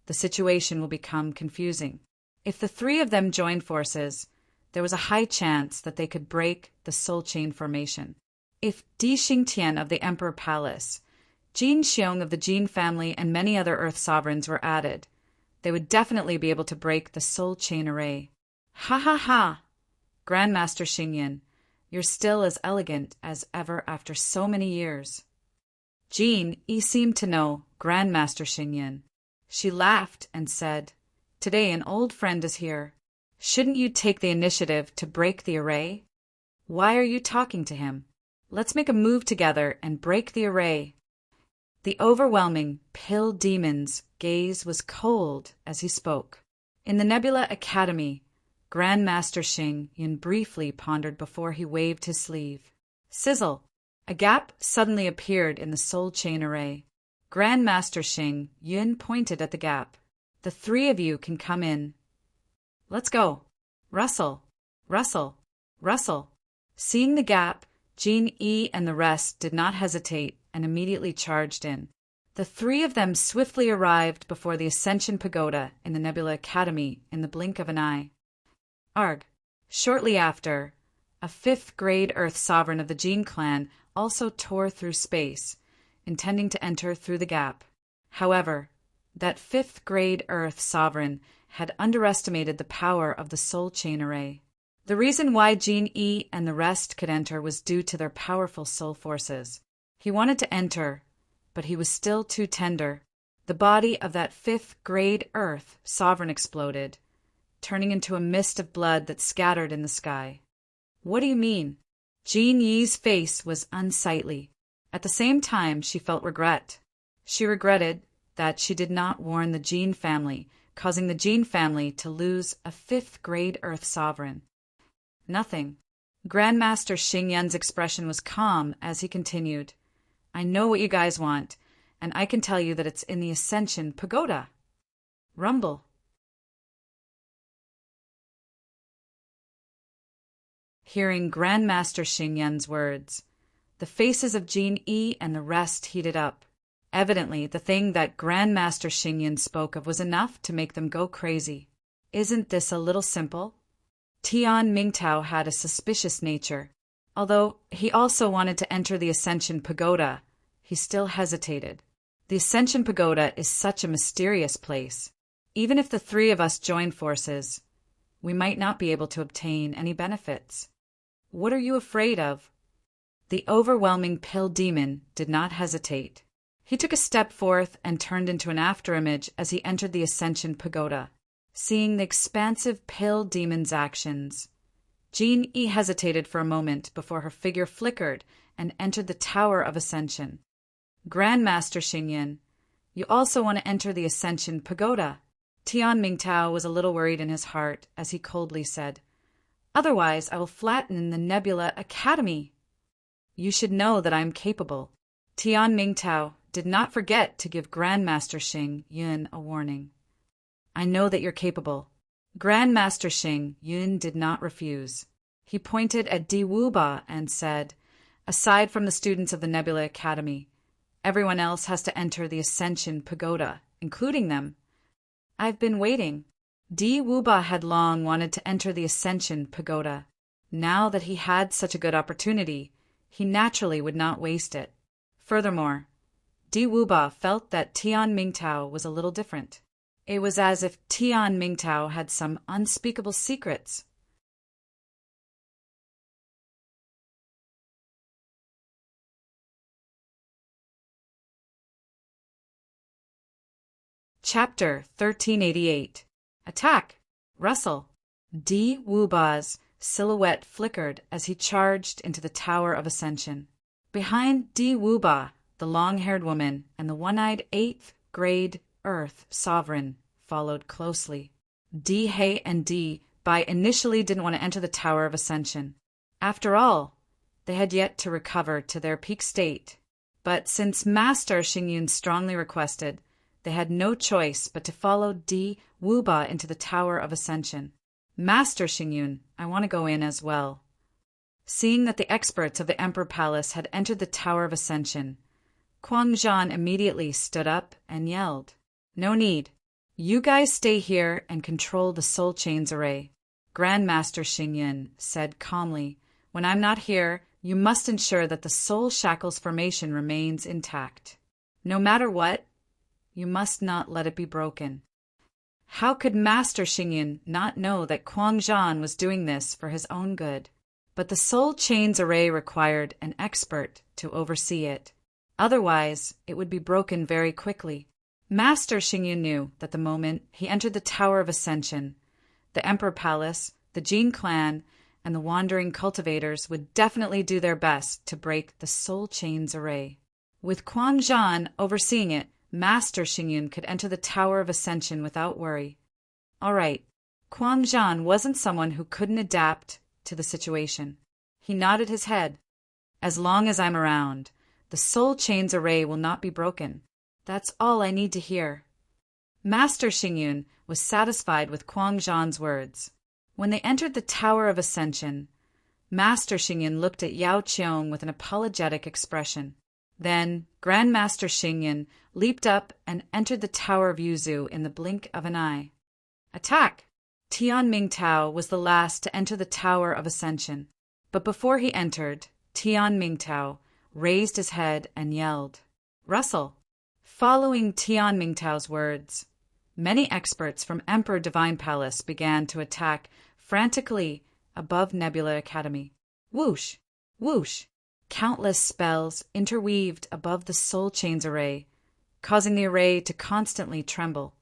the situation will become confusing. If the three of them joined forces, there was a high chance that they could break the soul chain formation. If Di Xingtian of the Emperor Palace, Jin Xiong of the Jin family, and many other Earth sovereigns were added, they would definitely be able to break the soul chain array. Ha ha ha! Grandmaster Xingyan, you're still as elegant as ever after so many years. Jin Yi seemed to know Grandmaster Xingyan. She laughed and said, "Today an old friend is here. Shouldn't you take the initiative to break the array? Why are you talking to him? Let's make a move together and break the array." The overwhelming Pill Demon's gaze was cold as he spoke. In the Nebula Academy, Grandmaster Xingyan briefly pondered before he waved his sleeve. Sizzle! A gap suddenly appeared in the soul chain array. Grandmaster Xingyan pointed at the gap. "The three of you can come in. Let's go." Rustle, rustle, rustle. Seeing the gap, Jin Yi and the rest did not hesitate and immediately charged in. The three of them swiftly arrived before the Ascension Pagoda in the Nebula Academy in the blink of an eye. Arg. Shortly after, a fifth-grade Earth sovereign of the Jin clan also tore through space, intending to enter through the gap. However, that fifth-grade Earth sovereign had underestimated the power of the soul chain array. The reason why Jin Yi and the rest could enter was due to their powerful soul forces. He wanted to enter, but he was still too tender. The body of that fifth-grade Earth sovereign exploded, turning into a mist of blood that scattered in the sky. "What do you mean?" Jin Yi's face was unsightly. At the same time, she felt regret. She regretted that she did not warn the Jin family, causing the Jin family to lose a fifth-grade Earth sovereign. Nothing. Grandmaster Xingyan's expression was calm as he continued. "I know what you guys want, and I can tell you that it's in the Ascension Pagoda." Rumble. Hearing Grandmaster Xingyan's words, the faces of Jin Yi and the rest heated up. Evidently, the thing that Grandmaster Xingyan spoke of was enough to make them go crazy. Isn't this a little simple? Tian Mingtao had a suspicious nature. Although he also wanted to enter the Ascension Pagoda, he still hesitated. The Ascension Pagoda is such a mysterious place. Even if the three of us join forces, we might not be able to obtain any benefits. What are you afraid of? The overwhelming Pill Demon did not hesitate. He took a step forth and turned into an afterimage as he entered the Ascension Pagoda. Seeing the expansive Pill Demon's actions, Jin Yi hesitated for a moment before her figure flickered and entered the Tower of Ascension. Grandmaster Xingyan, you also want to enter the Ascension Pagoda? Tian Mingtao was a little worried in his heart as he coldly said, "Otherwise I will flatten the Nebula Academy." "You should know that I am capable." Tian Mingtao did not forget to give Grandmaster Xingyan a warning. "I know that you're capable." Grandmaster Xingyan did not refuse. He pointed at Di Wuba and said, "Aside from the students of the Nebula Academy, everyone else has to enter the Ascension Pagoda, including them." "I've been waiting." Di Wuba had long wanted to enter the Ascension Pagoda. Now that he had such a good opportunity, he naturally would not waste it. Furthermore, Di Wuba felt that Tian Mingtao was a little different. It was as if Tian Mingtao had some unspeakable secrets. Chapter 1388. Attack! Rustle! Di Wuba's silhouette flickered as he charged into the Tower of Ascension. Behind Di Wuba, the long-haired woman and the one-eyed eighth-grade Earth sovereign followed closely. Di He and Di Bai initially didn't want to enter the Tower of Ascension. After all, they had yet to recover to their peak state. But since Master Xingyan strongly requested, they had no choice but to follow Di Wuba into the Tower of Ascension. Master Xingyun, I want to go in as well. Seeing that the experts of the Emperor Palace had entered the Tower of Ascension, Quang Zhan immediately stood up and yelled, "No need. You guys stay here and control the Soul Chains Array." Grandmaster Xingyun said calmly, "When I'm not here, you must ensure that the Soul Shackles formation remains intact. No matter what, you must not let it be broken." How could Master Xingyun not know that Quang Zhan was doing this for his own good? But the Soul Chains Array required an expert to oversee it. Otherwise, it would be broken very quickly. Master Xingyun knew that the moment he entered the Tower of Ascension, the Emperor Palace, the Jin clan, and the wandering cultivators would definitely do their best to break the Soul Chains Array. With Quang Zhan overseeing it, Master Xingyun could enter the Tower of Ascension without worry. All right, Quang Zhan wasn't someone who couldn't adapt to the situation. He nodded his head. As long as I'm around, the Soul Chains Array will not be broken. That's all I need to hear. Master Xingyun was satisfied with Quang Zhan's words. When they entered the Tower of Ascension, Master Xingyun looked at Yao Qiong with an apologetic expression. Then Grandmaster Xingyun leaped up and entered the Tower of Yuzu in the blink of an eye. Attack! Tian Mingtao was the last to enter the Tower of Ascension. But before he entered, Tian Mingtao raised his head and yelled, "Russell!" Following Tian Mingtao's words, many experts from Emperor Divine Palace began to attack frantically above Nebula Academy. Whoosh! Whoosh! Countless spells interweaved above the Soul Chains Array, causing the array to constantly tremble.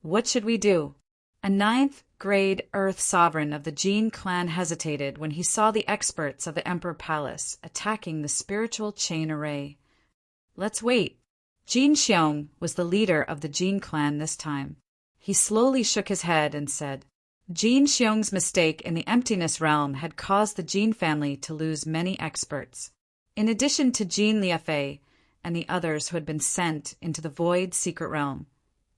What should we do? A 9th-grade Earth Sovereign of the Jin clan hesitated when he saw the experts of the Emperor Palace attacking the Spiritual Chain Array. Let's wait. Jin Xiong was the leader of the Jin clan this time. He slowly shook his head and said, Jin Xiong's mistake in the Emptiness Realm had caused the Jin family to lose many experts. In addition to Jin Liafei and the others who had been sent into the Void Secret Realm,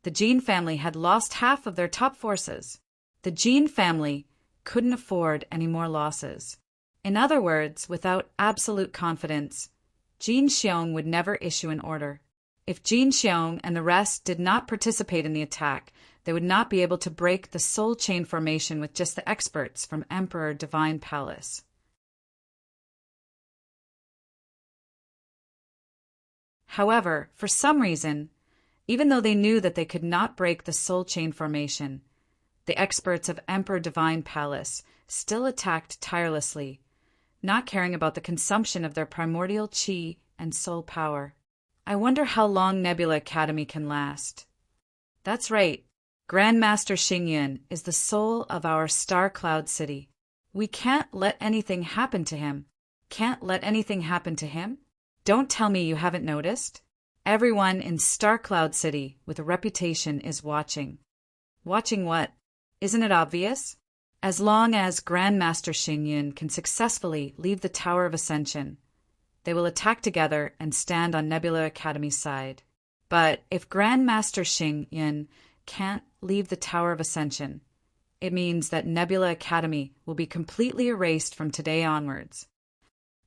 the Jin family had lost half of their top forces. The Jin family couldn't afford any more losses. In other words, without absolute confidence, Jin Xiong would never issue an order. If Jin Xiong and the rest did not participate in the attack, they would not be able to break the soul chain formation with just the experts from Emperor Divine Palace. However, for some reason, even though they knew that they could not break the soul chain formation, the experts of Emperor Divine Palace still attacked tirelessly, not caring about the consumption of their primordial qi and soul power. I wonder how long Nebula Academy can last. That's right. Grandmaster Xingyun is the soul of our Star Cloud City. We can't let anything happen to him. Can't let anything happen to him? Don't tell me you haven't noticed. Everyone in Star Cloud City with a reputation is watching. Watching what? Isn't it obvious? As long as Grandmaster Xingyun can successfully leave the Tower of Ascension, they will attack together and stand on Nebula Academy's side. But if Grandmaster Xingyun can't leave the Tower of Ascension, it means that Nebula Academy will be completely erased from today onwards.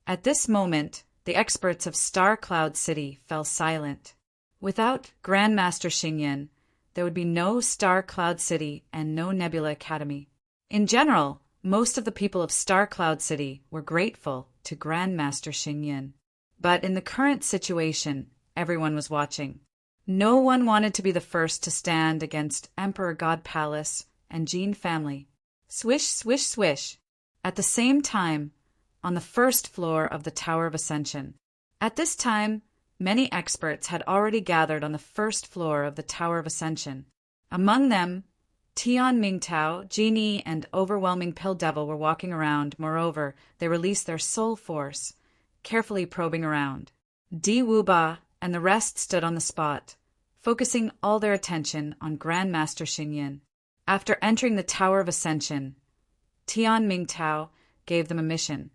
At this moment, the experts of Star Cloud City fell silent. Without Grandmaster Xingyun, there would be no Star Cloud City and no Nebula Academy. In general, most of the people of Star Cloud City were grateful to Grandmaster Xingyun. But in the current situation, everyone was watching. No one wanted to be the first to stand against Emperor God Palace and Jin family. Swish, swish, swish. At the same time, on the first floor of the Tower of Ascension. At this time, many experts had already gathered on the first floor of the Tower of Ascension. Among them, Tian Mingtao, Genie, and Overwhelming Pill Devil were walking around. Moreover, they released their soul force, carefully probing around. Di Wuba and the rest stood on the spot, focusing all their attention on Grandmaster Xingyun. After entering the Tower of Ascension, Tian Mingtao gave them a mission,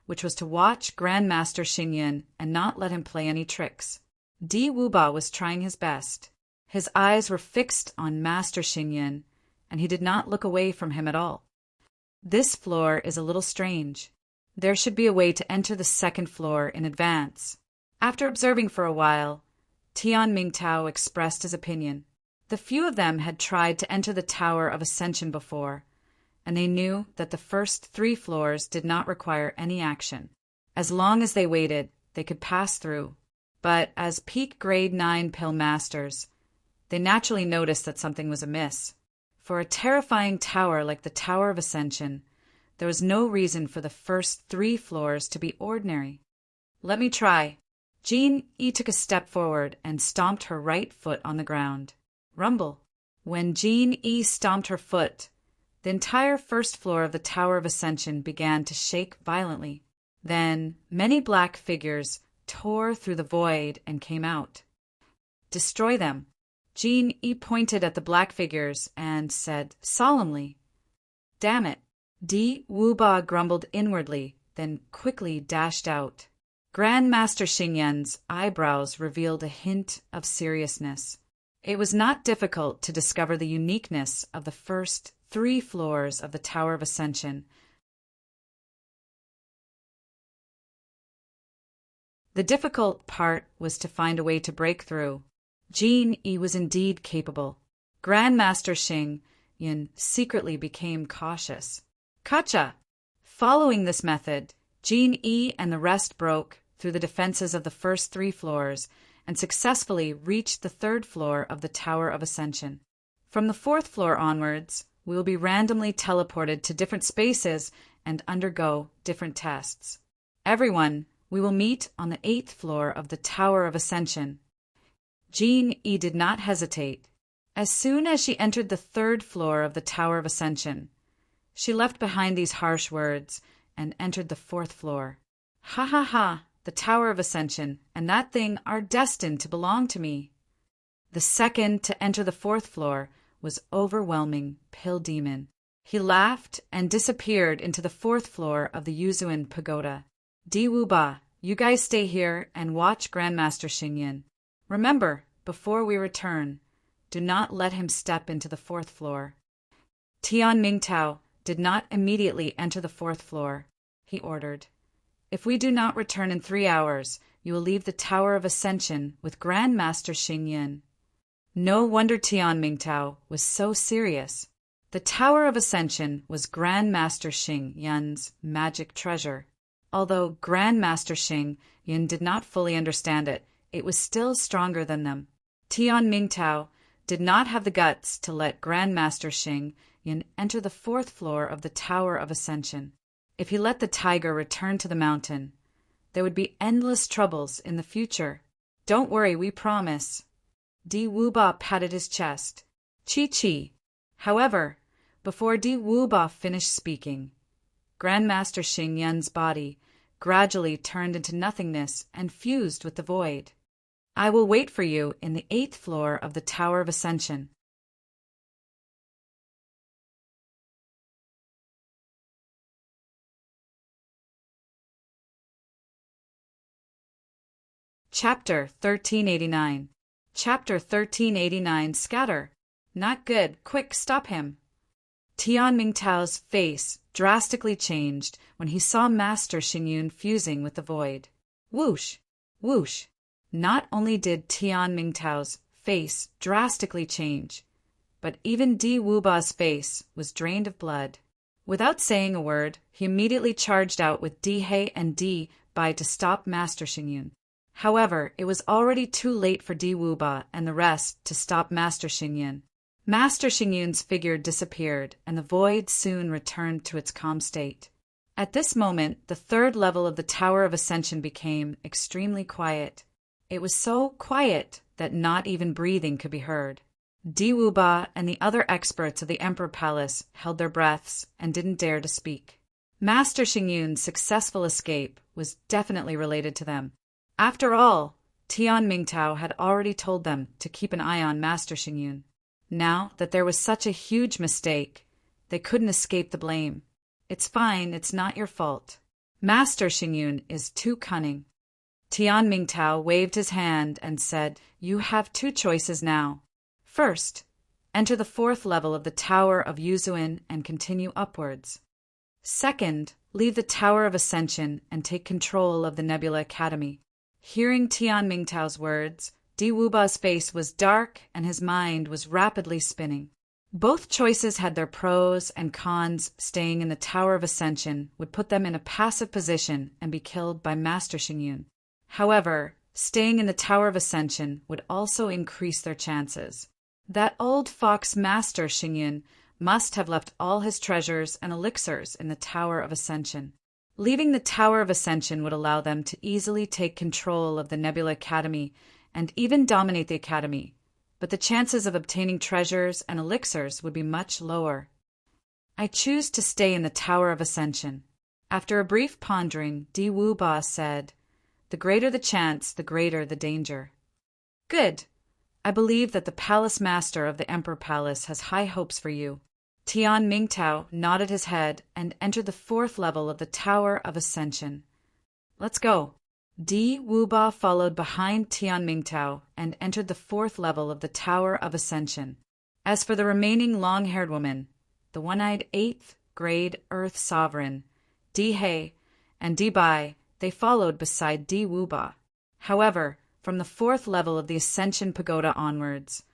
which was to watch Grandmaster Xingyun and not let him play any tricks. Di Wuba was trying his best. His eyes were fixed on Master Xingyin, and he did not look away from him at all. This floor is a little strange. There should be a way to enter the second floor in advance. After observing for a while, Tian Mingtao expressed his opinion. The few of them had tried to enter the Tower of Ascension before, and they knew that the first 3 floors did not require any action. As long as they waited, they could pass through. But as peak grade 9 pill masters, they naturally noticed that something was amiss. For a terrifying tower like the Tower of Ascension, there was no reason for the first 3 floors to be ordinary. Let me try. Jin Yi took a step forward and stomped her right foot on the ground. Rumble. When Jin Yi stomped her foot, the entire first floor of the Tower of Ascension began to shake violently. Then many black figures tore through the void and came out. Destroy them. Jin Yi pointed at the black figures and said solemnly, "Damn it." Di Wuba grumbled inwardly, then quickly dashed out. Grand Master Xingyan's eyebrows revealed a hint of seriousness. It was not difficult to discover the uniqueness of the first 3 floors of the Tower of Ascension. The difficult part was to find a way to break through. Jin Yi was indeed capable. Grand Master Xingyan secretly became cautious. Gotcha! Following this method, Jin Yi and the rest broke through the defenses of the first 3 floors and successfully reached the 3rd floor of the Tower of Ascension. From the 4th floor onwards, we will be randomly teleported to different spaces and undergo different tests. Everyone, we will meet on the 8th floor of the Tower of Ascension. Jin Yi did not hesitate. As soon as she entered the 3rd floor of the Tower of Ascension, she left behind these harsh words and entered the 4th floor. Ha ha ha, the Tower of Ascension and that thing are destined to belong to me. The second to enter the 4th floor was overwhelming Pill Demon. He laughed and disappeared into the 4th floor of the Yuzuan Pagoda. Di Wuba, you guys stay here and watch Grandmaster Xingyan. Remember, before we return, do not let him step into the 4th floor. Tian Mingtao did not immediately enter the 4th floor. He ordered, "If we do not return in 3 hours, you will leave the Tower of Ascension with Grandmaster Xingyan." No wonder Tian Mingtao was so serious. The Tower of Ascension was Grandmaster Xingyan's magic treasure. Although Grandmaster Xingyan did not fully understand it, it was still stronger than them. Tian Mingtao did not have the guts to let Grandmaster Xingyan enter the 4th floor of the Tower of Ascension. If he let the tiger return to the mountain, there would be endless troubles in the future. Don't worry, we promise. Di Wuba patted his chest. Chi. However, before Di Wuba finished speaking, Grandmaster Xingyan's body gradually turned into nothingness and fused with the void. I will wait for you in the 8th floor of the Tower of Ascension. Chapter 1389. Chapter 1389. Scatter. Not good. Quick, stop him. Tian Mingtao's face drastically changed when he saw Master Xingyan fusing with the void. Whoosh! Whoosh! Not only did Tian Mingtao's face drastically change, but even Di Wuba's face was drained of blood. Without saying a word, he immediately charged out with Di He and Di Bai to stop Master Xingyan. However, it was already too late for Di Wuba and the rest to stop Master Xingyan. Master Xingyan's figure disappeared, and the void soon returned to its calm state. At this moment, the 3rd level of the Tower of Ascension became extremely quiet. It was so quiet that not even breathing could be heard. Di Wuba and the other experts of the Emperor Palace held their breaths and didn't dare to speak. Master Xingyan's successful escape was definitely related to them. After all, Tian Mingtao had already told them to keep an eye on Master Xingyan. Now that there was such a huge mistake, they couldn't escape the blame. It's fine, it's not your fault. Master Xingyan is too cunning. Tian Mingtao waved his hand and said, "You have 2 choices now. First, enter the 4th level of the Tower of Yuzuin and continue upwards. Second, leave the Tower of Ascension and take control of the Nebula Academy. Hearing Tian Mingtao's words, Di Wuba's face was dark and his mind was rapidly spinning. Both choices had their pros and cons. Staying in the Tower of Ascension would put them in a passive position and be killed by Master Xingyun. However, staying in the Tower of Ascension would also increase their chances. That old fox Master Xingyun must have left all his treasures and elixirs in the Tower of Ascension. Leaving the Tower of Ascension would allow them to easily take control of the Nebula Academy and even dominate the Academy, but the chances of obtaining treasures and elixirs would be much lower. I choose to stay in the Tower of Ascension. After a brief pondering, Di Wuba said, "The greater the chance, the greater the danger." "Good. I believe that the Palace Master of the Emperor Palace has high hopes for you." Tian Mingtao nodded his head and entered the 4th level of the Tower of Ascension. "Let's go." Di Wuba followed behind Tian Mingtao and entered the 4th level of the Tower of Ascension. As for the remaining long-haired woman, the one-eyed 8th grade Earth Sovereign, Di He, and Di Bai, they followed beside Di Wuba. However, from the 4th level of the Ascension Pagoda onwards,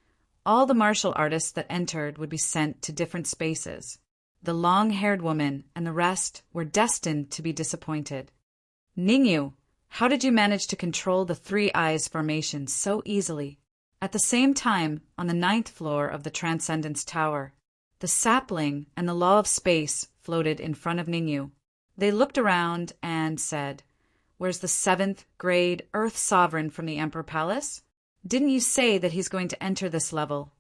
all the martial artists that entered would be sent to different spaces. The long-haired woman and the rest were destined to be disappointed. "Ningyu, how did you manage to control the 3 eyes formation so easily?" At the same time, on the 9th floor of the Transcendence Tower, the sapling and the Law of Space floated in front of Ningyu. They looked around and said, "Where's the 7th grade Earth Sovereign from the Emperor Palace? Didn't you say that he's going to enter this level?"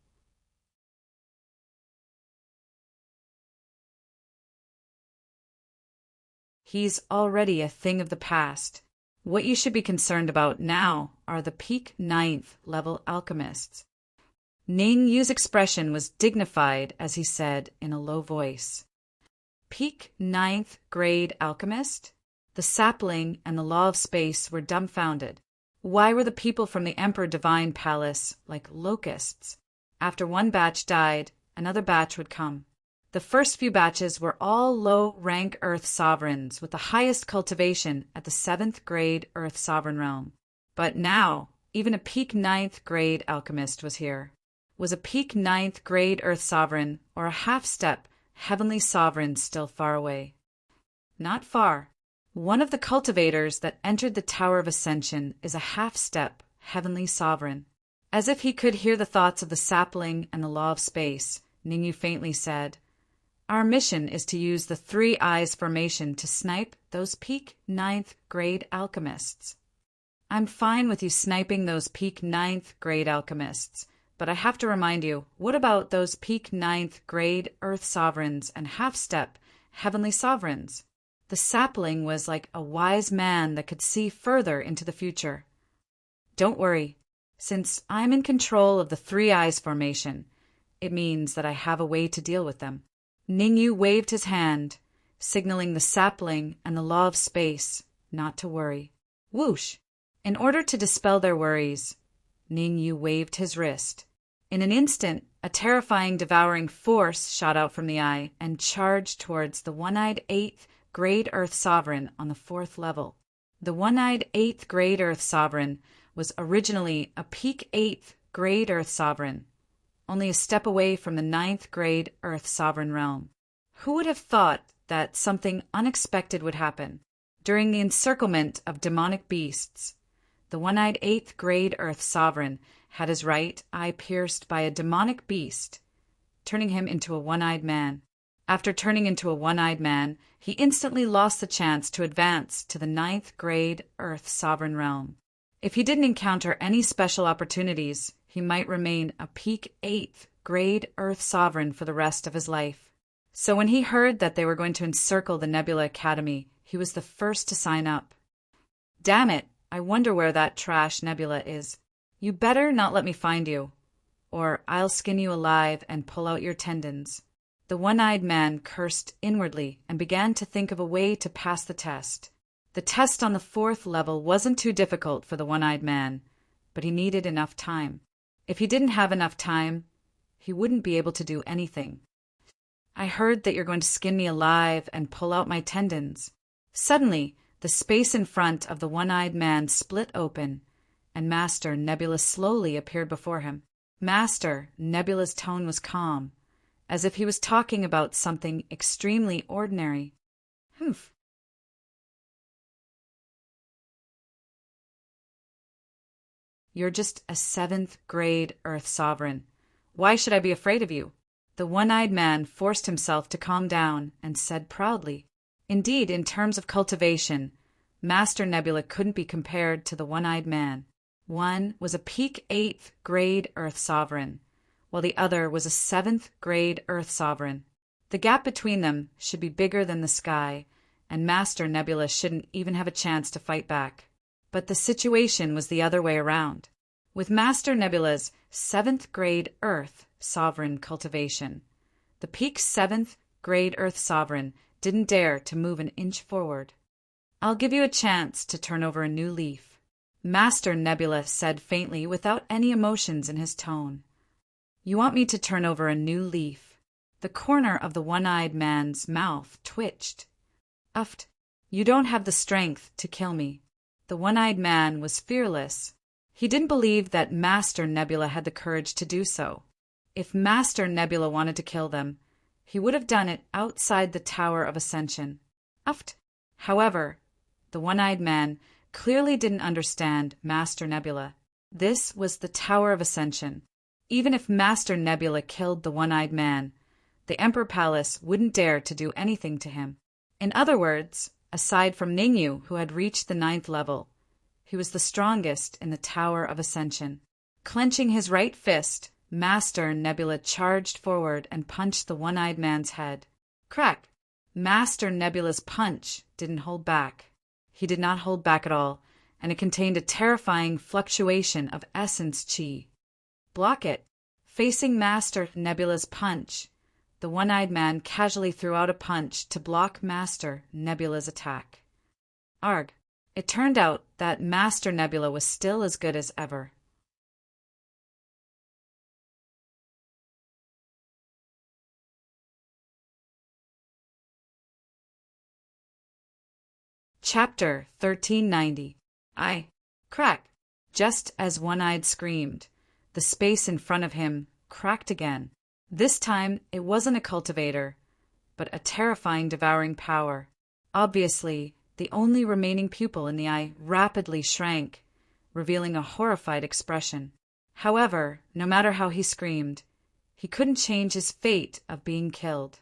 "He's already a thing of the past. What you should be concerned about now are the peak 9th level alchemists." Ning Yu's expression was dignified as he said in a low voice, "Peak 9th grade alchemist?" The sapling and the Law of Space were dumbfounded. Why were the people from the Emperor Divine Palace like locusts? After one batch died, another batch would come. The first few batches were all low-rank Earth Sovereigns with the highest cultivation at the 7th grade Earth Sovereign realm. But now, even a peak 9th grade alchemist was here. Was a peak 9th grade Earth Sovereign or a half-step Heavenly Sovereign still far away? Not far. One of the cultivators that entered the Tower of Ascension is a half-step Heavenly Sovereign. As if he could hear the thoughts of the sapling and the Law of Space, Ningyu faintly said, "Our mission is to use the 3 eyes formation to snipe those peak 9th grade alchemists." "I'm fine with you sniping those peak 9th grade alchemists, but I have to remind you, what about those peak 9th grade Earth Sovereigns and half-step Heavenly Sovereigns?" The sapling was like a wise man that could see further into the future. "Don't worry. Since I'm in control of the 3 eyes formation, it means that I have a way to deal with them." Ningyu waved his hand, signaling the sapling and the Law of Space not to worry. Whoosh! In order to dispel their worries, Ningyu waved his wrist. In an instant, a terrifying devouring force shot out from the eye and charged towards the one-eyed 8th grade Earth Sovereign on the 4th level. The one-eyed 8th grade Earth Sovereign was originally a peak 8th grade Earth Sovereign, only a step away from the 9th grade Earth Sovereign realm. Who would have thought that something unexpected would happen? During the encirclement of demonic beasts, the one-eyed 8th grade Earth Sovereign had his right eye pierced by a demonic beast, turning him into a one-eyed man. After turning into a one-eyed man, he instantly lost the chance to advance to the 9th grade Earth Sovereign realm. If he didn't encounter any special opportunities, he might remain a peak 8th grade Earth Sovereign for the rest of his life. So when he heard that they were going to encircle the Nebula Academy, he was the first to sign up. "Damn it, I wonder where that trash Nebula is. You better not let me find you, or I'll skin you alive and pull out your tendons." The one-eyed man cursed inwardly and began to think of a way to pass the test. The test on the 4th level wasn't too difficult for the one-eyed man, but he needed enough time. If he didn't have enough time, he wouldn't be able to do anything. I heard that you're going to skin me alive and pull out my tendons. Suddenly, the space in front of the one-eyed man split open, and Master Nebula slowly appeared before him. Master Nebula's tone was calm, as if he was talking about something extremely ordinary. Humph. You're just a 7th grade Earth Sovereign. Why should I be afraid of you? The one-eyed man forced himself to calm down and said proudly. Indeed, in terms of cultivation, Master Nebula couldn't be compared to the one-eyed man. One was a peak 8th grade Earth Sovereign, while the other was a 7th grade Earth Sovereign. The gap between them should be bigger than the sky, and Master Nebula shouldn't even have a chance to fight back. But the situation was the other way around. With Master Nebula's 7th grade Earth Sovereign cultivation, the peak 7th grade Earth Sovereign didn't dare to move an inch forward. I'll give you a chance to turn over a new leaf, Master Nebula said faintly without any emotions in his tone. You want me to turn over a new leaf? The corner of the one-eyed man's mouth twitched. Uft, you don't have the strength to kill me. The one-eyed man was fearless. He didn't believe that Master Nebula had the courage to do so. If Master Nebula wanted to kill them, he would have done it outside the Tower of Ascension. Uft. However, the one-eyed man clearly didn't understand Master Nebula. This was the Tower of Ascension. Even if Master Nebula killed the one-eyed man, the Emperor Palace wouldn't dare to do anything to him. In other words, aside from Ningyu, who had reached the 9th level, he was the strongest in the Tower of Ascension. Clenching his right fist, Master Nebula charged forward and punched the one-eyed man's head. Crack! Master Nebula's punch didn't hold back. He did not hold back at all, and it contained a terrifying fluctuation of essence chi. Block it. Facing Master Nebula's punch, the one-eyed man casually threw out a punch to block Master Nebula's attack. Arg! It turned out that Master Nebula was still as good as ever. Chapter 1390. Crack! Just as One-Eyed screamed, the space in front of him cracked again. This time it wasn't a cultivator, but a terrifying devouring power. Obviously, the only remaining pupil in the eye rapidly shrank, revealing a horrified expression. However, no matter how he screamed, he couldn't change his fate of being killed.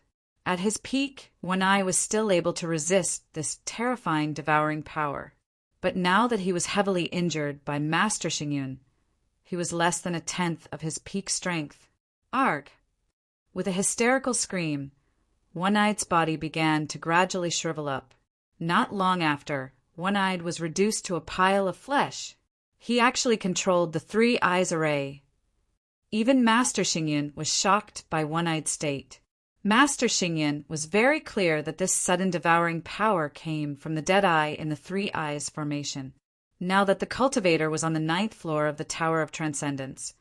At his peak, One Eye was still able to resist this terrifying devouring power. But now that he was heavily injured by Master Xingyun, he was less than 1/10 of his peak strength. Arg! With a hysterical scream, One-Eye's body began to gradually shrivel up. Not long after, One-Eyed was reduced to a pile of flesh. He actually controlled the 3 eyes array. Even Master Xingyun was shocked by One-Eye's state. Master Xingyun was very clear that this sudden devouring power came from the dead eye in the 3 eyes formation. Now that the cultivator was on the 9th floor of the Tower of Transcendence,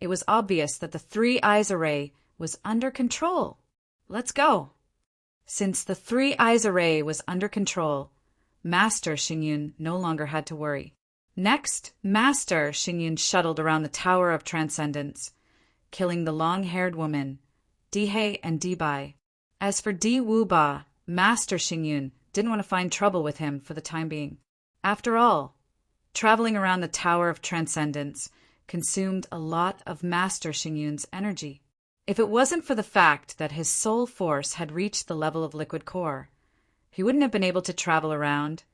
it was obvious that the 3 eyes array was under control. Let's go! Since the 3 eyes array was under control, Master Xingyun no longer had to worry. Next, Master Xingyun shuttled around the Tower of Transcendence, killing the long-haired woman, Dihei and Dibai. As for Di Wuba, Master Xingyun didn't want to find trouble with him for the time being. After all, traveling around the Tower of Transcendence consumed a lot of Master Xingyun's energy. If it wasn't for the fact that his soul force had reached the level of liquid core, he wouldn't have been able to travel around,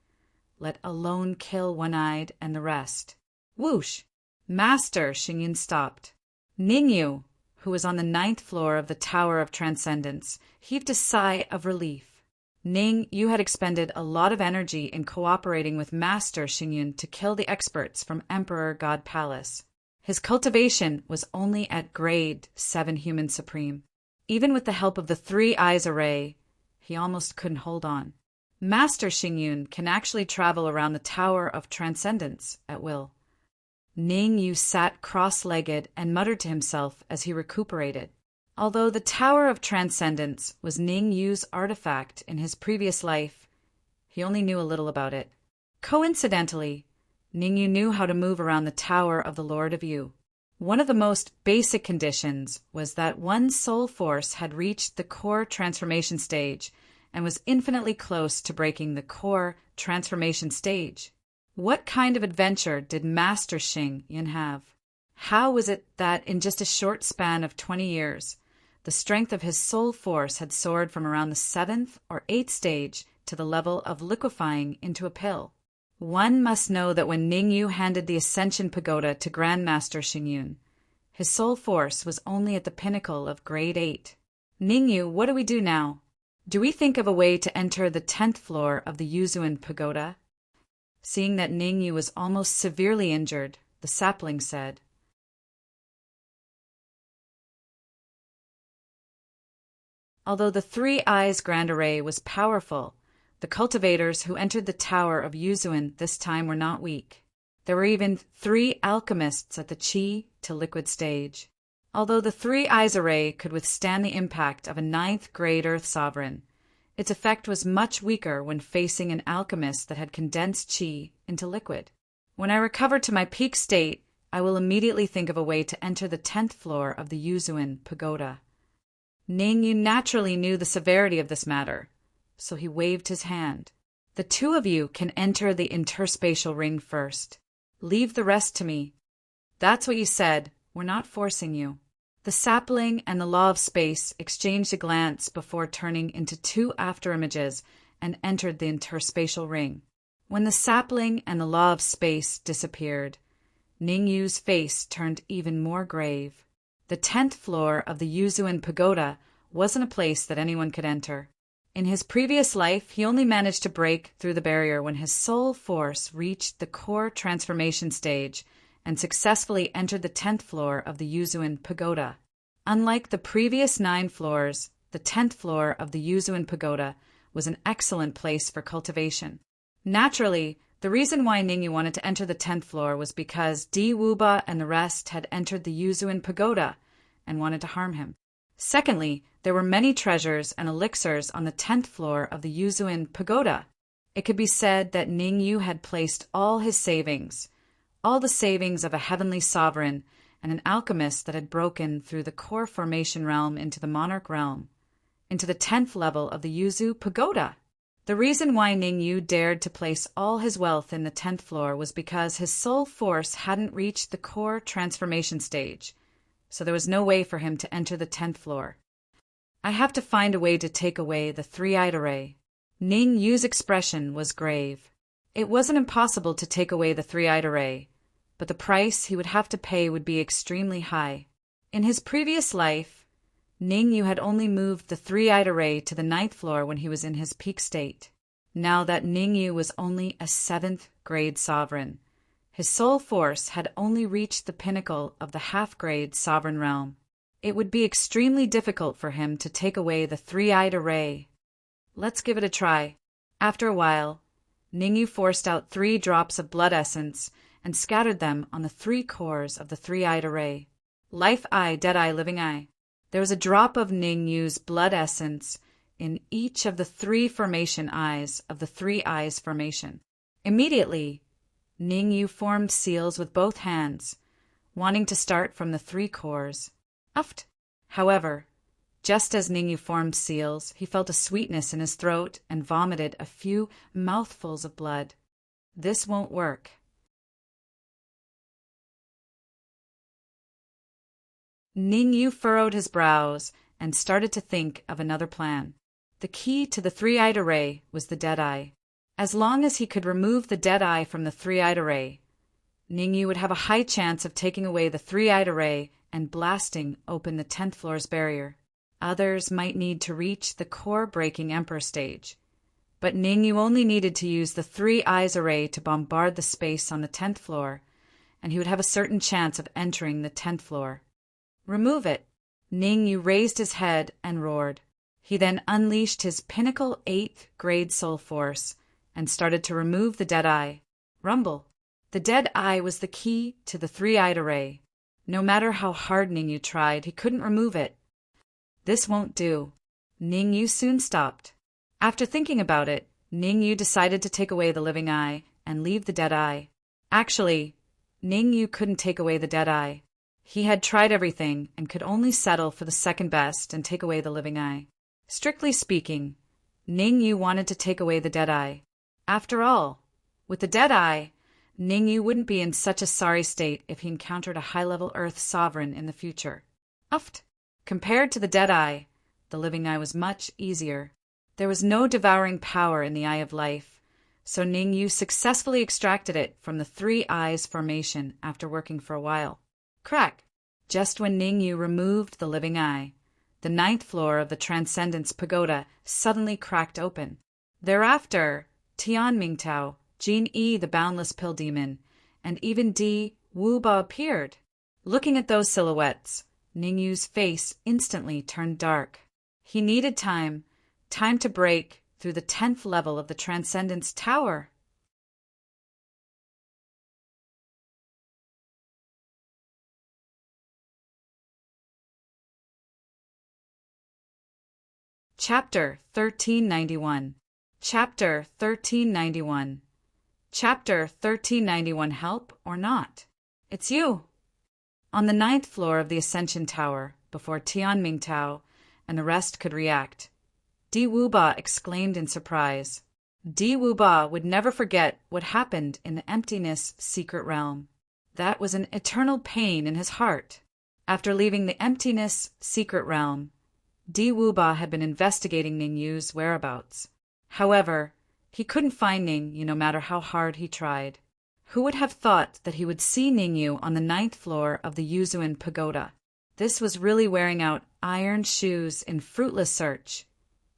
let alone kill One-Eyed and the rest. Whoosh! Master Xingyun stopped. Ningyu, who was on the 9th floor of the Tower of Transcendence, heaved a sigh of relief. Ning, you had expended a lot of energy in cooperating with Master Xingyun to kill the experts from Emperor God Palace. His cultivation was only at grade 7 Human Supreme. Even with the help of the 3 eyes array, he almost couldn't hold on. Master Xingyun can actually travel around the Tower of Transcendence at will. Ning Yu sat cross-legged and muttered to himself as he recuperated. Although the Tower of Transcendence was Ning Yu's artifact in his previous life, he only knew a little about it. Coincidentally, Ning Yu knew how to move around the Tower of the Lord of Yu. One of the most basic conditions was that one's soul force had reached the core transformation stage and was infinitely close to breaking the core transformation stage. What kind of adventure did Master Xing Yin have? How was it that in just a short span of 20 years, the strength of his soul force had soared from around the 7th or 8th stage to the level of liquefying into a pill? One must know that when Ning Yu handed the Ascension Pagoda to Grandmaster Xing Yun, his soul force was only at the pinnacle of grade 8. Ning Yu, what do we do now? Do we think of a way to enter the 10th floor of the Yuzuan Pagoda? Seeing that Ning Yu was almost severely injured, the sapling said, Although the Three Eyes Grand Array was powerful, the cultivators who entered the Tower of Yuzuan this time were not weak. There were even 3 alchemists at the Qi to liquid stage. Although the Three Eyes Array could withstand the impact of a 9th grade Earth Sovereign, its effect was much weaker when facing an alchemist that had condensed Qi into liquid. When I recover to my peak state, I will immediately think of a way to enter the 10th floor of the Yuzuan Pagoda. Ning Yu naturally knew the severity of this matter, so he waved his hand. The 2 of you can enter the interspatial ring first. Leave the rest to me. That's what you said. We're not forcing you. The sapling and the law of space exchanged a glance before turning into 2 afterimages and entered the interspatial ring. When the sapling and the law of space disappeared, Ning Yu's face turned even more grave. The 10th floor of the Yuzuan Pagoda wasn't a place that anyone could enter. In his previous life, he only managed to break through the barrier when his soul force reached the core transformation stage and successfully entered the 10th floor of the Yuzuan Pagoda. Unlike the previous 9 floors, the 10th floor of the Yuzuan Pagoda was an excellent place for cultivation. Naturally, the reason why Ning Yu wanted to enter the 10th floor was because Di Wuba and the rest had entered the Yuzuan Pagoda and wanted to harm him. Secondly, there were many treasures and elixirs on the 10th floor of the Yuzuan Pagoda. It could be said that Ning Yu had placed all his savings, all the savings of a heavenly sovereign and an alchemist that had broken through the core formation realm into the monarch realm, into the 10th level of the Yuzu Pagoda. The reason why Ning Yu dared to place all his wealth in the 10th floor was because his soul force hadn't reached the core transformation stage, so there was no way for him to enter the 10th floor. I have to find a way to take away the Three-Eyed Array. Ning Yu's expression was grave. It wasn't impossible to take away the Three-Eyed Array, but the price he would have to pay would be extremely high. In his previous life, Ning Yu had only moved the Three-Eyed Array to the 9th floor when he was in his peak state. Now that Ning Yu was only a 7th grade sovereign, his soul force had only reached the pinnacle of the half-grade sovereign realm. It would be extremely difficult for him to take away the Three-Eyed Array. Let's give it a try. After a while, Ning Yu forced out 3 drops of blood essence and scattered them on the 3 cores of the Three-Eyed Array. Life Eye, Dead Eye, Living Eye. There was a drop of Ning Yu's blood essence in each of the 3 formation eyes of the Three Eyes formation. Immediately, Ning Yu formed seals with both hands, wanting to start from the 3 cores. Uft! However, just as Ning Yu formed seals, he felt a sweetness in his throat and vomited a few mouthfuls of blood. This won't work. Ning Yu furrowed his brows and started to think of another plan. The key to the Three-Eyed Array was the Dead Eye. As long as he could remove the Dead Eye from the Three-Eyed Array, Ning Yu would have a high chance of taking away the Three-Eyed Array and blasting open the 10th floor's barrier. Others might need to reach the core-breaking Emperor stage, but Ning Yu only needed to use the Three Eyes Array to bombard the space on the 10th floor, and he would have a certain chance of entering the 10th floor. Remove it. Ning Yu raised his head and roared. He then unleashed his pinnacle 8th grade soul force and started to remove the Dead Eye. Rumble. The dead eye was the key to the three-eyed array. No matter how hard Ningyu tried, he couldn't remove it. This won't do. Ningyu soon stopped. After thinking about it, Ningyu decided to take away the living eye and leave the dead eye. Actually, Ningyu couldn't take away the dead eye. He had tried everything and could only settle for the second best and take away the living eye. Strictly speaking, Ningyu wanted to take away the dead eye. After all, with the dead eye, Ningyu wouldn't be in such a sorry state if he encountered a high-level Earth sovereign in the future. Uft! Compared to the dead eye, the living eye was much easier. There was no devouring power in the Eye of Life, so Ningyu successfully extracted it from the three eyes formation after working for a while. Crack! Just when Ningyu removed the living eye, the 9th floor of the Transcendence Pagoda suddenly cracked open. Thereafter, Tian Mingtao, Jin Yi the Boundless Pill Demon, and even Di Wuba appeared. Looking at those silhouettes, Ningyu's face instantly turned dark. He needed time to break through the 10th level of the Transcendence Tower. Chapter 1391. Chapter 1391. Chapter 1391. Help or not? It's you. On the 9th floor of the Ascension Tower, before Tian Mingtao and the rest could react, Di Wuba exclaimed in surprise. Di Wuba would never forget what happened in the Emptiness Secret Realm. That was an eternal pain in his heart. After leaving the Emptiness Secret Realm, Di Wuba had been investigating Ningyu's whereabouts. However, he couldn't find Ningyu no matter how hard he tried. Who would have thought that he would see Ningyu on the 9th floor of the Yuzuan Pagoda? This was really wearing out iron shoes in fruitless search,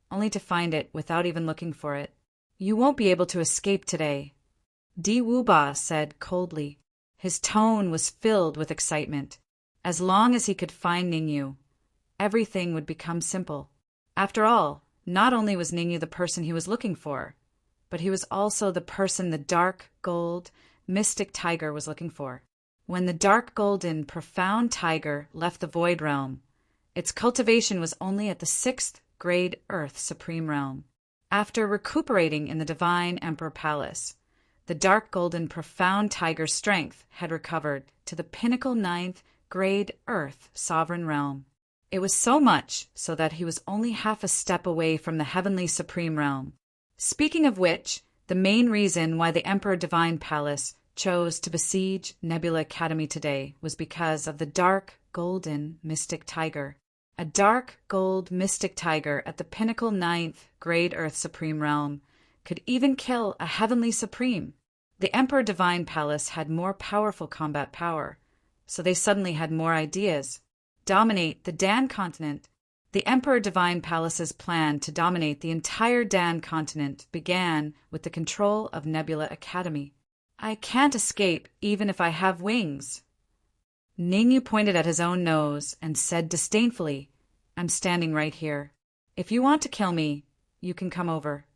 only to find it without even looking for it. You won't be able to escape today, Di Wuba said coldly. His tone was filled with excitement. As long as he could find Ningyu, everything would become simple. After all, not only was Ningyu the person he was looking for, but he was also the person the dark gold mystic tiger was looking for. When the dark golden profound tiger left the void realm, its cultivation was only at the 6th grade Earth Supreme Realm. After recuperating in the Divine Emperor Palace, the dark golden profound tiger's strength had recovered to the pinnacle 9th grade Earth Sovereign Realm. It was so much so that he was only half a step away from the Heavenly Supreme Realm. Speaking of which, the main reason why the Emperor Divine Palace chose to besiege Nebula Academy today was because of the dark golden mystic tiger. A dark gold mystic tiger at the pinnacle 9th grade Earth Supreme Realm could even kill a Heavenly Supreme. The Emperor Divine Palace had more powerful combat power, so they suddenly had more ideas. Dominate the Dan continent. The Emperor Divine Palace's plan to dominate the entire Dan continent began with the control of Nebula Academy. I can't escape even if I have wings. Ningyu pointed at his own nose and said disdainfully, I'm standing right here. If you want to kill me, you can come over.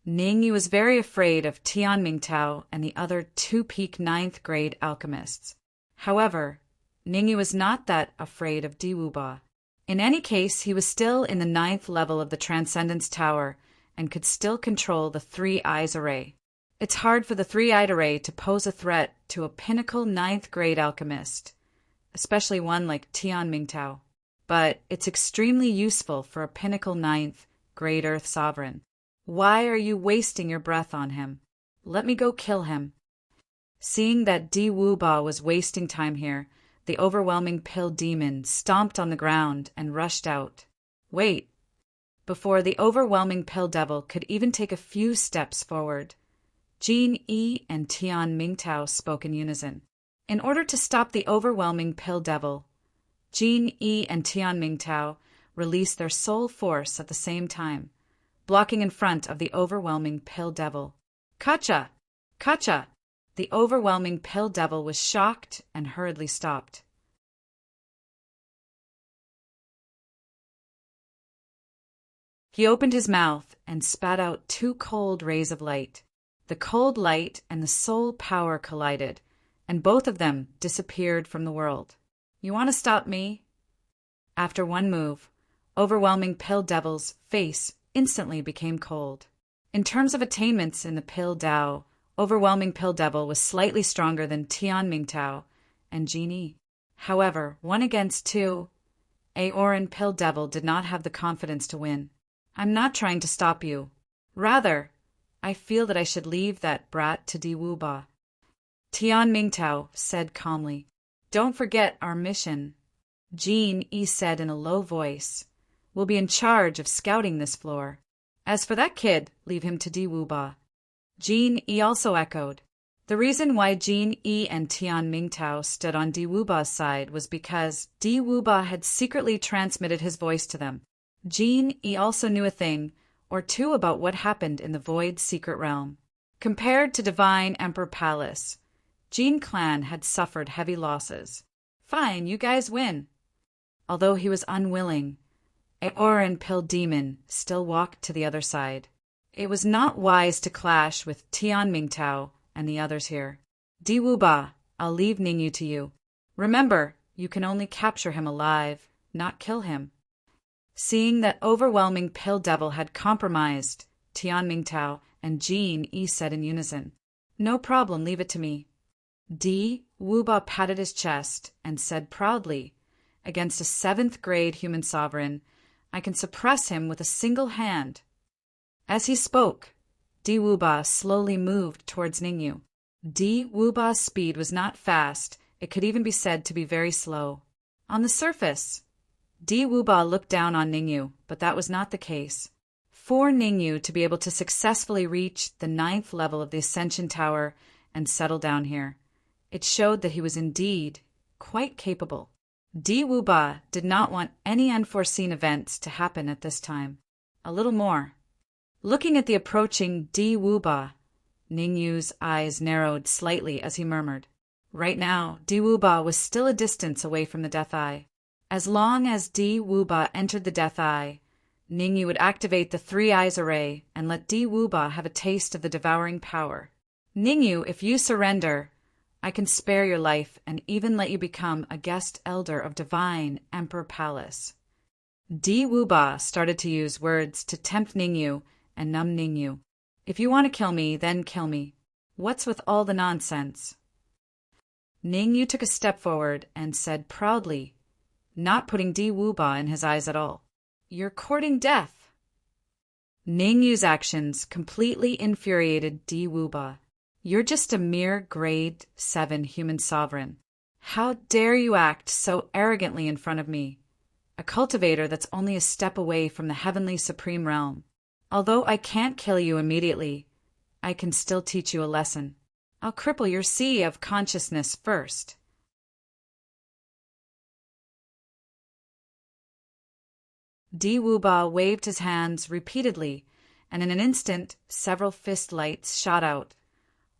Ningyu was very afraid of Tian Mingtao and the other two-peak 9th grade alchemists. However, Ningyu was not that afraid of Di Wuba. In any case, he was still in the 9th level of the Transcendence Tower and could still control the Three Eyes Array. It's hard for the Three-Eyed Array to pose a threat to a pinnacle 9th grade alchemist, especially one like Tian Mingtao. But it's extremely useful for a pinnacle 9th grade Earth Sovereign. Why are you wasting your breath on him? Let me go kill him. Seeing that Di Wuba was wasting time here, the overwhelming pill demon stomped on the ground and rushed out. Wait! Before the overwhelming pill devil could even take a few steps forward, Jin Yi and Tian Mingtao spoke in unison. In order to stop the overwhelming pill devil, Jin Yi and Tian Mingtao released their soul force at the same time, blocking in front of the overwhelming pill devil. Kacha! Kacha! The overwhelming pill devil was shocked and hurriedly stopped. He opened his mouth and spat out two cold rays of light. The cold light and the soul power collided, and both of them disappeared from the world. You want to stop me? After one move, overwhelming Pill Devil's face instantly became cold. In terms of attainments in the Pill Dao, overwhelming Pill Devil was slightly stronger than Tian Mingtao and Genie. However, 1 against 2, Aoran Pill Devil did not have the confidence to win. I'm not trying to stop you. Rather, I feel that I should leave that brat to Di Wuba. Tian Mingtao said calmly. Don't forget our mission. Jean Yi said in a low voice. We'll be in charge of scouting this floor. As for that kid, leave him to Di Wuba. Jean Yi also echoed. The reason why Jean Yi and Tian Mingtao stood on Di Wuba's side was because Di Wuba had secretly transmitted his voice to them. Jean Yi also knew a thing or two about what happened in the Void Secret Realm. Compared to Divine Emperor Palace, Jean Clan had suffered heavy losses. Fine, you guys win. Although he was unwilling, Aoran Pill Demon still walked to the other side. It was not wise to clash with Tian Mingtao and the others here. Di Wuba, I'll leave Ningyu to you. Remember, you can only capture him alive, not kill him. Seeing that overwhelming Pill Devil had compromised, Tian Mingtao and Jean Yi said in unison, No problem, leave it to me. Di Wuba patted his chest and said proudly, Against a 7th grade human sovereign, I can suppress him with a single hand. As he spoke, Di Wuba slowly moved towards Ningyu. Di Wuba's speed was not fast, it could even be said to be very slow. On the surface, Di Wuba looked down on Ningyu, but that was not the case. For Ningyu to be able to successfully reach the 9th level of the Ascension Tower and settle down here, it showed that he was indeed quite capable. Di Wuba did not want any unforeseen events to happen at this time. A little more. Looking at the approaching Di Wuba, Ningyu's eyes narrowed slightly as he murmured. Right now, Di Wuba was still a distance away from the Death Eye. As long as Di Wuba entered the Death Eye, Ningyu would activate the 3 Eyes Array and let Di Wuba have a taste of the devouring power. Ningyu, if you surrender, I can spare your life and even let you become a guest elder of Divine Emperor Palace. Di Wuba started to use words to tempt Ningyu and numb Ningyu. If you want to kill me, then kill me. What's with all the nonsense? Ningyu took a step forward and said proudly, not putting Di Wuba in his eyes at all, You're courting death. Ningyu's actions completely infuriated Di Wuba. You're just a mere grade 7 human sovereign. How dare you act so arrogantly in front of me, a cultivator that's only a step away from the heavenly supreme realm. Although I can't kill you immediately, I can still teach you a lesson. I'll cripple your sea of consciousness first. Di Wuba waved his hands repeatedly, and in an instant several fist lights shot out,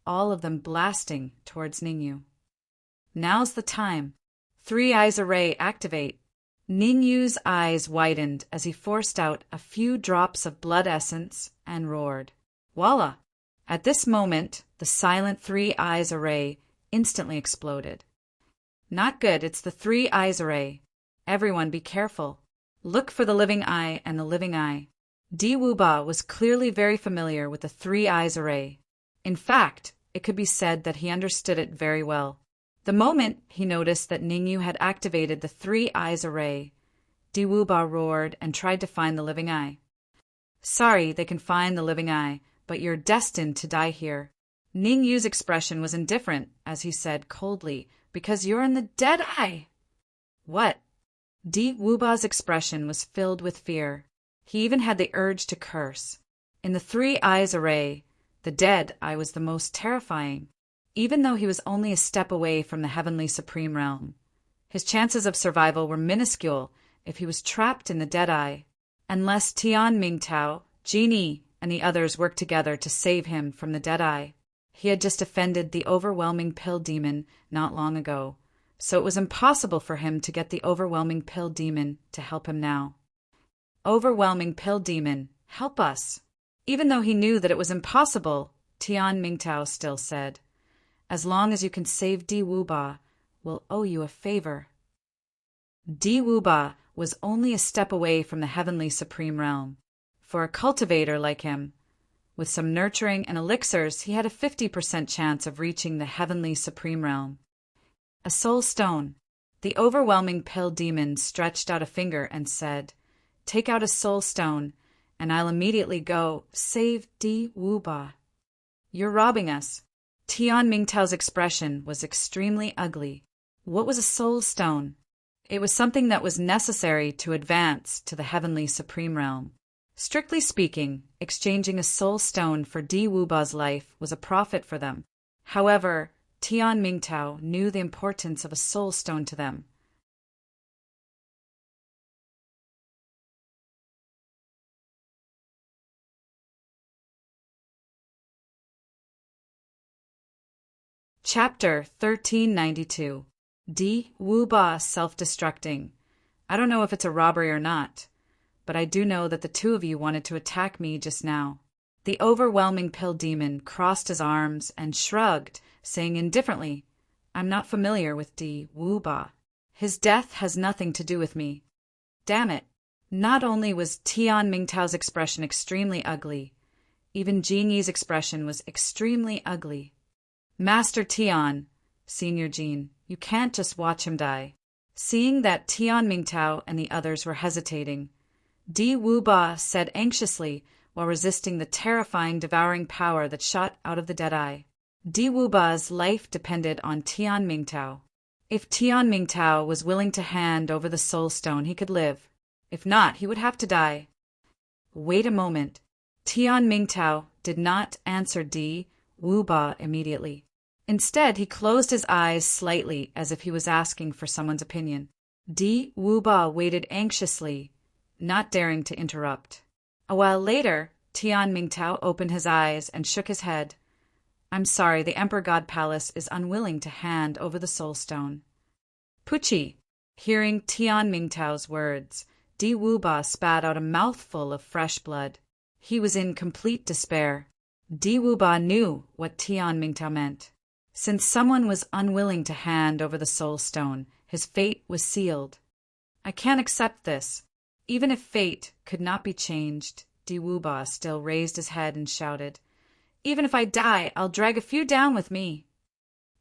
all of them blasting towards Ningyu. Now's the time. 3 Eyes Array activate. Ningyu's eyes widened as he forced out a few drops of blood essence and roared. Voila! At this moment, the silent 3 Eyes Array instantly exploded. Not good, it's the 3 Eyes Array. Everyone be careful. Look for the living eye and the living eye. Di Wuba was clearly very familiar with the 3 Eyes Array. In fact, it could be said that he understood it very well. The moment he noticed that Ningyu had activated the 3 Eyes Array, Di Wuba roared and tried to find the living eye. Sorry, they can find the living eye, but you're destined to die here. Ningyu's expression was indifferent as he said coldly, because you're in the dead eye. What? Di Wuba's expression was filled with fear. He even had the urge to curse. In the 3 Eyes Array, the dead eye was the most terrifying. Even though he was only a step away from the heavenly supreme realm, his chances of survival were minuscule if he was trapped in the dead eye, unless Tian Mingtao, Genie, and the others worked together to save him from the dead eye. He had just offended the overwhelming Pill Demon not long ago, so it was impossible for him to get the overwhelming Pill Demon to help him now. Overwhelming Pill Demon, help us! Even though he knew that it was impossible, Tian Mingtao still said. As long as you can save Di Wuba, we'll owe you a favor. Di Wuba was only a step away from the heavenly supreme realm. For a cultivator like him, with some nurturing and elixirs, he had a 50% chance of reaching the heavenly supreme realm. A soul stone. The overwhelming pill demon stretched out a finger and said, "Take out a soul stone, and I'll immediately go save Di Wuba." "You're robbing us." Tian Mingtao's expression was extremely ugly. What was a soul stone? It was something that was necessary to advance to the heavenly supreme realm. Strictly speaking, exchanging a soul stone for Di Wuba's life was a profit for them. However, Tian Mingtao knew the importance of a soul stone to them. Chapter 1392. Di Wuba Self-Destructing. I don't know if it's a robbery or not, but I do know that the two of you wanted to attack me just now. The overwhelming pill demon crossed his arms and shrugged, saying indifferently, "I'm not familiar with Di Wuba. His death has nothing to do with me." Damn it. Not only was Tian Mingtao's expression extremely ugly, even Jing Yi's expression was extremely ugly. "Master Tian," Senior Jin, "you can't just watch him die." Seeing that Tian Mingtao and the others were hesitating, Di Wuba said anxiously while resisting the terrifying devouring power that shot out of the dead eye. Di Wuba's life depended on Tian Mingtao. If Tian Mingtao was willing to hand over the soul stone, he could live. If not, he would have to die. Wait a moment. Tian Mingtao did not answer Di Wuba immediately. Instead, he closed his eyes slightly as if he was asking for someone's opinion. Di Wuba waited anxiously, not daring to interrupt. A while later, Tian Mingtao opened his eyes and shook his head. "I'm sorry, the Emperor God Palace is unwilling to hand over the soul stone." Pucci. Hearing Tian Mingtao's words, Di Wuba spat out a mouthful of fresh blood. He was in complete despair. Di Wuba knew what Tian Mingtao meant. Since someone was unwilling to hand over the soul stone, his fate was sealed. "I can't accept this." Even if fate could not be changed, Di Wuba still raised his head and shouted, "Even if I die, I'll drag a few down with me."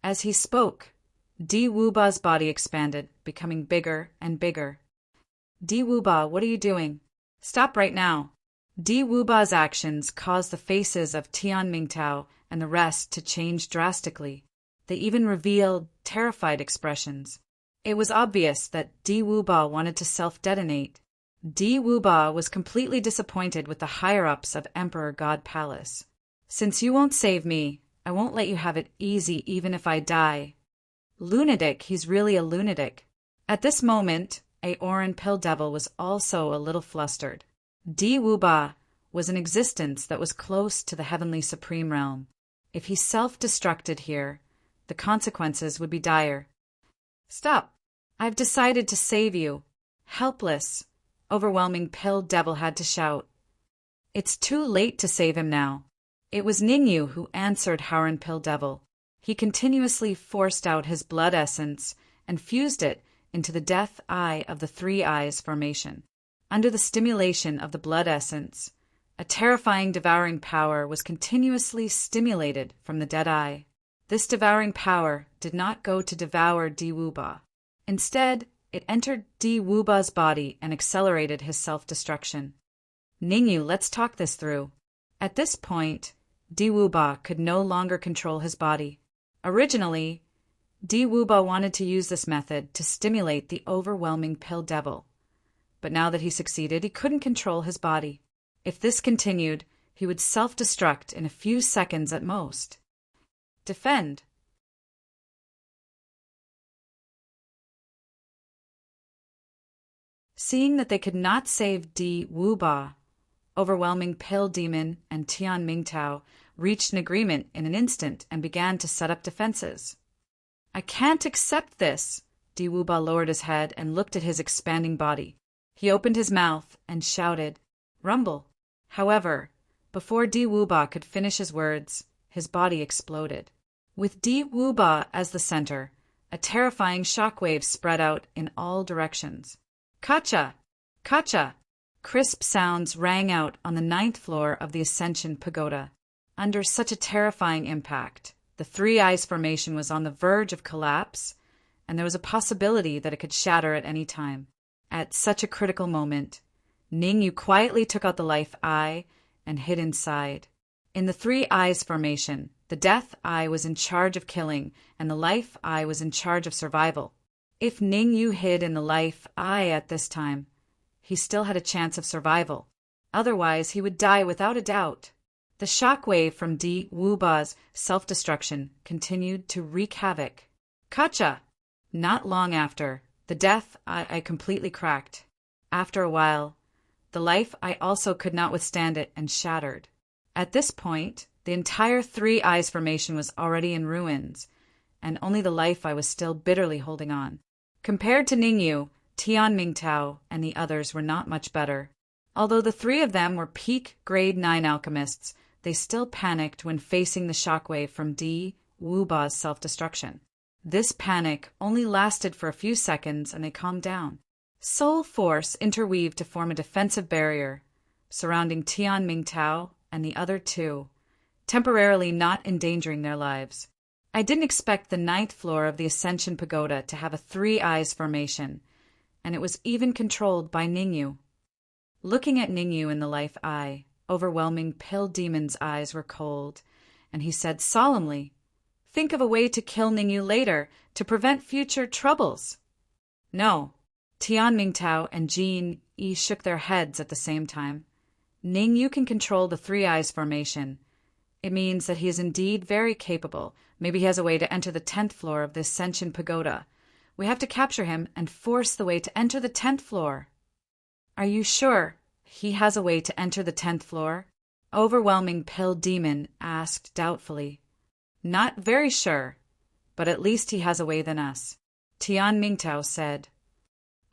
As he spoke, Di Wuba's body expanded, becoming bigger and bigger. "Di Wuba, what are you doing? Stop right now." Di Wuba's actions caused the faces of Tian Mingtao and the rest to change drastically. They even revealed terrified expressions. It was obvious that Di Wuba wanted to self-detonate. Di Wuba was completely disappointed with the higher-ups of Emperor God Palace. "Since you won't save me, I won't let you have it easy even if I die." Lunatic, he's really a lunatic. At this moment, Aoran Pill Devil was also a little flustered. Di Wuba was an existence that was close to the heavenly supreme realm. If he self-destructed here, the consequences would be dire. "Stop! I've decided to save you." Helpless, overwhelming Pill Devil had to shout. It's too late to save him now. It was Ningyu who answered Howren Pill Devil. He continuously forced out his blood essence and fused it into the death eye of the Three Eyes formation. Under the stimulation of the blood essence, a terrifying devouring power was continuously stimulated from the dead eye. This devouring power did not go to devour Di Wuba. Instead, it entered Di Wuba's body and accelerated his self-destruction. "Ningyu, let's talk this through." At this point, Di Wuba could no longer control his body. Originally, Di Wuba wanted to use this method to stimulate the overwhelming Pill Devil. But now that he succeeded, he couldn't control his body. If this continued, he would self-destruct in a few seconds at most. Defend. Seeing that they could not save Di Wuba, overwhelming Pill Demon and Tian Mingtao reached an agreement in an instant and began to set up defenses. "I can't accept this." Di Wuba lowered his head and looked at his expanding body. He opened his mouth and shouted, "Rumble." However, before Di Wuba could finish his words, his body exploded. With Di Wuba as the center, a terrifying shockwave spread out in all directions. Kacha! Kacha! Crisp sounds rang out on the 9th floor of the Ascension Pagoda. Under such a terrifying impact, the Three Eyes Formation was on the verge of collapse, and there was a possibility that it could shatter at any time. At such a critical moment, Ningyu quietly took out the Life Eye and hid inside. In the Three Eyes Formation, the Death Eye was in charge of killing, and the Life Eye was in charge of survival. If Ningyu hid in the Life Eye at this time, he still had a chance of survival. Otherwise, he would die without a doubt. The shockwave from Di Wuba's self-destruction continued to wreak havoc. Kacha! Not long after, the Death Eye completely cracked. After a while, the Life Eye also could not withstand it and shattered. At this point, the entire Three Eyes Formation was already in ruins, and only the Life Eye was still bitterly holding on. Compared to Ningyu, Tian Mingtao and the others were not much better. Although the three of them were peak grade 9 alchemists, they still panicked when facing the shockwave from Di Wuba's self-destruction. This panic only lasted for a few seconds and they calmed down. Soul force interweaved to form a defensive barrier, surrounding Tian Mingtao and the other two, temporarily not endangering their lives. I didn't expect the 9th floor of the Ascension Pagoda to have a Three Eyes Formation, and it was even controlled by Ningyu. Looking at Ningyu in the Life Eye, overwhelming Pill Demon's eyes were cold, and he said solemnly, "Think of a way to kill Ningyu later to prevent future troubles." No. Tian Mingtao and Jin Yi shook their heads at the same time. Ningyu can control the Three Eyes Formation. It means that he is indeed very capable. Maybe he has a way to enter the 10th floor of the Ascension Pagoda. We have to capture him and force the way to enter the 10th floor. Are you sure he has a way to enter the 10th floor? Overwhelming Pill Demon asked doubtfully. Not very sure, but at least he has a way than us. Tian Mingtao said.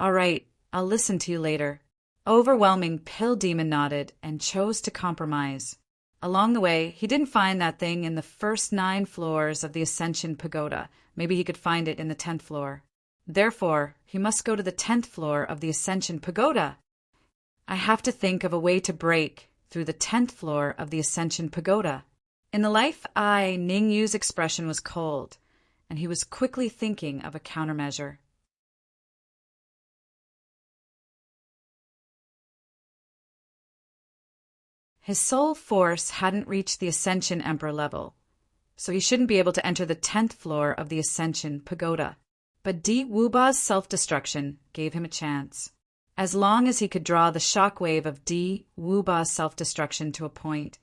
All right, I'll listen to you later. Overwhelming Pill Demon nodded and chose to compromise. Along the way, he didn't find that thing in the first 9 floors of the Ascension Pagoda. Maybe he could find it in the 10th floor. Therefore, he must go to the 10th floor of the Ascension Pagoda. I have to think of a way to break through the 10th floor of the Ascension Pagoda. In the Life Eye, Ningyu's expression was cold, and he was quickly thinking of a countermeasure. His soul force hadn't reached the Ascension Emperor level, so he shouldn't be able to enter the 10th floor of the Ascension Pagoda. But Di Wuba's self-destruction gave him a chance. As long as he could draw the shockwave of Di Wuba's self-destruction to a point,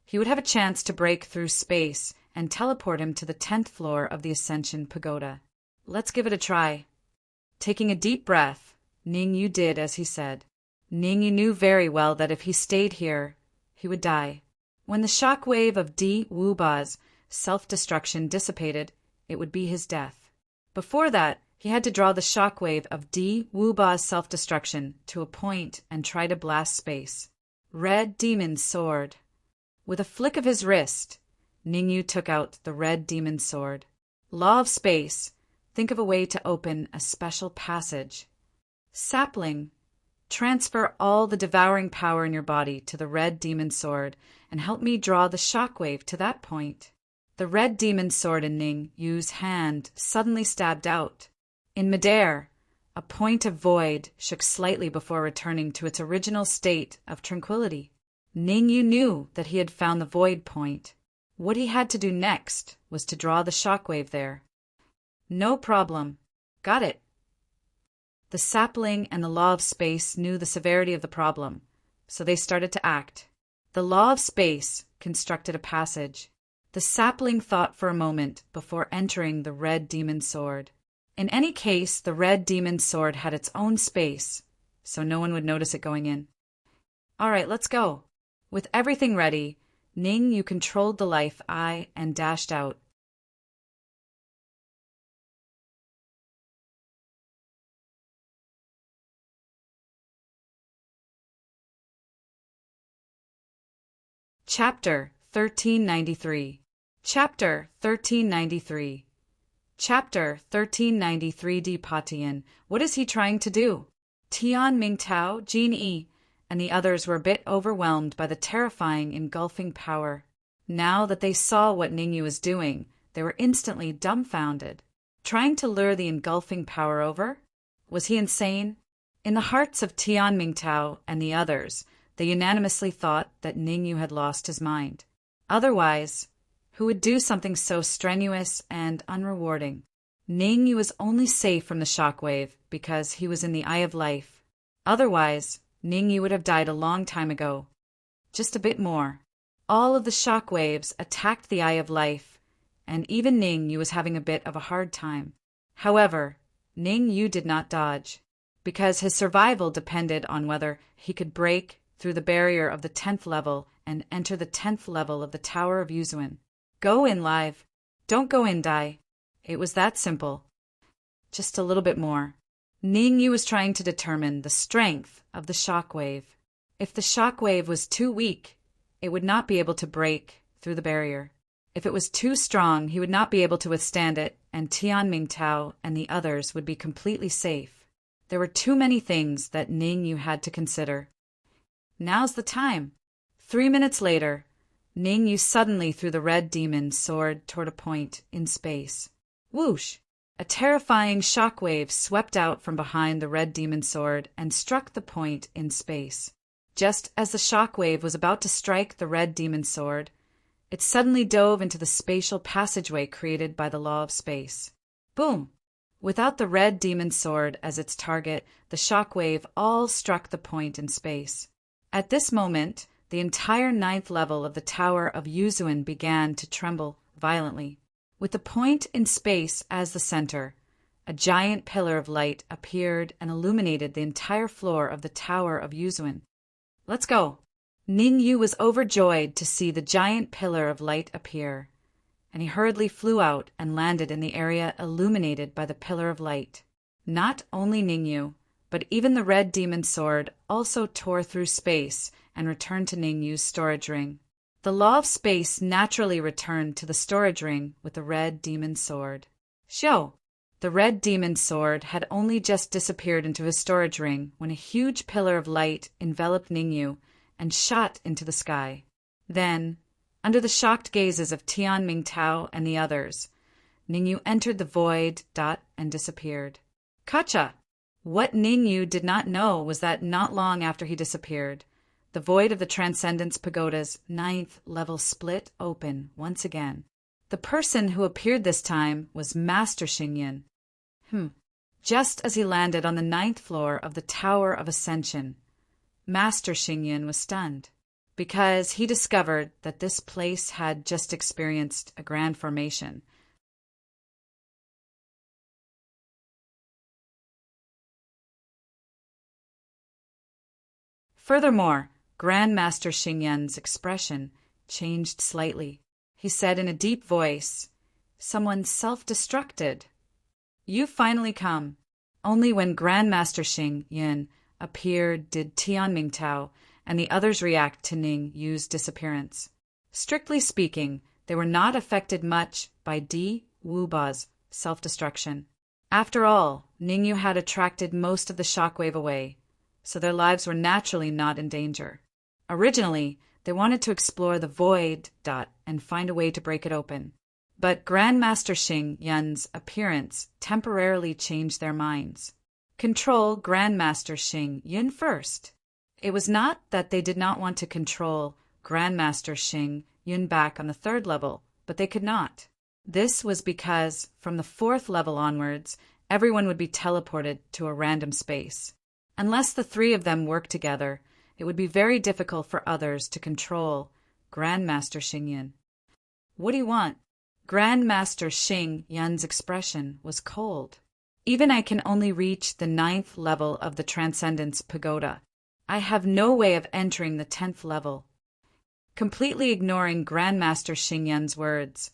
he would have a chance to break through space and teleport him to the 10th floor of the Ascension Pagoda. Let's give it a try. Taking a deep breath, Ningyu did as he said. Ningyu knew very well that if he stayed here, he would die. When the shockwave of Di Wuba's self-destruction dissipated, it would be his death. Before that, he had to draw the shockwave of Di Wuba's self-destruction to a point and try to blast space. Red Demon's Sword. With a flick of his wrist, Ningyu took out the Red Demon's Sword. Law of Space. Think of a way to open a special passage. Sapling. Transfer all the devouring power in your body to the Red Demon's Sword and help me draw the shockwave to that point. The Red Demon's Sword in Ningyu's hand suddenly stabbed out. In midair, a point of void shook slightly before returning to its original state of tranquility. Ningyu knew that he had found the void point. What he had to do next was to draw the shockwave there. No problem. Got it. The sapling and the Law of Space knew the severity of the problem, so they started to act. The Law of Space constructed a passage. The sapling thought for a moment before entering the Red Demon's Sword. In any case, the Red Demon's Sword had its own space, so no one would notice it going in. All right, let's go. With everything ready, Ningyu controlled the Life Eye and dashed out. Chapter 1393. Chapter 1393. Chapter 1393 D. Patian. What is he trying to do? Tian Mingtao, Jin Yi, and the others were a bit overwhelmed by the terrifying, engulfing power. Now that they saw what Ningyu was doing, they were instantly dumbfounded. Trying to lure the engulfing power over? Was he insane? In the hearts of Tian Mingtao and the others, they unanimously thought that Ningyu had lost his mind. Otherwise, who would do something so strenuous and unrewarding? Ningyu was only safe from the shockwave because he was in the Eye of Life. Otherwise, Ningyu would have died a long time ago. Just a bit more. All of the shockwaves attacked the Eye of Life, and even Ningyu was having a bit of a hard time. However, Ningyu did not dodge, because his survival depended on whether he could break through the barrier of the 10th level and enter the 10th level of the Tower of Yuzuan. Go in, Live. Don't go in, Die. It was that simple. Just a little bit more. Ningyu was trying to determine the strength of the shockwave. If the shockwave was too weak, it would not be able to break through the barrier. If it was too strong, he would not be able to withstand it, and Tian Mingtao and the others would be completely safe. There were too many things that Ningyu had to consider. Now's the time. 3 minutes later, Ningyu suddenly threw the red demon sword toward a point in space. Whoosh! A terrifying shockwave swept out from behind the red demon sword and struck the point in space. Just as the shockwave was about to strike the red demon sword, it suddenly dove into the spatial passageway created by the law of space. Boom! Without the red demon sword as its target, the shockwave all struck the point in space. At this moment, the entire 9th level of the Tower of Yuzuan began to tremble violently. With the point in space as the center, a giant pillar of light appeared and illuminated the entire floor of the Tower of Yuzuan. Let's go! Ningyu was overjoyed to see the giant pillar of light appear, and he hurriedly flew out and landed in the area illuminated by the pillar of light. Not only Ningyu, but even the red demon sword also tore through space and returned to Ningyu's storage ring. The law of space naturally returned to the storage ring with the red demon sword. Xiao! The red demon sword had only just disappeared into his storage ring when a huge pillar of light enveloped Ningyu and shot into the sky. Then, under the shocked gazes of Tian Mingtao and the others, Ningyu entered the void and disappeared. Kacha! What Ningyu did not know was that not long after he disappeared, the void of the Transcendence Pagoda's 9th level split open once again. The person who appeared this time was Master Xingyan. Just as he landed on the 9th floor of the Tower of Ascension, Master Xingyan was stunned, because he discovered that this place had just experienced a grand formation. Furthermore, Grandmaster Xingyan's expression changed slightly. He said in a deep voice, "Someone self-destructed. You finally come." Only when Grandmaster Xingyan appeared did Tian Mingtao and the others react to Ningyu's disappearance. Strictly speaking, they were not affected much by Di Wuba's self-destruction. After all, Ningyu had attracted most of the shockwave away, so their lives were naturally not in danger. Originally, they wanted to explore the void and find a way to break it open. But Grandmaster Xingyan's appearance temporarily changed their minds. Control Grandmaster Xingyan first. It was not that they did not want to control Grandmaster Xingyan back on the 3rd level, but they could not. This was because from the 4th level onwards, everyone would be teleported to a random space. Unless the 3 of them worked together, it would be very difficult for others to control Grandmaster Xingyan. What do you want? Grandmaster Xingyan's expression was cold. Even I can only reach the 9th level of the Transcendence Pagoda. I have no way of entering the 10th level. Completely ignoring Grandmaster Xingyan's words,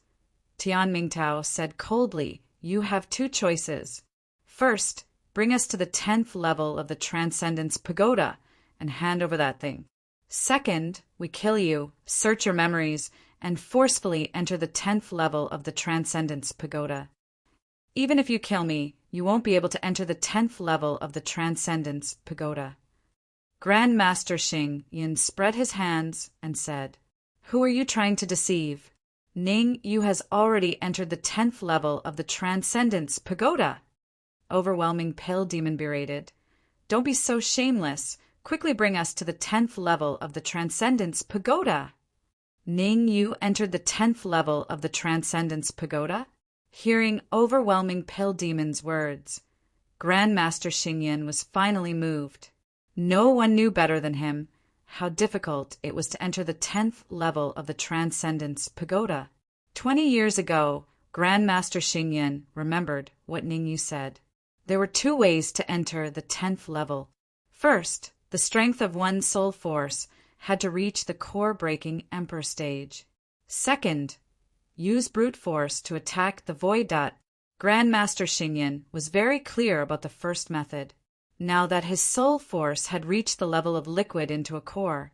Tian Mingtao said coldly, "You have 2 choices. First, bring us to the 10th level of the Transcendence Pagoda and hand over that thing. Second, we kill you, search your memories, and forcefully enter the 10th level of the Transcendence Pagoda. Even if you kill me, you won't be able to enter the 10th level of the Transcendence Pagoda. Grand Master Xing Yin spread his hands and said, "Who are you trying to deceive? Ning Yu has already entered the 10th level of the Transcendence Pagoda." Overwhelming Pale Demon berated, "Don't be so shameless. Quickly bring us to the 10th level of the Transcendence Pagoda." Ning Yu entered the 10th level of the Transcendence Pagoda? Hearing Overwhelming Pale Demon's words, Grand Master Xingyan was finally moved. No one knew better than him how difficult it was to enter the 10th level of the Transcendence Pagoda. 20 years ago, Grand Master Xingyan remembered what Ningyu said. There were 2 ways to enter the 10th level. First, the strength of one's soul force had to reach the core-breaking Emperor stage. Second, use brute force to attack the void dot. Grand Master Xingyan was very clear about the first method. Now that his soul force had reached the level of liquid into a core,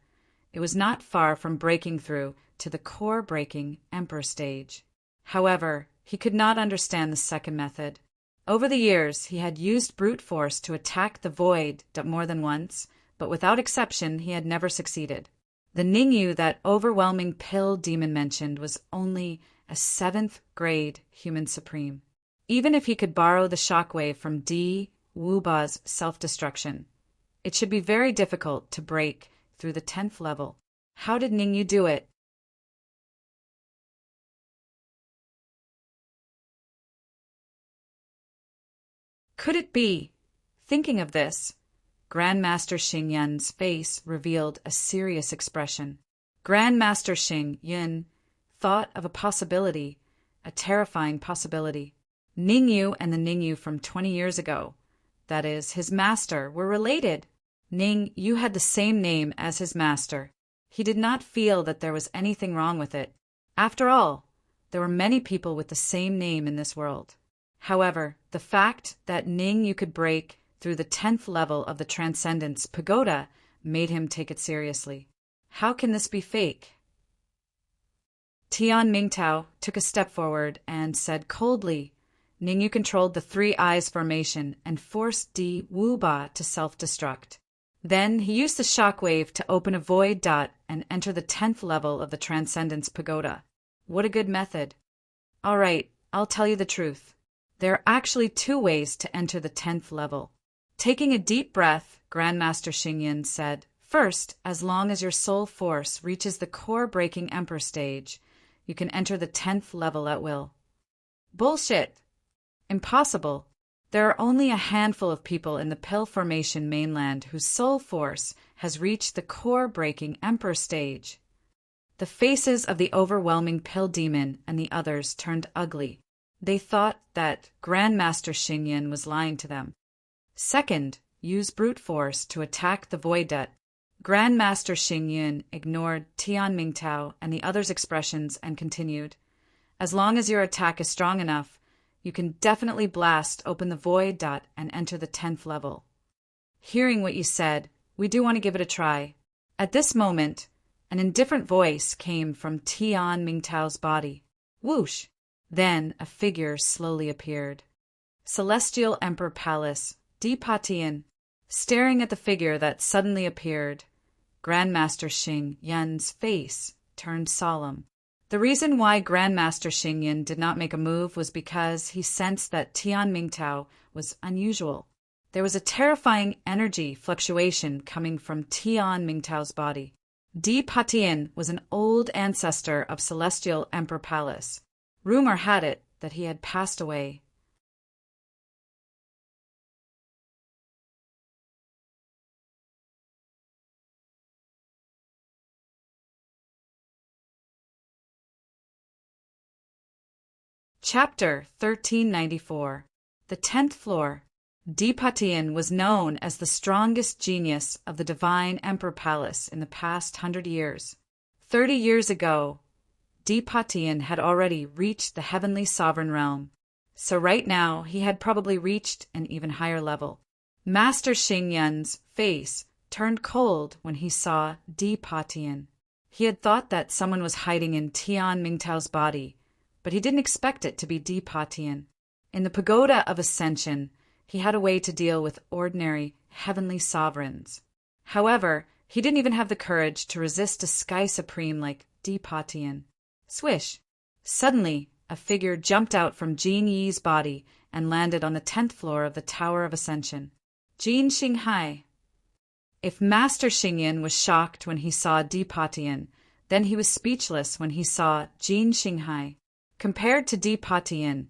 it was not far from breaking through to the core-breaking Emperor stage. However, he could not understand the second method. Over the years, he had used brute force to attack the void more than once, but without exception, he had never succeeded. The Ningyu that Overwhelming Pill Demon mentioned was only a 7th grade human supreme. Even if he could borrow the shockwave from D. Wuba's self-destruction, it should be very difficult to break through the 10th level. How did Ningyu do it? Could it be? Thinking of this, Grandmaster Xing Yun's face revealed a serious expression. Grandmaster Xing Yun thought of a possibility, a terrifying possibility. Ningyu and the Ningyu from 20 years ago, that is, his master, were related. Ningyu had the same name as his master. He did not feel that there was anything wrong with it. After all, there were many people with the same name in this world. However, the fact that Ningyu could break through the 10th level of the Transcendence Pagoda made him take it seriously. How can this be fake? Tian Mingtao took a step forward and said coldly, Ningyu controlled the 3 eyes formation and forced Di Wuba to self-destruct. Then he used the shockwave to open a void dot and enter the 10th level of the Transcendence Pagoda. What a good method. All right, I'll tell you the truth. There are actually 2 ways to enter the 10th level. Taking a deep breath, Grandmaster Xingyan said, "First, as long as your soul force reaches the core-breaking Emperor stage, you can enter the 10th level at will." Bullshit! Impossible. There are only a handful of people in the Pill Formation mainland whose soul force has reached the core-breaking Emperor stage. The faces of the Overwhelming Pill Demon and the others turned ugly. They thought that Grandmaster Xingyan was lying to them. Second, use brute force to attack the void dot. Grandmaster Xingyan ignored Tian Mingtao and the others' expressions and continued, "As long as your attack is strong enough, you can definitely blast open the void dot and enter the 10th level." Hearing what you said, we do want to give it a try. At this moment, an indifferent voice came from Tian Mingtao's body. Whoosh! Then a figure slowly appeared. Celestial Emperor Palace, Di Patian. Staring at the figure that suddenly appeared, Grandmaster Xing Yun's face turned solemn. The reason why Grandmaster Xing Yun did not make a move was because he sensed that Tian Mingtao was unusual. There was a terrifying energy fluctuation coming from Tian Mingtao's body. Di Patian was an old ancestor of Celestial Emperor Palace. Rumor had it that he had passed away. Chapter 1394. The 10th Floor. Di Patian was known as the strongest genius of the Divine Emperor Palace in the past 100 years. 30 years ago, Di Patian had already reached the Heavenly Sovereign Realm, so right now he had probably reached an even higher level. Master Xing Yun's face turned cold when he saw Di Patian. He had thought that someone was hiding in Tian Mingtao's body, but he didn't expect it to be Di Pa Tian. In the Pagoda of Ascension, he had a way to deal with ordinary, heavenly sovereigns. However, he didn't even have the courage to resist a sky supreme like Di Pa Tian. Swish! Suddenly, a figure jumped out from Jin Yi's body and landed on the 10th floor of the Tower of Ascension. Jin Xinghai. If Master Xingyan was shocked when he saw Di Pa Tian, then he was speechless when he saw Jin Xinghai. Compared to Di Pa Tian,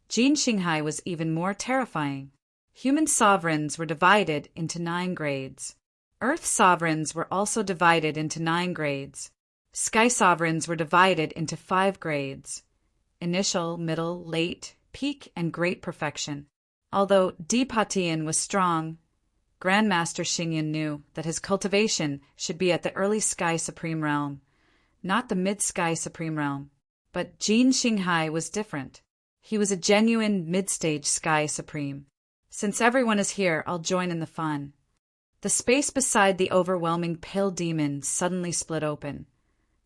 Jin Xinghai was even more terrifying. Human sovereigns were divided into 9 grades. Earth sovereigns were also divided into 9 grades. Sky sovereigns were divided into 5 grades: initial, middle, late, peak, and great perfection. Although Di Pa Tian was strong, Grandmaster Xingyan knew that his cultivation should be at the early Sky Supreme Realm, not the mid-Sky Supreme Realm. But Jin Xinghai was different. He was a genuine mid-stage Sky Supreme. Since everyone is here, I'll join in the fun. The space beside the overwhelming pill demon suddenly split open,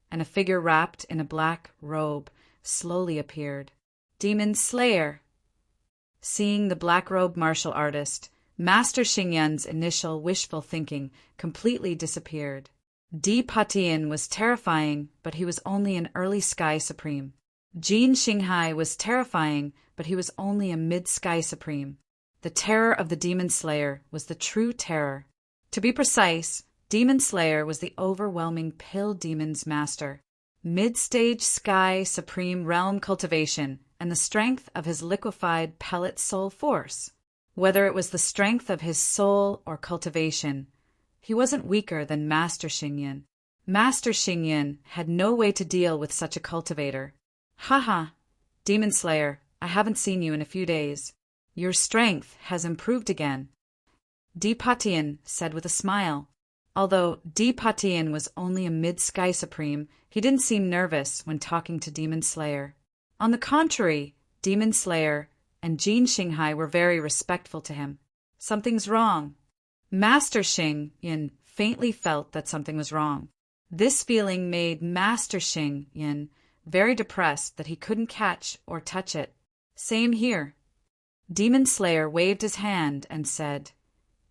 and a figure wrapped in a black robe slowly appeared. Demon Slayer. Seeing the black-robed martial artist, Master Xingyan's initial wishful thinking completely disappeared. Di Pa Tian was terrifying, but he was only an early Sky Supreme. Jin Xinghai was terrifying, but he was only a mid-Sky Supreme. The terror of the Demon Slayer was the true terror. To be precise, Demon Slayer was the overwhelming pill demon's master. Mid-stage Sky Supreme Realm cultivation and the strength of his liquefied pellet soul force. Whether it was the strength of his soul or cultivation, he wasn't weaker than Master Xingyan. Master Xingyan had no way to deal with such a cultivator. Haha, Demon Slayer, I haven't seen you in a few days. Your strength has improved again, Di Pa Tian said with a smile. Although Di Pa Tian was only a mid-Sky Supreme, he didn't seem nervous when talking to Demon Slayer. On the contrary, Demon Slayer and Jin Xinghai were very respectful to him. Something's wrong. Master Xingyan faintly felt that something was wrong. This feeling made Master Xingyan very depressed that he couldn't catch or touch it. Same here. Demon Slayer waved his hand and said,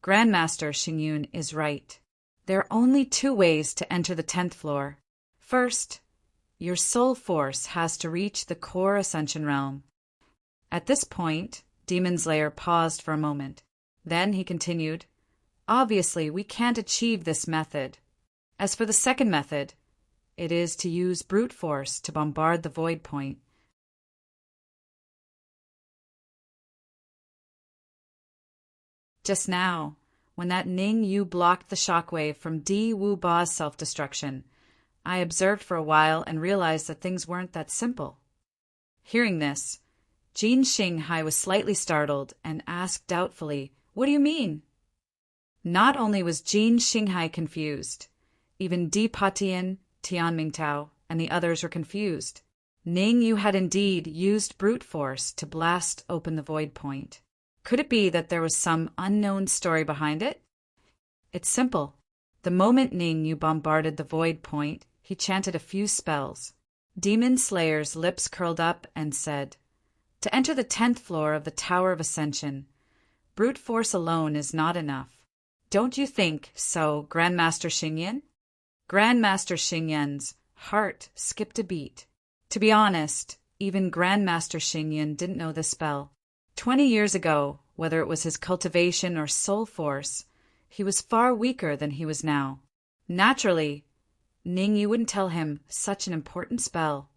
Grandmaster Xingyun is right. There are only 2 ways to enter the 10th floor. First, your soul force has to reach the core Ascension Realm. At this point, Demon Slayer paused for a moment. Then he continued, Obviously, we can't achieve this method. As for the second method, it is to use brute force to bombard the void point. Just now, when that Ning Yu blocked the shockwave from Di Wu Ba's self-destruction, I observed for a while and realized that things weren't that simple. Hearing this, Jin Xinghai was slightly startled and asked doubtfully, What do you mean? Not only was Jin Xinghai confused, even Di Pa Tian, Tian Mingtao, and the others were confused. Ning Yu had indeed used brute force to blast open the void point. Could it be that there was some unknown story behind it? It's simple. The moment Ning Yu bombarded the void point, he chanted a few spells. Demon Slayer's lips curled up and said, To enter the 10th floor of the Tower of Ascension, brute force alone is not enough. Don't you think so, Grandmaster Xingyan? Grandmaster Xingyan's heart skipped a beat. To be honest, even Grandmaster Xingyan didn't know this spell. 20 years ago, whether it was his cultivation or soul force, he was far weaker than he was now. Naturally, Ning Yu wouldn't tell him such an important spell.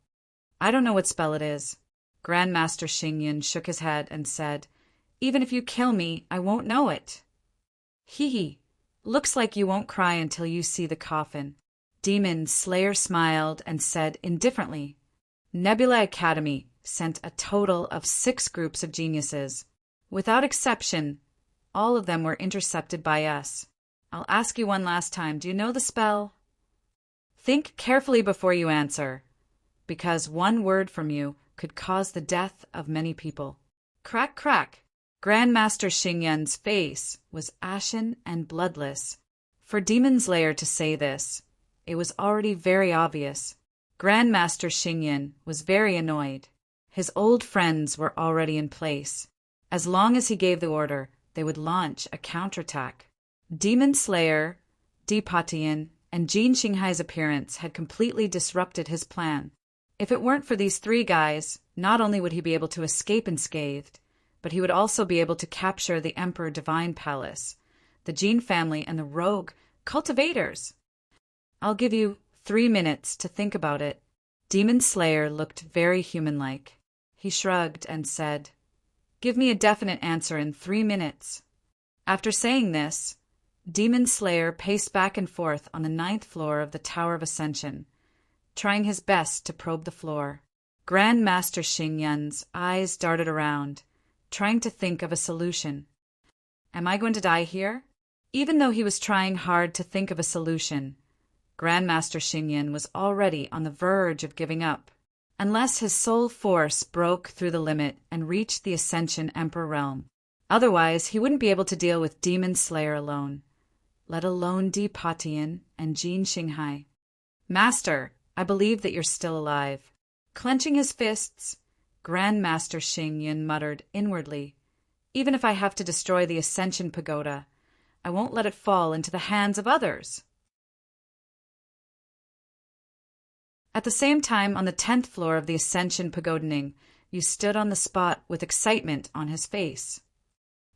I don't know what spell it is. Grandmaster Xingyan shook his head and said, Even if you kill me, I won't know it. Hee. Looks like you won't cry until you see the coffin. Demon Slayer smiled and said indifferently, Nebula Academy sent a total of 6 groups of geniuses. Without exception, all of them were intercepted by us. I'll ask you one last time. Do you know the spell? Think carefully before you answer, because one word from you could cause the death of many people. Crack, crack. Grandmaster Xingyan's face was ashen and bloodless. For Demon Slayer to say this, it was already very obvious. Grandmaster Xingyan was very annoyed. His old friends were already in place. As long as he gave the order, they would launch a counterattack. Demon Slayer, Dipatian, and Jin Xinghai's appearance had completely disrupted his plan. If it weren't for these three guys, not only would he be able to escape unscathed, but he would also be able to capture the Emperor Divine Palace, the Jin family, and the rogue cultivators. I'll give you 3 minutes to think about it. Demon Slayer looked very human-like. He shrugged and said, "Give me a definite answer in 3 minutes." After saying this, Demon Slayer paced back and forth on the 9th floor of the Tower of Ascension, trying his best to probe the floor. Grandmaster Xingyan's eyes darted around, trying to think of a solution. Am I going to die here? Even though he was trying hard to think of a solution, Grandmaster Xingyan was already on the verge of giving up. Unless his soul force broke through the limit and reached the Ascension Emperor realm. Otherwise, he wouldn't be able to deal with Demon Slayer alone, let alone Dipatian and Jin Xinghai. "Master, I believe that you're still alive." Clenching his fists, Grandmaster Xingyan muttered inwardly, "Even if I have to destroy the Ascension Pagoda, I won't let it fall into the hands of others." At the same time, on the 10th floor of the Ascension Pagoda, Ning Yu stood on the spot with excitement on his face.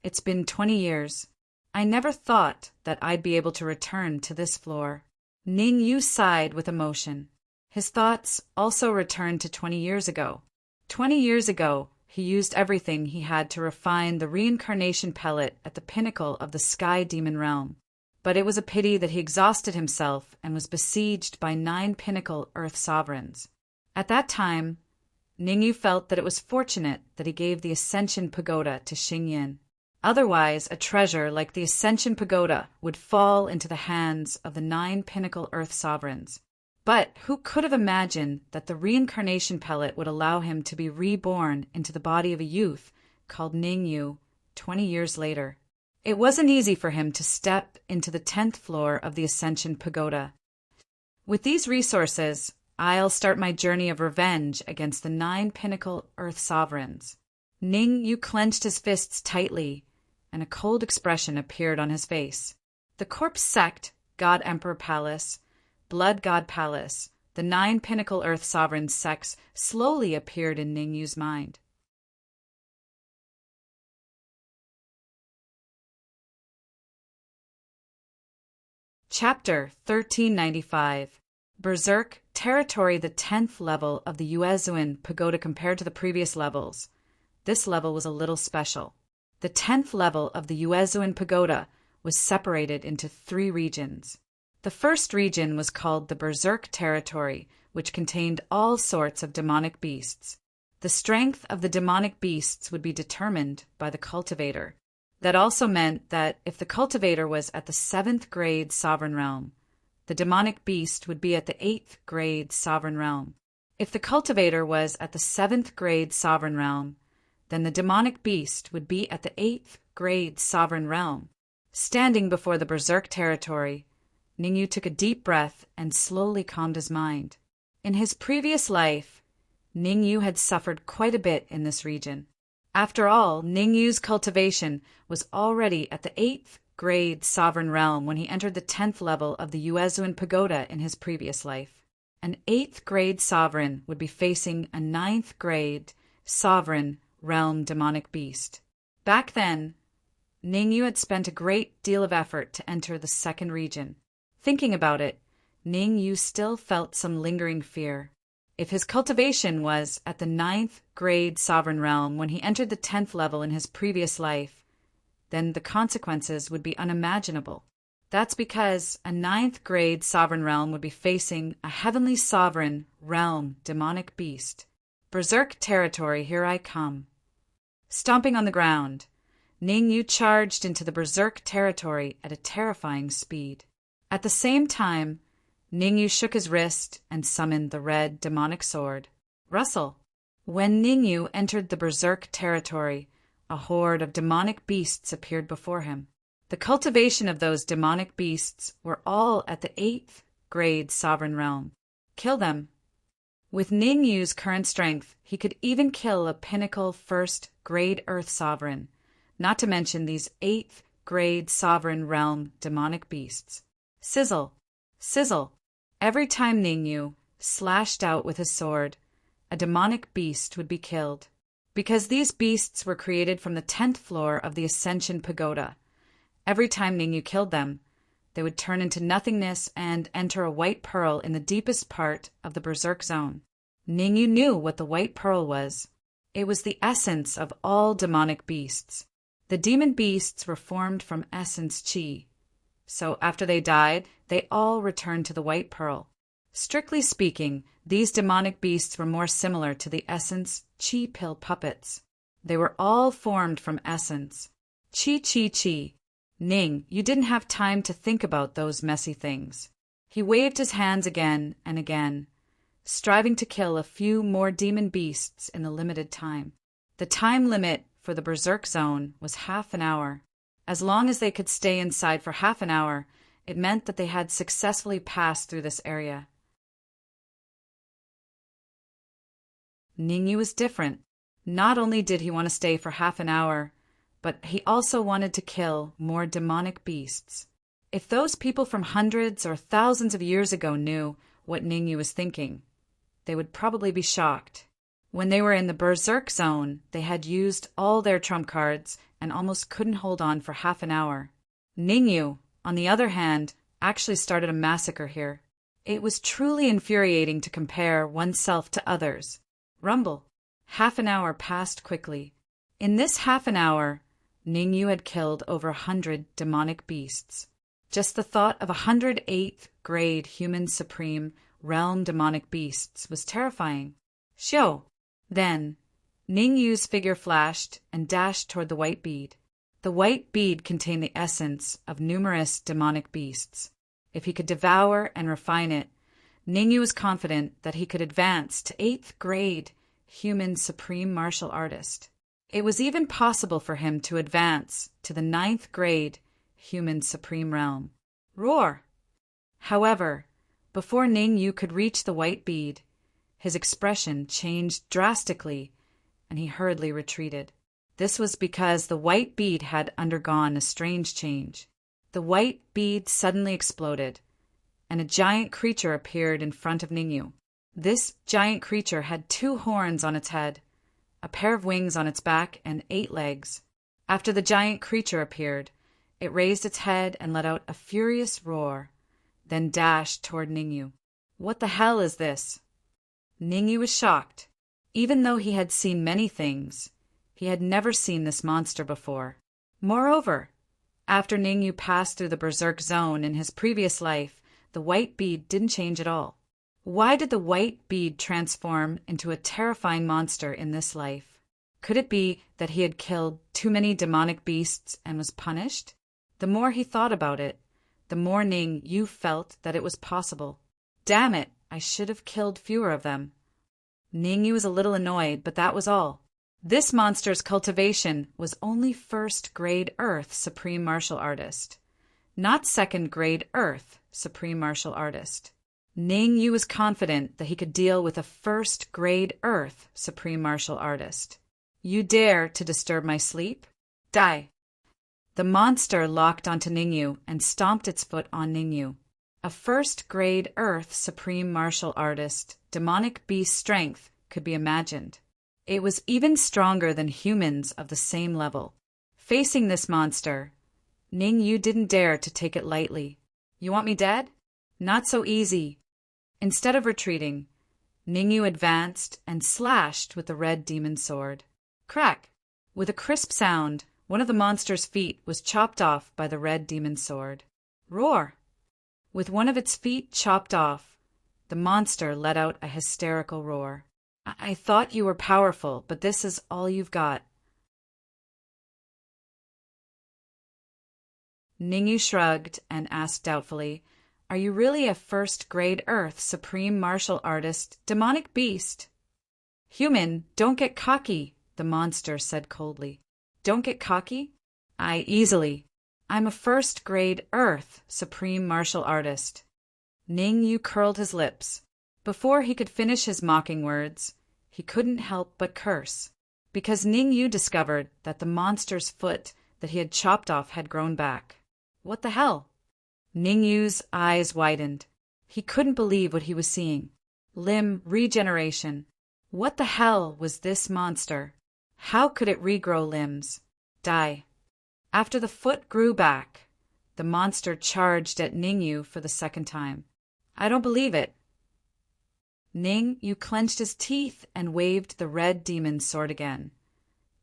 "It's been 20 years. I never thought that I'd be able to return to this floor." Ning Yu sighed with emotion. His thoughts also returned to 20 years ago. 20 years ago, he used everything he had to refine the reincarnation pellet at the pinnacle of the Sky Demon realm. But it was a pity that he exhausted himself and was besieged by 9 pinnacle Earth sovereigns. At that time, Ningyu felt that it was fortunate that he gave the Ascension Pagoda to Xingyan. Otherwise, a treasure like the Ascension Pagoda would fall into the hands of the 9 pinnacle Earth sovereigns. But who could have imagined that the reincarnation pellet would allow him to be reborn into the body of a youth called Ningyu 20 years later? It wasn't easy for him to step into the 10th floor of the Ascension Pagoda. With these resources, I'll start my journey of revenge against the 9 pinnacle Earth sovereigns. Ningyu clenched his fists tightly, and a cold expression appeared on his face. The Corpse Sect, God Emperor Palace, Blood God Palace, the 9 pinnacle Earth sovereign sects slowly appeared in Ningyu's mind. Chapter 1395. Berserk Territory, the 10th level of the Yuezuan Pagoda compared to the previous levels. This level was a little special. The 10th level of the Yuezuan Pagoda was separated into 3 regions. The first region was called the Berserk Territory, which contained all sorts of demonic beasts. The strength of the demonic beasts would be determined by the cultivator. That also meant that if the cultivator was at the 7th grade sovereign realm, the demonic beast would be at the 8th grade sovereign realm. If the cultivator was at the 7th grade sovereign realm, then the demonic beast would be at the 8th grade sovereign realm. Standing before the Berserk Territory, Ningyu took a deep breath and slowly calmed his mind. In his previous life, Ningyu had suffered quite a bit in this region. After all, Ningyu's cultivation was already at the 8th grade sovereign realm when he entered the 10th level of the Yuezuan Pagoda in his previous life. An 8th grade sovereign would be facing a 9th grade sovereign realm demonic beast. Back then, Ningyu had spent a great deal of effort to enter the 2nd region. Thinking about it, Ningyu still felt some lingering fear. If his cultivation was at the 9th grade sovereign realm when he entered the 10th level in his previous life, then the consequences would be unimaginable. That's because a 9th grade sovereign realm would be facing a heavenly sovereign realm demonic beast. Berserk Territory, here I come. Stomping on the ground, Ningyu charged into the Berserk Territory at a terrifying speed. At the same time, Ningyu shook his wrist and summoned the red demonic sword. Rustle. When Ningyu entered the Berserk Territory, a horde of demonic beasts appeared before him. The cultivation of those demonic beasts were all at the 8th grade sovereign realm. Kill them. With Ning Yu's current strength, he could even kill a pinnacle first grade Earth sovereign, not to mention these 8th grade sovereign realm demonic beasts. Sizzle, sizzle. Every time Ning Yu slashed out with his sword, a demonic beast would be killed. Because these beasts were created from the 10th floor of the Ascension Pagoda, every time Ning Yu killed them, they would turn into nothingness and enter a white pearl in the deepest part of the Berserk Zone. Ning Yu knew what the white pearl was. It was the essence of all demonic beasts. The demon beasts were formed from essence chi. So after they died, they all returned to the white pearl. Strictly speaking, these demonic beasts were more similar to the essence chi pill puppets. They were all formed from essence. Chi, chi, chi. Ning, you didn't have time to think about those messy things. He waved his hands again and again, striving to kill a few more demon beasts in the limited time. The time limit for the Berserk Zone was half an hour. As long as they could stay inside for half an hour, it meant that they had successfully passed through this area. Ning Yu was different. Not only did he want to stay for half an hour, but he also wanted to kill more demonic beasts. If those people from hundreds or thousands of years ago knew what Ning Yu was thinking, they would probably be shocked. When they were in the Berserk Zone, they had used all their trump cards and almost couldn't hold on for half an hour. Ning Yu, on the other hand, actually started a massacre here. It was truly infuriating to compare oneself to others. Rumble. Half an hour passed quickly. In this half an hour, Ning Yu had killed over 100 demonic beasts. Just the thought of 108th grade human supreme realm demonic beasts was terrifying. Shio! Then, Ning Yu's figure flashed and dashed toward the white bead. The white bead contained the essence of numerous demonic beasts. If he could devour and refine it, Ning Yu was confident that he could advance to 8th grade human supreme martial artist. It was even possible for him to advance to the 9th grade human supreme realm. Roar! However, before Ning Yu could reach the white bead, his expression changed drastically, and he hurriedly retreated. This was because the white bead had undergone a strange change. The white bead suddenly exploded, and a giant creature appeared in front of Ning Yu. This giant creature had 2 horns on its head, a pair of wings on its back, and 8 legs. After the giant creature appeared, it raised its head and let out a furious roar, then dashed toward Ning Yu. What the hell is this? Ning Yu was shocked. Even though he had seen many things, he had never seen this monster before. Moreover, after Ning Yu passed through the Berserk Zone in his previous life, the white bead didn't change at all. Why did the white bead transform into a terrifying monster in this life? Could it be that he had killed too many demonic beasts and was punished? The more he thought about it, the more Ning Yu felt that it was possible. Damn it, I should have killed fewer of them. Ning Yu was a little annoyed, but that was all. This monster's cultivation was only 1st grade Earth Supreme Martial Artist, not 2nd grade Earth Supreme Martial Artist. Ning Yu was confident that he could deal with a 1st grade Earth Supreme Martial Artist. You dare to disturb my sleep? Die! The monster locked onto Ning Yu and stomped its foot on Ning Yu. A 1st grade Earth Supreme Martial Artist, demonic beast strength could be imagined. It was even stronger than humans of the same level. Facing this monster, Ning Yu didn't dare to take it lightly. You want me dead? Not so easy. Instead of retreating, Ning Yu advanced and slashed with the red demon sword. Crack! With a crisp sound, one of the monster's feet was chopped off by the red demon sword. Roar! With one of its feet chopped off, the monster let out a hysterical roar. I thought you were powerful, but this is all you've got. Ning Yu shrugged and asked doubtfully, Are you really a 1st grade Earth Supreme Martial Artist, demonic beast? Human, don't get cocky, the monster said coldly. Don't get cocky? Easily. I'm a 1st grade Earth Supreme Martial Artist. Ning Yu curled his lips. Before he could finish his mocking words, he couldn't help but curse, because Ning Yu discovered that the monster's foot that he had chopped off had grown back. What the hell? Ning Yu's eyes widened. He couldn't believe what he was seeing. Limb regeneration. What the hell was this monster? How could it regrow limbs? Die. After the foot grew back, the monster charged at Ning Yu for the second time. I don't believe it. Ning Yu clenched his teeth and waved the red demon's sword again,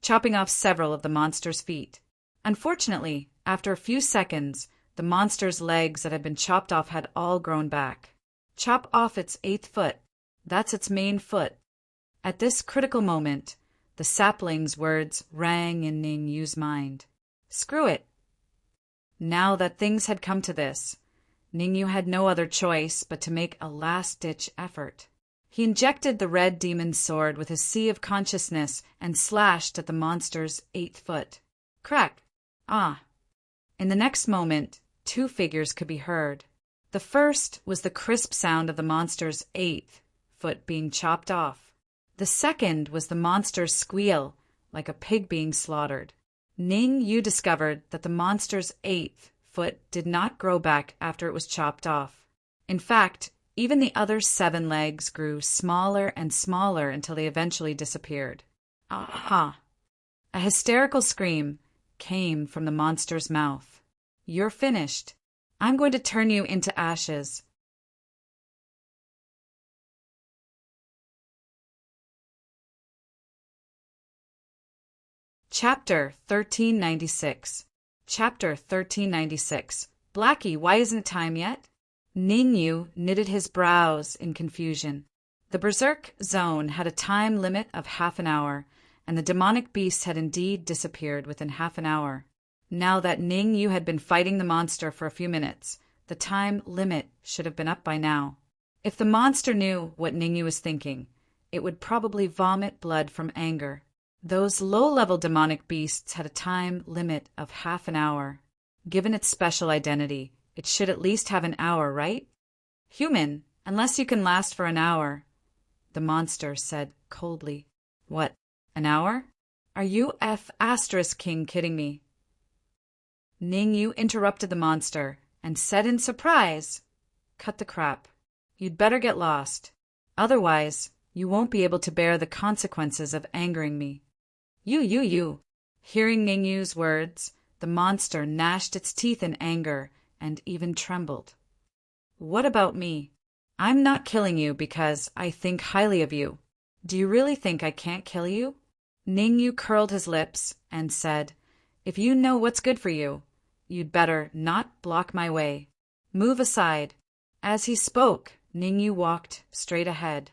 chopping off several of the monster's feet. Unfortunately, after a few seconds, the monster's legs that had been chopped off had all grown back. Chop off its 8th foot. That's its main foot. At this critical moment, the sapling's words rang in Ning Yu's mind. Screw it. Now that things had come to this, Ning Yu had no other choice but to make a last-ditch effort. He injected the red demon's sword with his sea of consciousness and slashed at the monster's 8th foot. Crack! Ah! In the next moment, 2 figures could be heard. The first was the crisp sound of the monster's 8th foot being chopped off. The second was the monster's squeal, like a pig being slaughtered. Ning Yu discovered that the monster's 8th foot did not grow back after it was chopped off. In fact, even the other 7 legs grew smaller and smaller until they eventually disappeared. Aha! A hysterical scream came from the monster's mouth. You're finished. I'm going to turn you into ashes. Chapter 1396. Chapter 1396. Blackie, why isn't it time yet? Ning Yu knitted his brows in confusion. The Berserk Zone had a time limit of half an hour, and the demonic beasts had indeed disappeared within half an hour. Now that Ning Yu had been fighting the monster for a few minutes, the time limit should have been up by now. If the monster knew what Ning Yu was thinking, it would probably vomit blood from anger. Those low-level demonic beasts had a time limit of half an hour. Given its special identity, it should at least have an hour, right? Human, unless you can last for an hour, the monster said coldly. What, an hour? Are you King kidding me? Ning Yu interrupted the monster and said in surprise, Cut the crap. You'd better get lost. Otherwise, you won't be able to bear the consequences of angering me. You. Hearing Ning Yu's words, the monster gnashed its teeth in anger and even trembled. What about me? I'm not killing you because I think highly of you. Do you really think I can't kill you? Ning Yu curled his lips and said, If you know what's good for you, you'd better not block my way. Move aside. As he spoke, Ning Yu walked straight ahead.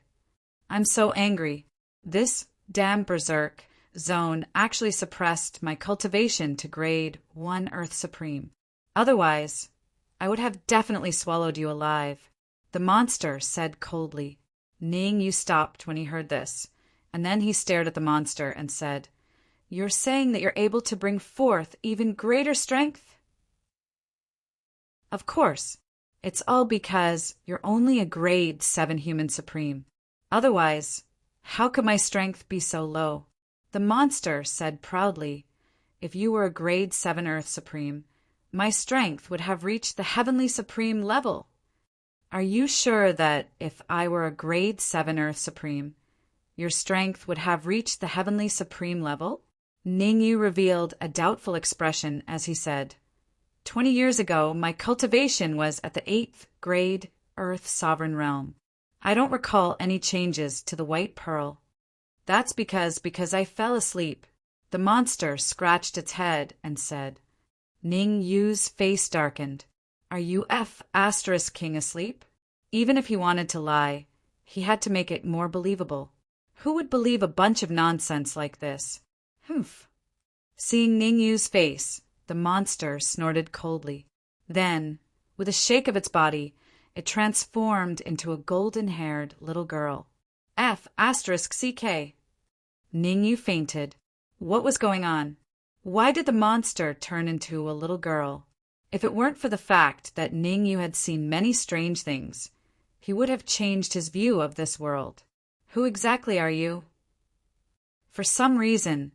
I'm so angry. This damn Berserk Zone actually suppressed my cultivation to grade 1 Earth Supreme. Otherwise, I would have definitely swallowed you alive. The monster said coldly. Ning Yu stopped when he heard this, and then he stared at the monster and said, You're saying that you're able to bring forth even greater strength? Of course. It's all because you're only a grade 7 human supreme. Otherwise, how could my strength be so low? The monster said proudly, If you were a grade 7 Earth Supreme, my strength would have reached the Heavenly Supreme level. Are you sure that if I were a grade 7 Earth Supreme, your strength would have reached the Heavenly Supreme level? Ning Yu revealed a doubtful expression as he said, 20 years ago, my cultivation was at the 8th grade Earth Sovereign Realm. I don't recall any changes to the White Pearl. That's because I fell asleep. The monster scratched its head and said. Ning Yu's face darkened. Are you King asleep? Even if he wanted to lie, he had to make it more believable. Who would believe a bunch of nonsense like this? Humph. Seeing Ning Yu's face, the monster snorted coldly. Then, with a shake of its body, it transformed into a golden-haired little girl. CK. Ning Yu fainted. What was going on? Why did the monster turn into a little girl? If it weren't for the fact that Ning Yu had seen many strange things, he would have changed his view of this world. Who exactly are you? For some reason,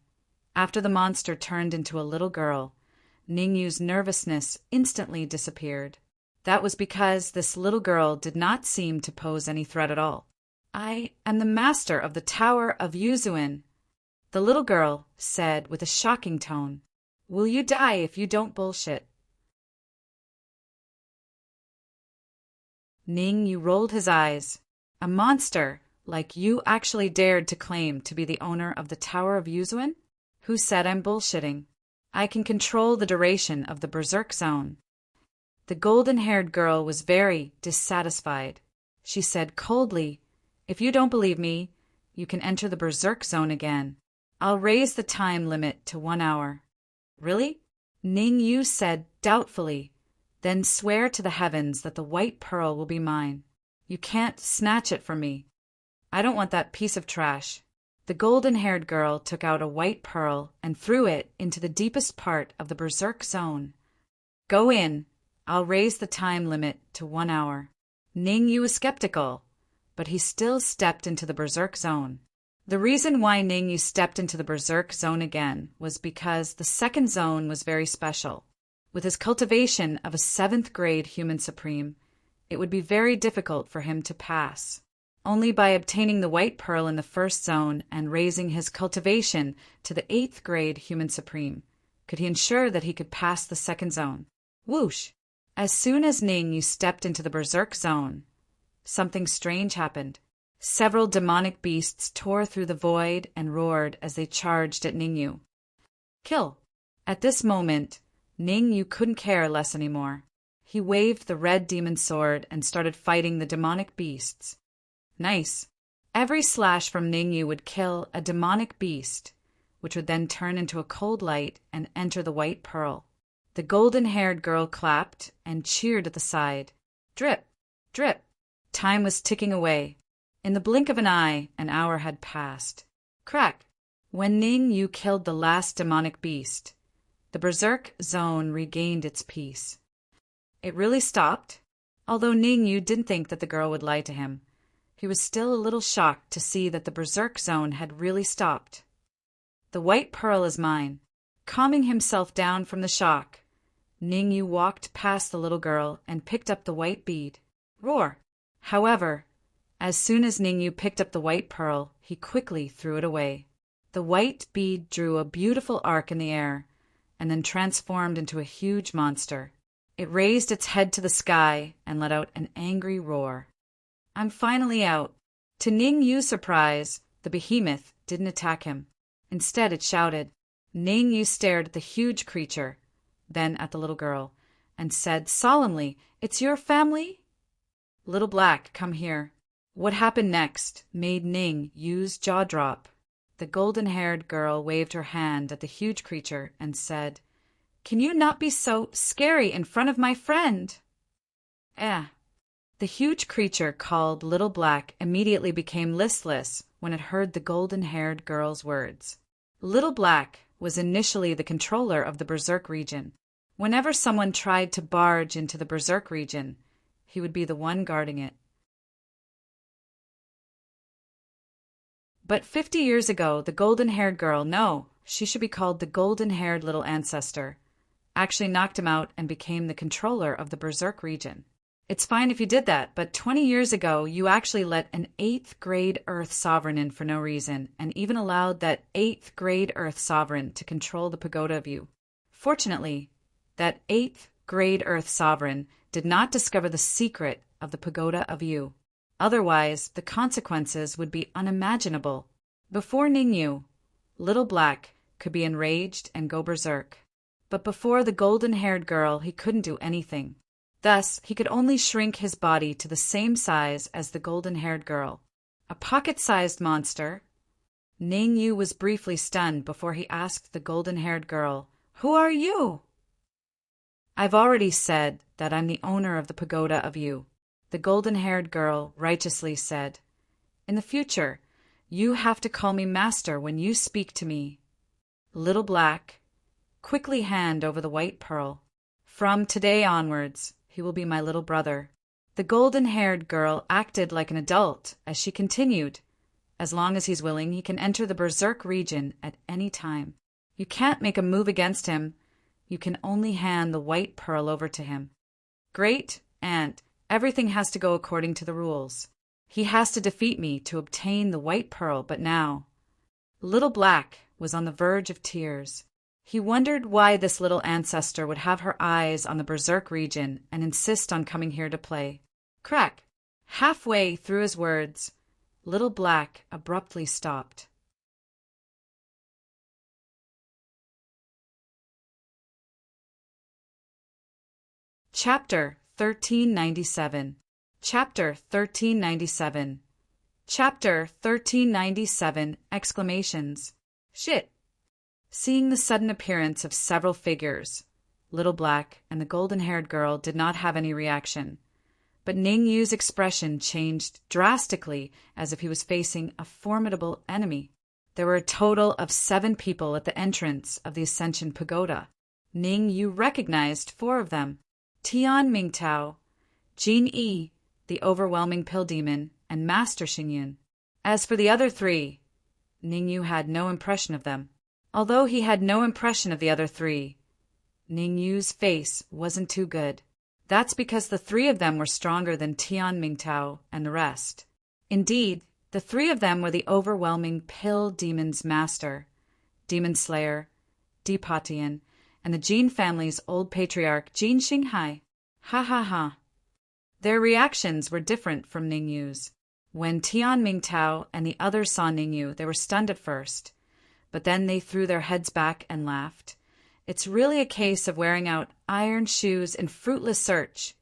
after the monster turned into a little girl, Ning Yu's nervousness instantly disappeared. That was because this little girl did not seem to pose any threat at all. I am the master of the Tower of Yuzuin, the little girl said with a shocking tone. Will you die if you don't bullshit? Ning Yu rolled his eyes. A monster like you actually dared to claim to be the owner of the Tower of Yuzuin? Who said I'm bullshitting? I can control the duration of the Berserk Zone. The golden-haired girl was very dissatisfied. She said coldly, If you don't believe me, you can enter the Berserk Zone again. I'll raise the time limit to 1 hour. Really? Ning Yu said doubtfully. Then swear to the heavens that the white pearl will be mine. You can't snatch it from me. I don't want that piece of trash. The golden-haired girl took out a white pearl and threw it into the deepest part of the Berserk Zone. Go in. I'll raise the time limit to 1 hour. Ning Yu was skeptical, but he still stepped into the Berserk Zone. The reason why Ning Yu stepped into the Berserk Zone again was because the second zone was very special. With his cultivation of a 7th grade human supreme, it would be very difficult for him to pass. Only by obtaining the white pearl in the first zone and raising his cultivation to the 8th grade human supreme could he ensure that he could pass the second zone. Whoosh! As soon as Ning Yu stepped into the Berserk Zone, something strange happened. Several demonic beasts tore through the void and roared as they charged at Ning Yu. Kill! At this moment, Ning Yu couldn't care less anymore. He waved the red demon sword and started fighting the demonic beasts. Nice. Every slash from Ning Yu would kill a demonic beast, which would then turn into a cold light and enter the white pearl. The golden-haired girl clapped and cheered at the side. Drip, drip. Time was ticking away. In the blink of an eye, an hour had passed. Crack! When Ning Yu killed the last demonic beast, the Berserk Zone regained its peace. It really stopped. Although Ning Yu didn't think that the girl would lie to him, he was still a little shocked to see that the Berserk Zone had really stopped. The white pearl is mine. Calming himself down from the shock, Ning Yu walked past the little girl and picked up the white bead. Roar! However, as soon as Ning Yu picked up the white pearl, he quickly threw it away. The white bead drew a beautiful arc in the air and then transformed into a huge monster. It raised its head to the sky and let out an angry roar. I'm finally out. To Ning Yu's surprise, the behemoth didn't attack him. Instead, it shouted. Ning Yu stared at the huge creature, then at the little girl, and said solemnly, It's your family? Little Black, come here. What happened next made Ning Yu's jaw drop. The golden-haired girl waved her hand at the huge creature and said, Can you not be so scary in front of my friend? The huge creature called Little Black immediately became listless when it heard the golden-haired girl's words. Little Black was initially the controller of the Berserk region. Whenever someone tried to barge into the Berserk region, he would be the one guarding it. But 50 years ago, the golden-haired girl, no, she should be called the golden-haired little ancestor, actually knocked him out and became the controller of the Berserk region. It's fine if you did that, but 20 years ago, you actually let an 8th grade Earth sovereign in for no reason, and even allowed that 8th grade Earth sovereign to control the pagoda of you. Fortunately, that 8th grade Earth sovereign did not discover the secret of the pagoda of you. Otherwise, the consequences would be unimaginable. Before Ning Yu, Little Black could be enraged and go berserk. But before the golden-haired girl, he couldn't do anything. Thus, he could only shrink his body to the same size as the golden-haired girl. A pocket-sized monster. Ning Yu was briefly stunned before he asked the golden-haired girl, Who are you? I've already said that I'm the owner of the pagoda of you. The golden-haired girl righteously said, In the future, you have to call me master when you speak to me. Little Black, quickly hand over the white pearl. From today onwards, he will be my little brother." The golden-haired girl acted like an adult as she continued, "As long as he's willing, he can enter the Berserk region at any time. You can't make a move against him. You can only hand the white pearl over to him. Great Aunt, everything has to go according to the rules. He has to defeat me to obtain the white pearl, but now—" Little Black was on the verge of tears. He wondered why this little ancestor would have her eyes on the Berserk region and insist on coming here to play. Crack! Halfway through his words, Little Black abruptly stopped. Chapter 1397. Chapter 1397. Chapter 1397! Exclamations. Shit! Seeing the sudden appearance of several figures, Little Black and the golden-haired girl did not have any reaction, but Ning Yu's expression changed drastically as if he was facing a formidable enemy. There were a total of 7 people at the entrance of the Ascension Pagoda. Ning Yu recognized 4 of them: Tian Mingtao, Jin Yi, the overwhelming pill demon, and Master Xingyun. As for the other 3, Ning Yu had no impression of them. Although he had no impression of the other 3, Ning Yu's face wasn't too good. That's because the 3 of them were stronger than Tian Mingtao and the rest. Indeed, the 3 of them were the overwhelming pill demon's master, Demon Slayer, Dipatian, and the Jin family's old patriarch, Jin Xinghai. Ha ha ha. Their reactions were different from Ning Yu's. When Tian Mingtao and the others saw Ning Yu, they were stunned at first, but then they threw their heads back and laughed. It's really a case of wearing out iron shoes in fruitless search,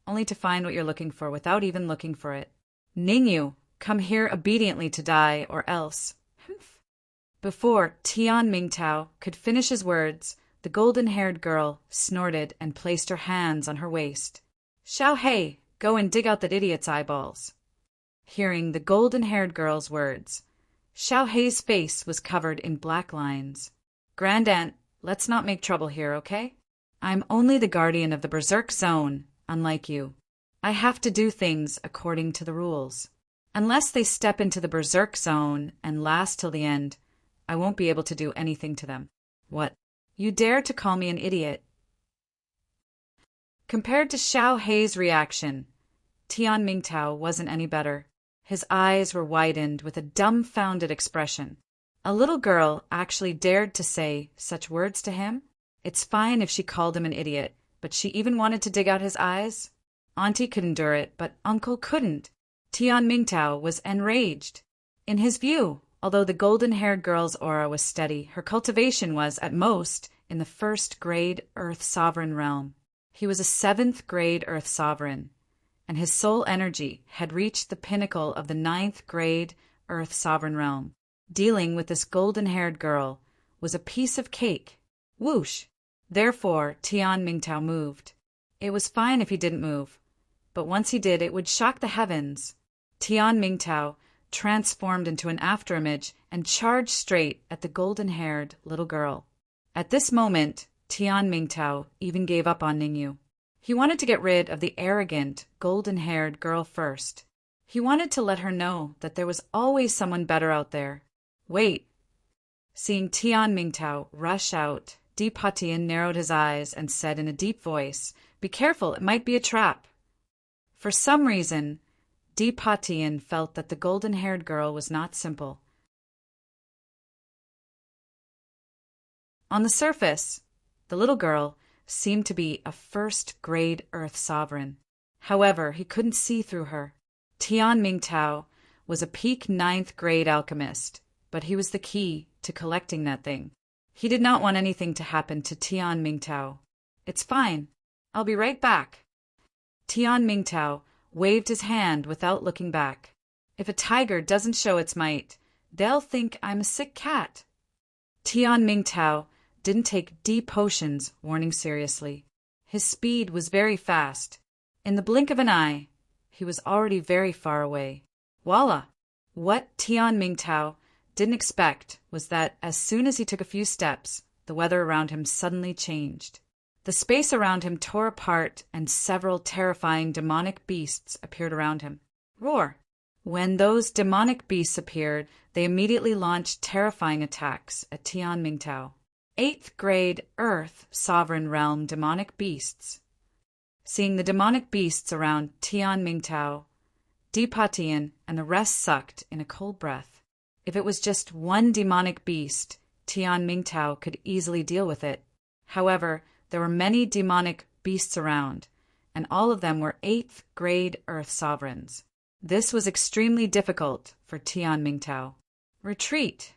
only to find what you're looking for without even looking for it. Ning Yu, come here obediently to die, or else. Before Tian Mingtao could finish his words, the golden-haired girl snorted and placed her hands on her waist. Xiao Hei, go and dig out that idiot's eyeballs. Hearing the golden-haired girl's words, Xiao Hei's face was covered in black lines. Grand Aunt, let's not make trouble here, okay? I'm only the guardian of the Berserk Zone, unlike you. I have to do things according to the rules. Unless they step into the Berserk Zone and last till the end, I won't be able to do anything to them. What? You dare to call me an idiot? Compared to Xiao Hei's reaction, Tian Mingtao wasn't any better. His eyes were widened with a dumbfounded expression. A little girl actually dared to say such words to him? It's fine if she called him an idiot, but she even wanted to dig out his eyes? Auntie could endure it, but Uncle couldn't. Tian Mingtao was enraged. In his view, although the golden-haired girl's aura was steady, her cultivation was, at most, in the 1st grade Earth Sovereign realm. He was a 7th grade Earth Sovereign, and his soul energy had reached the pinnacle of the 9th grade Earth Sovereign realm. Dealing with this golden-haired girl was a piece of cake. Whoosh! Therefore, Tian Mingtao moved. It was fine if he didn't move, but once he did, it would shock the heavens. Tian Mingtao transformed into an afterimage and charged straight at the golden-haired little girl. At this moment, Tian Mingtao even gave up on Ning Yu. He wanted to get rid of the arrogant, golden-haired girl first. He wanted to let her know that there was always someone better out there. Wait. Seeing Tian Mingtao rush out, Dipatian narrowed his eyes and said in a deep voice, "Be careful, it might be a trap." For some reason, Dipatian felt that the golden-haired girl was not simple. On the surface, the little girl seemed to be a 1st grade Earth Sovereign. However, he couldn't see through her. Tian Mingtao was a peak 9th grade alchemist, but he was the key to collecting that thing. He did not want anything to happen to Tian Mingtao. It's fine. I'll be right back. Tian Mingtao waved his hand without looking back. If a tiger doesn't show its might, they'll think I'm a sick cat. Tian Mingtao didn't take D potions warning seriously. His speed was very fast. In the blink of an eye, he was already very far away. Voila! What Tian Mingtao didn't expect was that as soon as he took a few steps, the weather around him suddenly changed. The The space around him tore apart, and several terrifying demonic beasts appeared around him. Roar! When those demonic beasts appeared, they immediately launched terrifying attacks at Tian Mingtao. 8th grade Earth Sovereign Realm demonic beasts. Seeing the demonic beasts around Tian Mingtao, Dipatian and the rest sucked in a cold breath. If it was just one demonic beast, Tian Mingtao could easily deal with it. However, there were many demonic beasts around, and all of them were 8th grade Earth sovereigns. This was extremely difficult for Tian Mingtao. Retreat!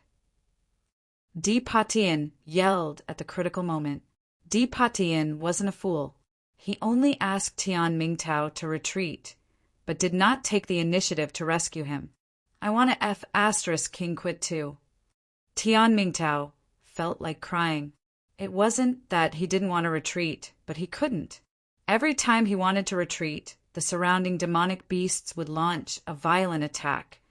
Dipatian yelled at the critical moment. Dipatian wasn't a fool. He only asked Tian Mingtao to retreat, but did not take the initiative to rescue him. I want to F** King quit too. Tian Mingtao felt like crying. It wasn't that he didn't want to retreat, but he couldn't. Every time he wanted to retreat, the surrounding demonic beasts would launch a violent attack,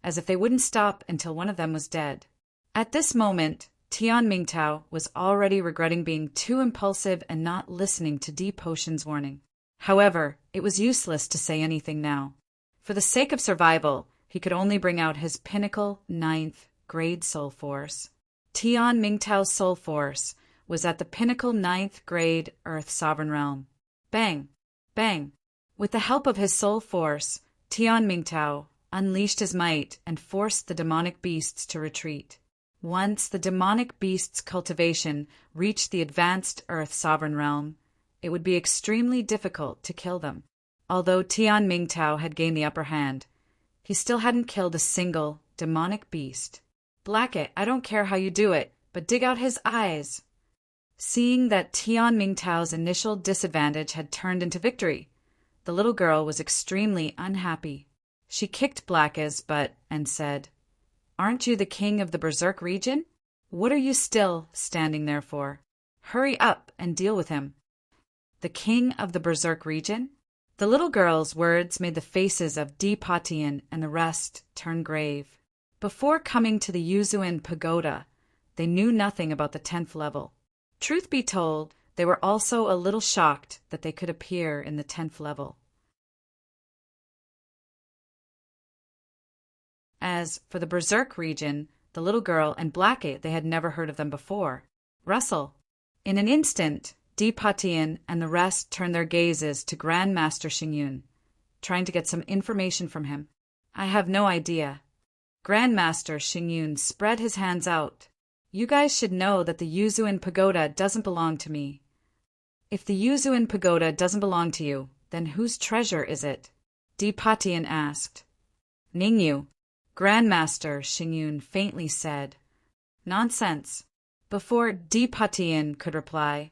as if they wouldn't stop until one of them was dead. At this moment, Tian Mingtao was already regretting being too impulsive and not listening to Depotion's warning. However, it was useless to say anything now. For the sake of survival, he could only bring out his pinnacle 9th grade soul force. Tian Mingtao's soul force was at the pinnacle 9th grade Earth Sovereign Realm. Bang! Bang! With the help of his soul force, Tian Mingtao unleashed his might and forced the demonic beasts to retreat. Once the demonic beasts' cultivation reached the advanced Earth Sovereign Realm, it would be extremely difficult to kill them. Although Tian Mingtao had gained the upper hand, he still hadn't killed a single demonic beast. Blacket, I don't care how you do it, but dig out his eyes. Seeing that Tian Mingtao's initial disadvantage had turned into victory, the little girl was extremely unhappy. She kicked Black's butt and said, "Aren't you the king of the Berserk region? What are you still standing there for? Hurry up and deal with him." The king of the Berserk region? The little girl's words made the faces of Dipatian and the rest turn grave. Before coming to the Yuzuan Pagoda, they knew nothing about the 10th level. Truth be told, they were also a little shocked that they could appear in the 10th level. As for the Berserk region, the little girl and Blackate, they had never heard of them before. Russell. In an instant, Dipatian and the rest turned their gazes to Grandmaster Xingyun, trying to get some information from him. I have no idea. Grandmaster Xingyun spread his hands out. You guys should know that the Yuzuan Pagoda doesn't belong to me. If the Yuzuan Pagoda doesn't belong to you, then whose treasure is it? Dipatian asked. Ningyu. Grandmaster Xingyun faintly said. Nonsense. Before Dipatian could reply,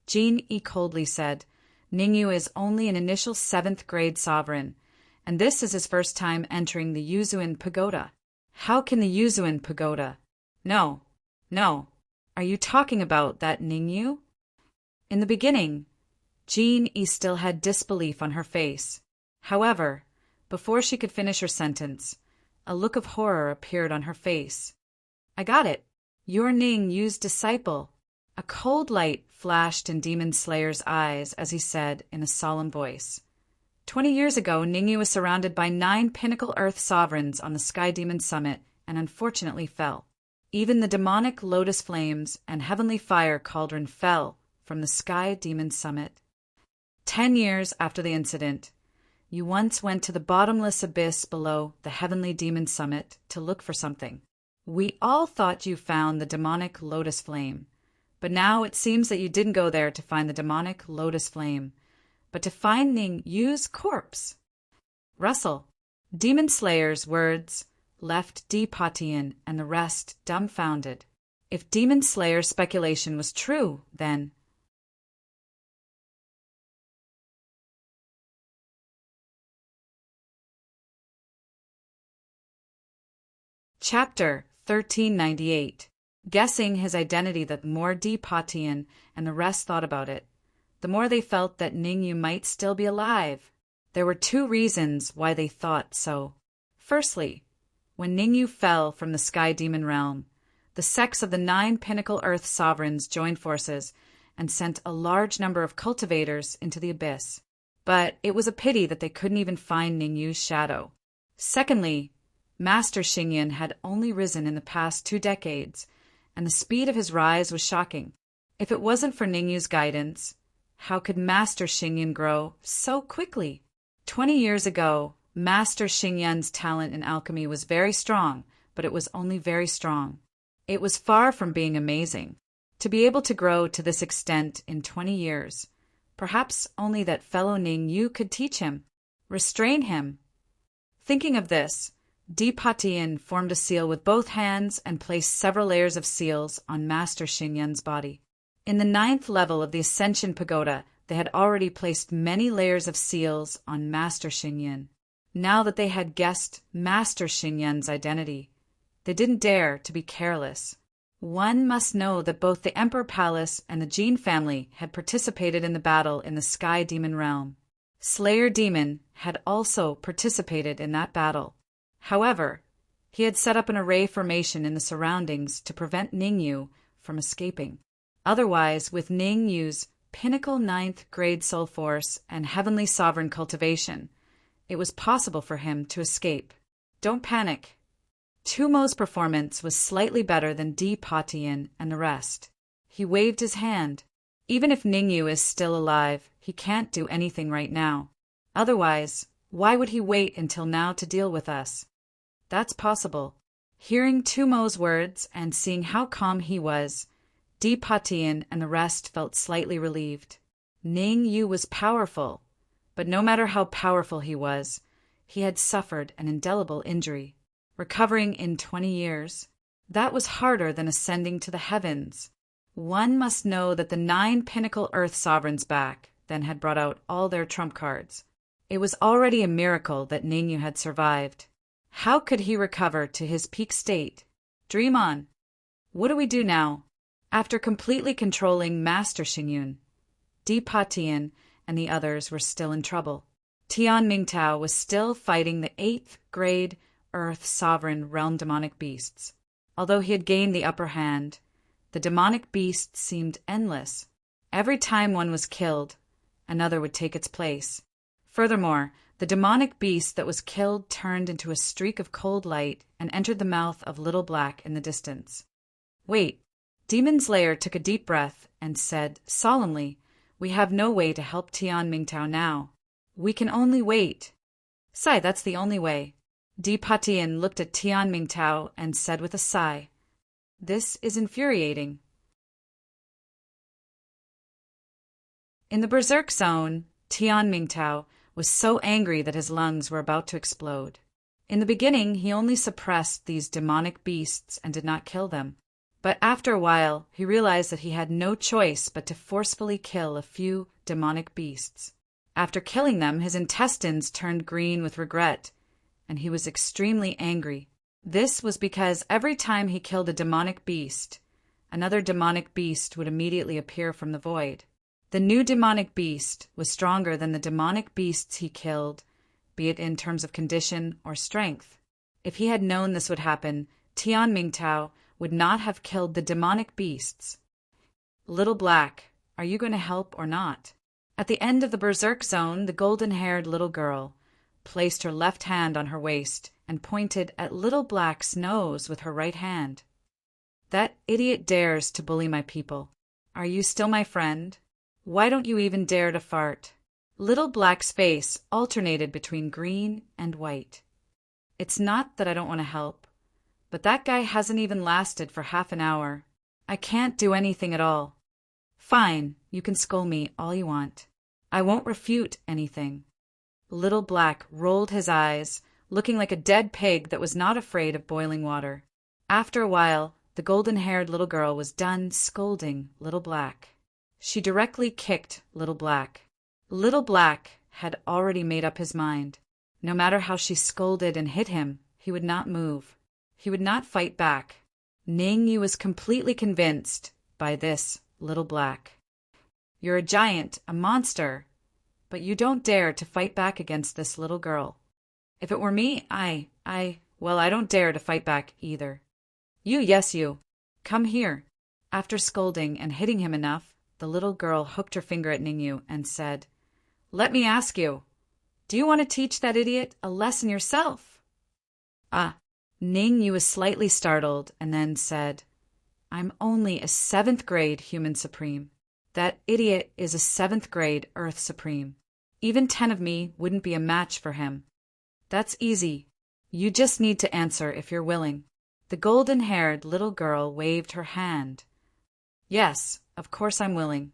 Jean E. coldly said, Ningyu is only an initial 7th grade sovereign, and this is his first time entering the Yuzuan Pagoda. How can the Yuzuan Pagoda? No. Are you talking about that Ningyu? In the beginning, Jean E. still had disbelief on her face. However, before she could finish her sentence, a look of horror appeared on her face. I got it. You're Ningyu's disciple. A cold light flashed in Demon Slayer's eyes as he said in a solemn voice. 20 years ago, Ningyu was surrounded by 9 pinnacle Earth sovereigns on the Sky Demon Summit and unfortunately fell. Even the demonic lotus flames and heavenly fire cauldron fell from the Sky Demon Summit. 10 years after the incident, you once went to the bottomless abyss below the Heavenly Demon Summit to look for something. We all thought you found the demonic lotus flame, but now it seems that you didn't go there to find the demonic lotus flame, but to find Ningyu's corpse. Russell, Demon Slayer's words left Dipatian and the rest dumbfounded. If Demon Slayer's speculation was true, then... Chapter 1398. Guessing his identity. The more Dipatian and the rest thought about it, the more they felt that Ningyu might still be alive. There were 2 reasons why they thought so. Firstly, when Ningyu fell from the Sky Demon realm, the sects of the 9 pinnacle Earth sovereigns joined forces and sent a large number of cultivators into the abyss. But it was a pity that they couldn't even find Ningyu's shadow. Secondly, Master Xingyan had only risen in the past 2 decades, and the speed of his rise was shocking. If it wasn't for Ningyu's guidance, how could Master Xingyan grow so quickly? 20 years ago, Master Xingyan's talent in alchemy was very strong, but it was only very strong. It was far from being amazing. To be able to grow to this extent in 20 years, perhaps only that fellow Ningyu could teach him, restrain him. Thinking of this, Dipatian formed a seal with both hands and placed several layers of seals on Master Xingyan's body. In the 9th level of the Ascension Pagoda, they had already placed many layers of seals on Master Xingyan. Now that they had guessed Master Xingyan's identity, they didn't dare to be careless. One must know that both the Emperor Palace and the Jin family had participated in the battle in the Sky Demon realm. Slayer Demon had also participated in that battle. However, he had set up an array formation in the surroundings to prevent Ningyu from escaping. Otherwise, with Ningyu's pinnacle 9th grade soul force and heavenly sovereign cultivation, it was possible for him to escape. Don't panic. Tumo's performance was slightly better than Dipatian and the rest. He waved his hand. Even if Ningyu is still alive, he can't do anything right now. Otherwise, why would he wait until now to deal with us? That's possible. Hearing Tumo's words and seeing how calm he was, Dipatian and the rest felt slightly relieved. Ningyu was powerful, but no matter how powerful he was, he had suffered an indelible injury. Recovering in 20 years, that was harder than ascending to the heavens. One must know that the 9 pinnacle Earth sovereigns back then had brought out all their trump cards. It was already a miracle that Ningyu had survived. How could he recover to his peak state? Dream on. What do we do now? After completely controlling Master Xingyun, Dipatian and the others were still in trouble. Tian Mingtao was still fighting the 8th grade Earth sovereign realm demonic beasts. Although he had gained the upper hand, the demonic beasts seemed endless. Every time one was killed, another would take its place. Furthermore, the demonic beast that was killed turned into a streak of cold light and entered the mouth of Little Black in the distance. Wait. Demon Slayer took a deep breath and said solemnly, "We have no way to help Tian Mingtao now. We can only wait." "Sigh, that's the only way." Dipatian looked at Tian Mingtao and said with a sigh, "This is infuriating." In the Berserk Zone, Tian Mingtao was so angry that his lungs were about to explode. In the beginning, he only suppressed these demonic beasts and did not kill them. But after a while, he realized that he had no choice but to forcefully kill a few demonic beasts. After killing them, his intestines turned green with regret, and he was extremely angry. This was because every time he killed a demonic beast, another demonic beast would immediately appear from the void. The new demonic beast was stronger than the demonic beasts he killed, be it in terms of condition or strength. If he had known this would happen, Tian Mingtao would not have killed the demonic beasts. Little Black, are you going to help or not? At the end of the Berserk Zone, the golden-haired little girl placed her left hand on her waist and pointed at Little Black's nose with her right hand. "That idiot dares to bully my people. Are you still my friend? Why don't you even dare to fart?" Little Black's face alternated between green and white. "It's not that I don't want to help, but that guy hasn't even lasted for half an hour. I can't do anything at all." "Fine, you can scold me all you want. I won't refute anything." Little Black rolled his eyes, looking like a dead pig that was not afraid of boiling water. After a while, the golden-haired little girl was done scolding Little Black. She directly kicked Little Black. Little Black had already made up his mind. No matter how she scolded and hit him, he would not move. He would not fight back. Ningyu was completely convinced by this Little Black. "You're a giant, a monster, but you don't dare to fight back against this little girl. If it were me, I don't dare to fight back either. Yes, you. Come here." After scolding and hitting him enough, the little girl hooked her finger at Ningyu and said, "Let me ask you, do you want to teach that idiot a lesson yourself?" Ah, Ningyu was slightly startled and then said, "I'm only a 7th grade human supreme. That idiot is a 7th grade Earth supreme. Even 10 of me wouldn't be a match for him." "That's easy. You just need to answer if you're willing." The golden-haired little girl waved her hand. "Yes, of course I'm willing."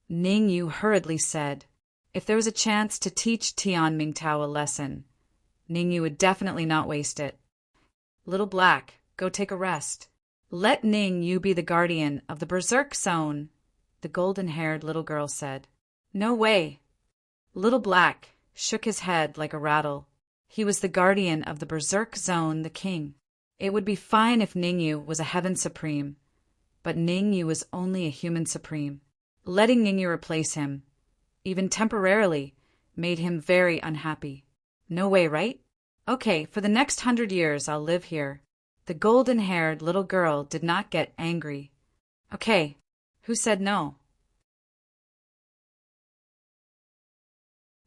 Ningyu hurriedly said, if there was a chance to teach Tian Mingtao a lesson, Ningyu would definitely not waste it. "Little Black, go take a rest. Let Ningyu be the guardian of the Berserk Zone," the golden-haired little girl said. "No way." Little Black shook his head like a rattle. He was the guardian of the Berserk Zone, the king. It would be fine if Ningyu was a Heaven Supreme, but Ningyu was only a human supreme. Letting Ningyu replace him, even temporarily, made him very unhappy. No way, right? "Okay, for the next 100 years I'll live here." The golden-haired little girl did not get angry. "Okay, who said no?"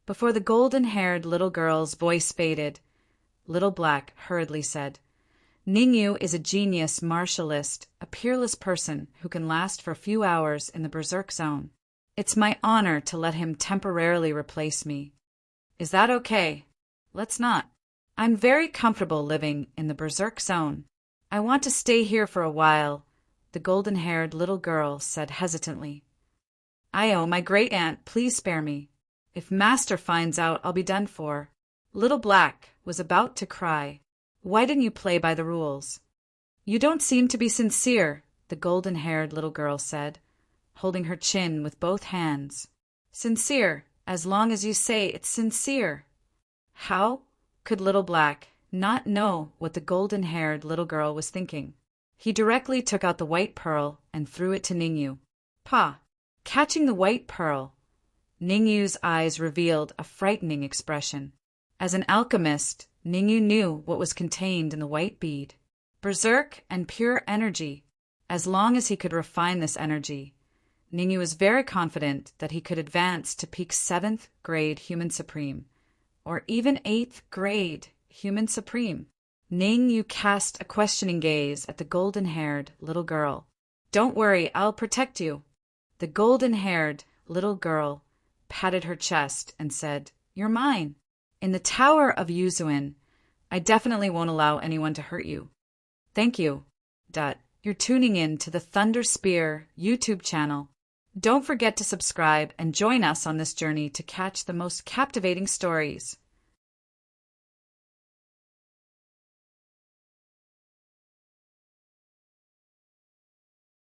Before the golden-haired little girl's voice faded, Little Black hurriedly said, "Ningyu is a genius martialist, a peerless person who can last for a few hours in the Berserk Zone. It's my honor to let him temporarily replace me. Is that okay?" "Let's not. I'm very comfortable living in the Berserk Zone. I want to stay here for a while," the golden-haired little girl said hesitantly. "Io, my great-aunt, please spare me. If Master finds out, I'll be done for." Little Black was about to cry. "Why didn't you play by the rules?" "You don't seem to be sincere," the golden-haired little girl said, holding her chin with both hands. "Sincere, as long as you say it's sincere." How could Little Black not know what the golden-haired little girl was thinking? He directly took out the white pearl and threw it to Ningyu. Pa! Catching the white pearl, Ningyu's eyes revealed a frightening expression. As an alchemist, Ningyu knew what was contained in the white bead. Berserk and pure energy. As long as he could refine this energy, Ningyu was very confident that he could advance to peak 7th grade Human Supreme, or even 8th grade Human Supreme. Ningyu cast a questioning gaze at the golden-haired little girl. "Don't worry, I'll protect you." The golden-haired little girl patted her chest and said, "You're mine. In the Tower of Yuzuin, I definitely won't allow anyone to hurt you." Thank you. You're tuning in to the Thunder Spear YouTube channel. Don't forget to subscribe and join us on this journey to catch the most captivating stories.